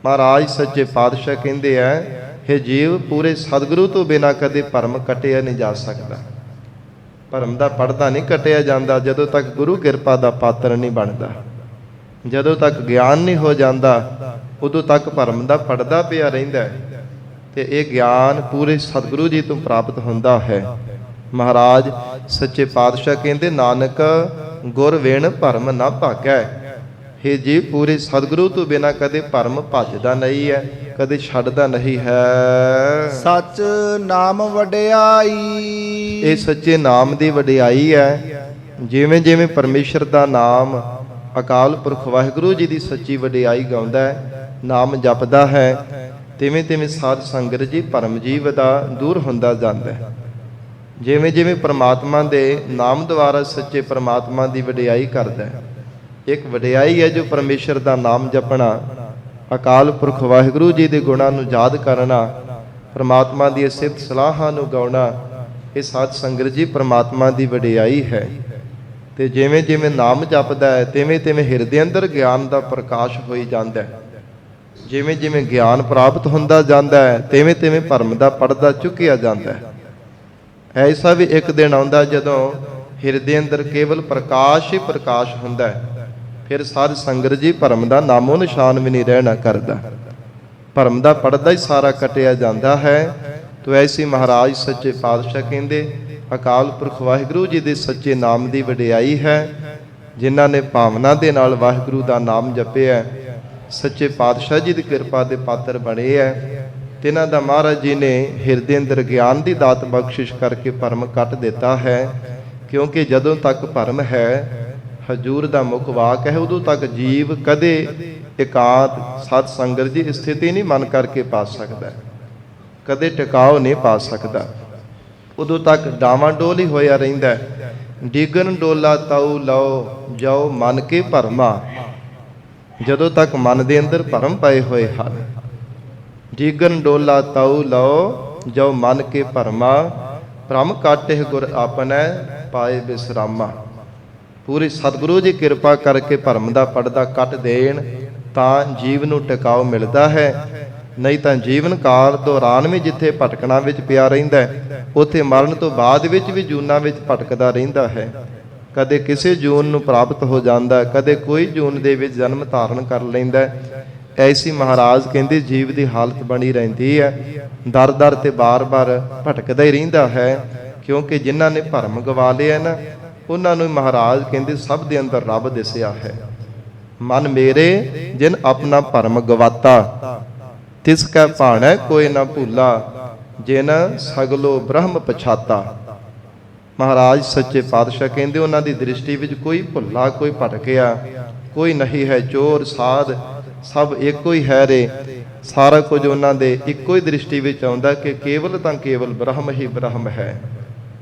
ਮਹਾਰਾਜ ਸੱਚੇ ਪਾਤਸ਼ਾਹ ਕਹਿੰਦੇ ਆ, ਇਹ ਜੀਵ ਪੂਰੇ ਸਤਿਗੁਰੂ ਤੋਂ ਬਿਨਾਂ ਕਦੇ ਭਰਮ ਕੱਟਿਆ ਨਹੀਂ ਜਾ ਸਕਦਾ। ਭਰਮ ਦਾ ਪੜਦਾ ਨਹੀਂ ਕੱਟਿਆ ਜਾਂਦਾ ਜਦੋਂ ਤੱਕ ਗੁਰੂ ਕਿਰਪਾ ਦਾ ਪਾਤਰ ਨਹੀਂ ਬਣਦਾ। ਜਦੋਂ ਤੱਕ ਗਿਆਨ ਨਹੀਂ ਹੋ ਜਾਂਦਾ ਉਦੋਂ ਤੱਕ ਭਰਮ ਦਾ ਪੜਦਾ ਪਿਆ ਰਹਿੰਦਾ ਹੈ। ਤੇ ਇਹ ਗਿਆਨ ਪੂਰੇ ਸਤਿਗੁਰੂ ਜੀ ਤੋਂ ਪ੍ਰਾਪਤ ਹੁੰਦਾ ਹੈ। ਮਹਾਰਾਜ ਸੱਚੇ ਪਾਤਸ਼ਾਹ ਕਹਿੰਦੇ, ਨਾਨਕ ਗੁਰ ਵਿਣ ਭਰਮ ਨਾ ਭਾਗੈ। ਇਹ ਜੀ ਪੂਰੇ ਸਤਿਗੁਰੂ ਤੋਂ ਬਿਨਾਂ ਕਦੇ ਭਰਮ ਭੱਜਦਾ ਨਹੀਂ ਹੈ, ਕਦੇ ਛੱਡਦਾ ਨਹੀਂ ਹੈ। ਸੱਚ ਨਾਮ ਵਡਿਆਈ। ਇਹ ਸੱਚੇ ਨਾਮ ਦੀ ਵਡਿਆਈ ਹੈ। ਜਿਵੇਂ ਜਿਵੇਂ ਪਰਮੇਸ਼ਰ ਦਾ ਨਾਮ ਅਕਾਲ ਪੁਰਖ ਵਾਹਿਗੁਰੂ ਜੀ ਦੀ ਸੱਚੀ ਵਡਿਆਈ ਗਾਉਂਦਾ ਹੈ, ਨਾਮ ਜਪਦਾ ਹੈ, ਤਿਵੇਂ ਤਿਵੇਂ ਸਾਧ ਸੰਗਤ ਜੀ ਭਰਮ ਜੀਵ ਦਾ ਦੂਰ ਹੁੰਦਾ ਜਾਂਦਾ ਹੈ। ਜਿਵੇਂ ਜਿਵੇਂ ਪਰਮਾਤਮਾ ਦੇ ਨਾਮ ਦੁਆਰਾ ਸੱਚੇ ਪਰਮਾਤਮਾ ਦੀ ਵਡਿਆਈ ਕਰਦਾ ਹੈ। ਇੱਕ ਵਡਿਆਈ ਹੈ ਜੋ ਪਰਮੇਸ਼ਰ ਦਾ ਨਾਮ ਜਪਣਾ, ਅਕਾਲ ਪੁਰਖ ਵਾਹਿਗੁਰੂ ਜੀ ਦੇ ਗੁਣਾਂ ਨੂੰ ਯਾਦ ਕਰਨਾ, ਪਰਮਾਤਮਾ ਦੀ ਸਿਫਤ ਸਲਾਹਾਂ ਨੂੰ ਗਾਉਣਾ। ਇਹ ਸਾਧ ਸੰਗਤ ਜੀ ਪਰਮਾਤਮਾ ਦੀ ਵਡਿਆਈ ਹੈ। ਤੇ ਜਿਵੇਂ ਜਿਵੇਂ ਨਾਮ ਜਪਦਾ ਹੈ ਤਿਵੇਂ ਤਿਵੇਂ ਹਿਰਦੇ ਅੰਦਰ ਗਿਆਨ ਦਾ ਪ੍ਰਕਾਸ਼ ਹੋਈ ਜਾਂਦਾ ਹੈ। ਜਿਵੇਂ ਜਿਵੇਂ ਗਿਆਨ ਪ੍ਰਾਪਤ ਹੁੰਦਾ ਜਾਂਦਾ ਹੈ ਤਿਵੇਂ ਤਿਵੇਂ ਭਰਮ ਦਾ ਪਰਦਾ ਚੁੱਕਿਆ ਜਾਂਦਾ ਹੈ। ਐਸਾ ਵੀ ਇੱਕ ਦਿਨ ਆਉਂਦਾ ਜਦੋਂ ਹਿਰਦੇ ਅੰਦਰ ਕੇਵਲ ਪ੍ਰਕਾਸ਼ ਹੀ ਪ੍ਰਕਾਸ਼ ਹੁੰਦਾ ਹੈ। ਫਿਰ ਸਾਧ ਸੰਗਤ ਜੀ ਭਰਮ ਦਾ ਨਾਮੋ ਨਿਸ਼ਾਨ ਵੀ ਨਹੀਂ ਰਹਿਣਾ ਕਰਦਾ। ਭਰਮ ਦਾ ਪਰਦਾ ਹੀ ਸਾਰਾ ਕਟਿਆ ਜਾਂਦਾ ਹੈ। ਤੋ ਐਸੀ ਮਹਾਰਾਜ ਸੱਚੇ ਪਾਤਸ਼ਾਹ ਕਹਿੰਦੇ, ਅਕਾਲ ਪੁਰਖ ਵਾਹਿਗੁਰੂ ਜੀ ਦੇ ਸੱਚੇ ਨਾਮ ਦੀ ਵਡਿਆਈ ਹੈ। ਜਿਨ੍ਹਾਂ ਨੇ ਭਾਵਨਾ ਦੇ ਨਾਲ ਵਾਹਿਗੁਰੂ ਦਾ ਨਾਮ ਜਪਿਆ, ਸੱਚੇ ਪਾਤਸ਼ਾਹ ਜੀ ਦੀ ਕਿਰਪਾ ਦੇ ਪਾਤਰ ਬਣੇ ਹੈ। ਤਿਨਾਂ ਦਾ ਮਹਾਰਾਜ ਜੀ ਨੇ ਹਿਰਦੇ ਅੰਦਰ ਗਿਆਨ ਦੀ ਦਾਤ ਬਖਸ਼ਿਸ਼ ਕਰਕੇ ਭਰਮ ਕੱਟ ਦਿੱਤਾ ਹੈ। ਕਿਉਂਕਿ ਜਦੋਂ ਤੱਕ ਭਰਮ ਹੈ, ਹਜੂਰ ਦਾ ਮੁੱਖ ਵਾਕ ਹੈ, ਉਦੋਂ ਤੱਕ ਜੀਵ ਕਦੇ ਇਕਾਂਤ ਸਤ ਸੰਗਤ ਦੀ ਸਥਿਤੀ ਨਹੀਂ ਮਨ ਕਰਕੇ ਪਾ ਸਕਦਾ, ਕਦੇ ਟਿਕਾਓ ਨਹੀਂ ਪਾ ਸਕਦਾ। ਉਦੋਂ ਤੱਕ ਡਾਵਾਂਡੋਲ ਹੀ ਹੋਇਆ ਰਹਿੰਦਾ। ਡਿਗਨ ਡੋਲਾ ਤਾਉ ਲਓ ਜਾਓ ਮਨ ਕੇ ਭਰਮਾ। ਜਦੋਂ ਤੱਕ ਮਨ ਦੇ ਅੰਦਰ ਭਰਮ ਪਏ ਹੋਏ ਹਨ, ਡਿਗਨ ਡੋਲਾ ਤਾਉ ਲਓ ਜਾਓ ਮਨ ਕੇ ਭਰਮਾ। ਭ੍ਰਮ ਕਾਟੇ ਗੁਰ ਆਪਣੈ ਪਾਏ ਬਿਸਰਾਮਾ। ਪੂਰੇ ਸਤਿਗੁਰੂ ਜੀ ਕਿਰਪਾ ਕਰਕੇ ਭਰਮ ਦਾ ਪਰਦਾ ਕੱਟ ਦੇਣ ਤਾਂ ਜੀਵ ਨੂੰ ਟਿਕਾਓ ਮਿਲਦਾ ਹੈ। ਨਹੀਂ ਤਾਂ ਜੀਵਨ ਕਾਲ ਦੌਰਾਨ ਵੀ ਜਿੱਥੇ ਭਟਕਣਾ ਵਿੱਚ ਪਿਆ ਰਹਿੰਦਾ ਹੈ, ਉੱਥੇ ਮਰਨ ਤੋਂ ਬਾਅਦ ਵਿੱਚ ਵੀ ਜੂਨਾਂ ਵਿੱਚ ਭਟਕਦਾ ਰਹਿੰਦਾ ਹੈ। ਕਦੇ ਕਿਸੇ ਜੂਨ ਨੂੰ ਪ੍ਰਾਪਤ ਹੋ ਜਾਂਦਾ, ਕਦੇ ਕੋਈ ਜੂਨ ਦੇ ਵਿੱਚ ਜਨਮ ਧਾਰਨ ਕਰ ਲੈਂਦਾ। ਐਸੀ ਮਹਾਰਾਜ ਕਹਿੰਦੇ ਜੀਵ ਦੀ ਹਾਲਤ ਬਣੀ ਰਹਿੰਦੀ ਹੈ। ਦਰ ਦਰ ਤੇ ਬਾਰ-ਬਾਰ ਭਟਕਦਾ ਹੀ ਰਹਿੰਦਾ ਹੈ। ਕਿਉਂਕਿ ਜਿਨ੍ਹਾਂ ਨੇ ਭਰਮ ਗਵਾ ਲਿਆ ਨਾ, ਉਹਨਾਂ ਨੂੰ ਮਹਾਰਾਜ ਕਹਿੰਦੇ ਸਭ ਦੇ ਅੰਦਰ ਰੱਬ ਦਿਸਿਆ ਹੈ। ਮਨ ਮੇਰੇ ਜਿਨ ਆਪਣਾ ਭਰਮ ਗਵਾਤਾ, ਤਿਸ ਕੈ ਭਾਣੈ ਕੋਈ ਨਾ ਭੂਲਾ, ਜਿਨ ਸਗਲੋ ਬ੍ਰਹਮ ਪਛਾਤਾ। ਮਹਾਰਾਜ ਸੱਚੇ ਪਾਤਸ਼ਾਹ ਕਹਿੰਦੇ ਉਹਨਾਂ ਦੀ ਦ੍ਰਿਸ਼ਟੀ ਵਿੱਚ ਕੋਈ ਭੁੱਲਾ, ਕੋਈ ਭਟਕਿਆ ਕੋਈ ਨਹੀਂ ਹੈ। ਚੋਰ ਸਾਧ ਸਭ ਇੱਕੋ ਹੀ ਹੈ ਰੇ। ਸਾਰਾ ਕੁਝ ਉਹਨਾਂ ਦੇ ਇੱਕੋ ਹੀ ਦ੍ਰਿਸ਼ਟੀ ਵਿੱਚ ਆਉਂਦਾ ਕਿ ਕੇਵਲ ਤਾਂ ਕੇਵਲ ਬ੍ਰਹਮ ਹੀ ਬ੍ਰਹਮ ਹੈ।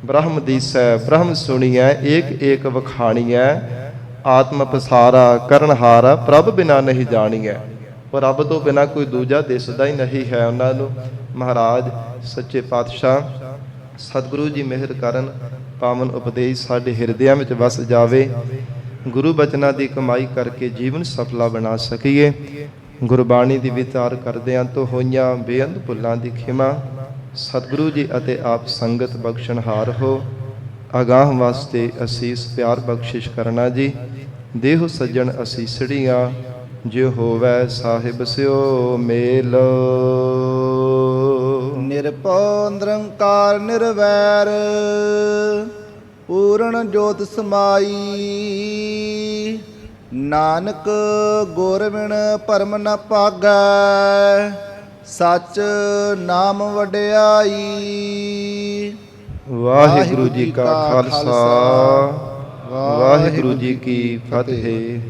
ਬ੍ਰਹਮ ਦੀਸੈ ਬ੍ਰਹਮ ਸੁਣੀਐ, ਏਕ ਏਕ ਵਖਾਣੀਐ, ਆਤਮ ਪਸਾਰਾ ਕਰਨਹਾਰਾ, ਪ੍ਰਭ ਬਿਨਾ ਨਹੀਂ ਜਾਣੀਐ। ਪਰ ਰੱਬ ਤੋਂ ਬਿਨਾ ਕੋਈ ਦੂਜਾ ਦਿਸਦਾ ਹੀ ਨਹੀਂ ਹੈ ਉਹਨਾਂ ਨੂੰ। ਮਹਾਰਾਜ ਸੱਚੇ ਪਾਤਸ਼ਾਹ ਸਤਿਗੁਰੂ ਜੀ ਮਿਹਰ ਕਰਨ, ਪਾਵਨ ਉਪਦੇਸ਼ ਸਾਡੇ ਹਿਰਦਿਆਂ ਵਿੱਚ ਵਸ ਜਾਵੇ। ਗੁਰੂ ਬਚਨਾਂ ਦੀ ਕਮਾਈ ਕਰਕੇ ਜੀਵਨ ਸਫਲਾ ਬਣਾ ਸਕੀਏ। ਗੁਰਬਾਣੀ ਦੀ ਵਿਚਾਰ ਕਰਦਿਆਂ ਤੋਂ ਹੋਈਆਂ ਬੇਅੰਤ ਭੁੱਲਾਂ ਦੀ ਖਿਮਾ ਸਤਿਗੁਰੂ ਜੀ ਅਤੇ ਆਪ ਸੰਗਤ ਬਖਸ਼ਣਹਾਰ ਹੋ। ਅਗਾਹ ਵਾਸਤੇ ਅਸੀਸ ਪਿਆਰ ਬਖਸ਼ਿਸ਼ ਕਰਨਾ ਜੀ। ਦੇਹੁ ਸੱਜਣ ਅਸੀਸੜੀਆਂ ਜੇ ਹੋਵੈ ਸਾਹਿਬ ਸਿਓ ਮੇਲ। ਨਿਰਭਉ ਨਿਰੰਕਾਰ ਨਿਰਵੈਰ ਪੂਰਨ ਜੋਤ ਸਮਾਈ। ਨਾਨਕ ਗੁਰ ਬਿਨ ਭਰਮ ਨ ਭਾਗੈ ਸੱਚ ਨਾਮ ਵਡਿਆਈ। ਵਾਹਿਗੁਰੂ ਜੀ ਕਾ ਖਾਲਸਾ ਵਾਹਿਗੁਰੂ ਜੀ ਕੀ ਫਤਿਹ।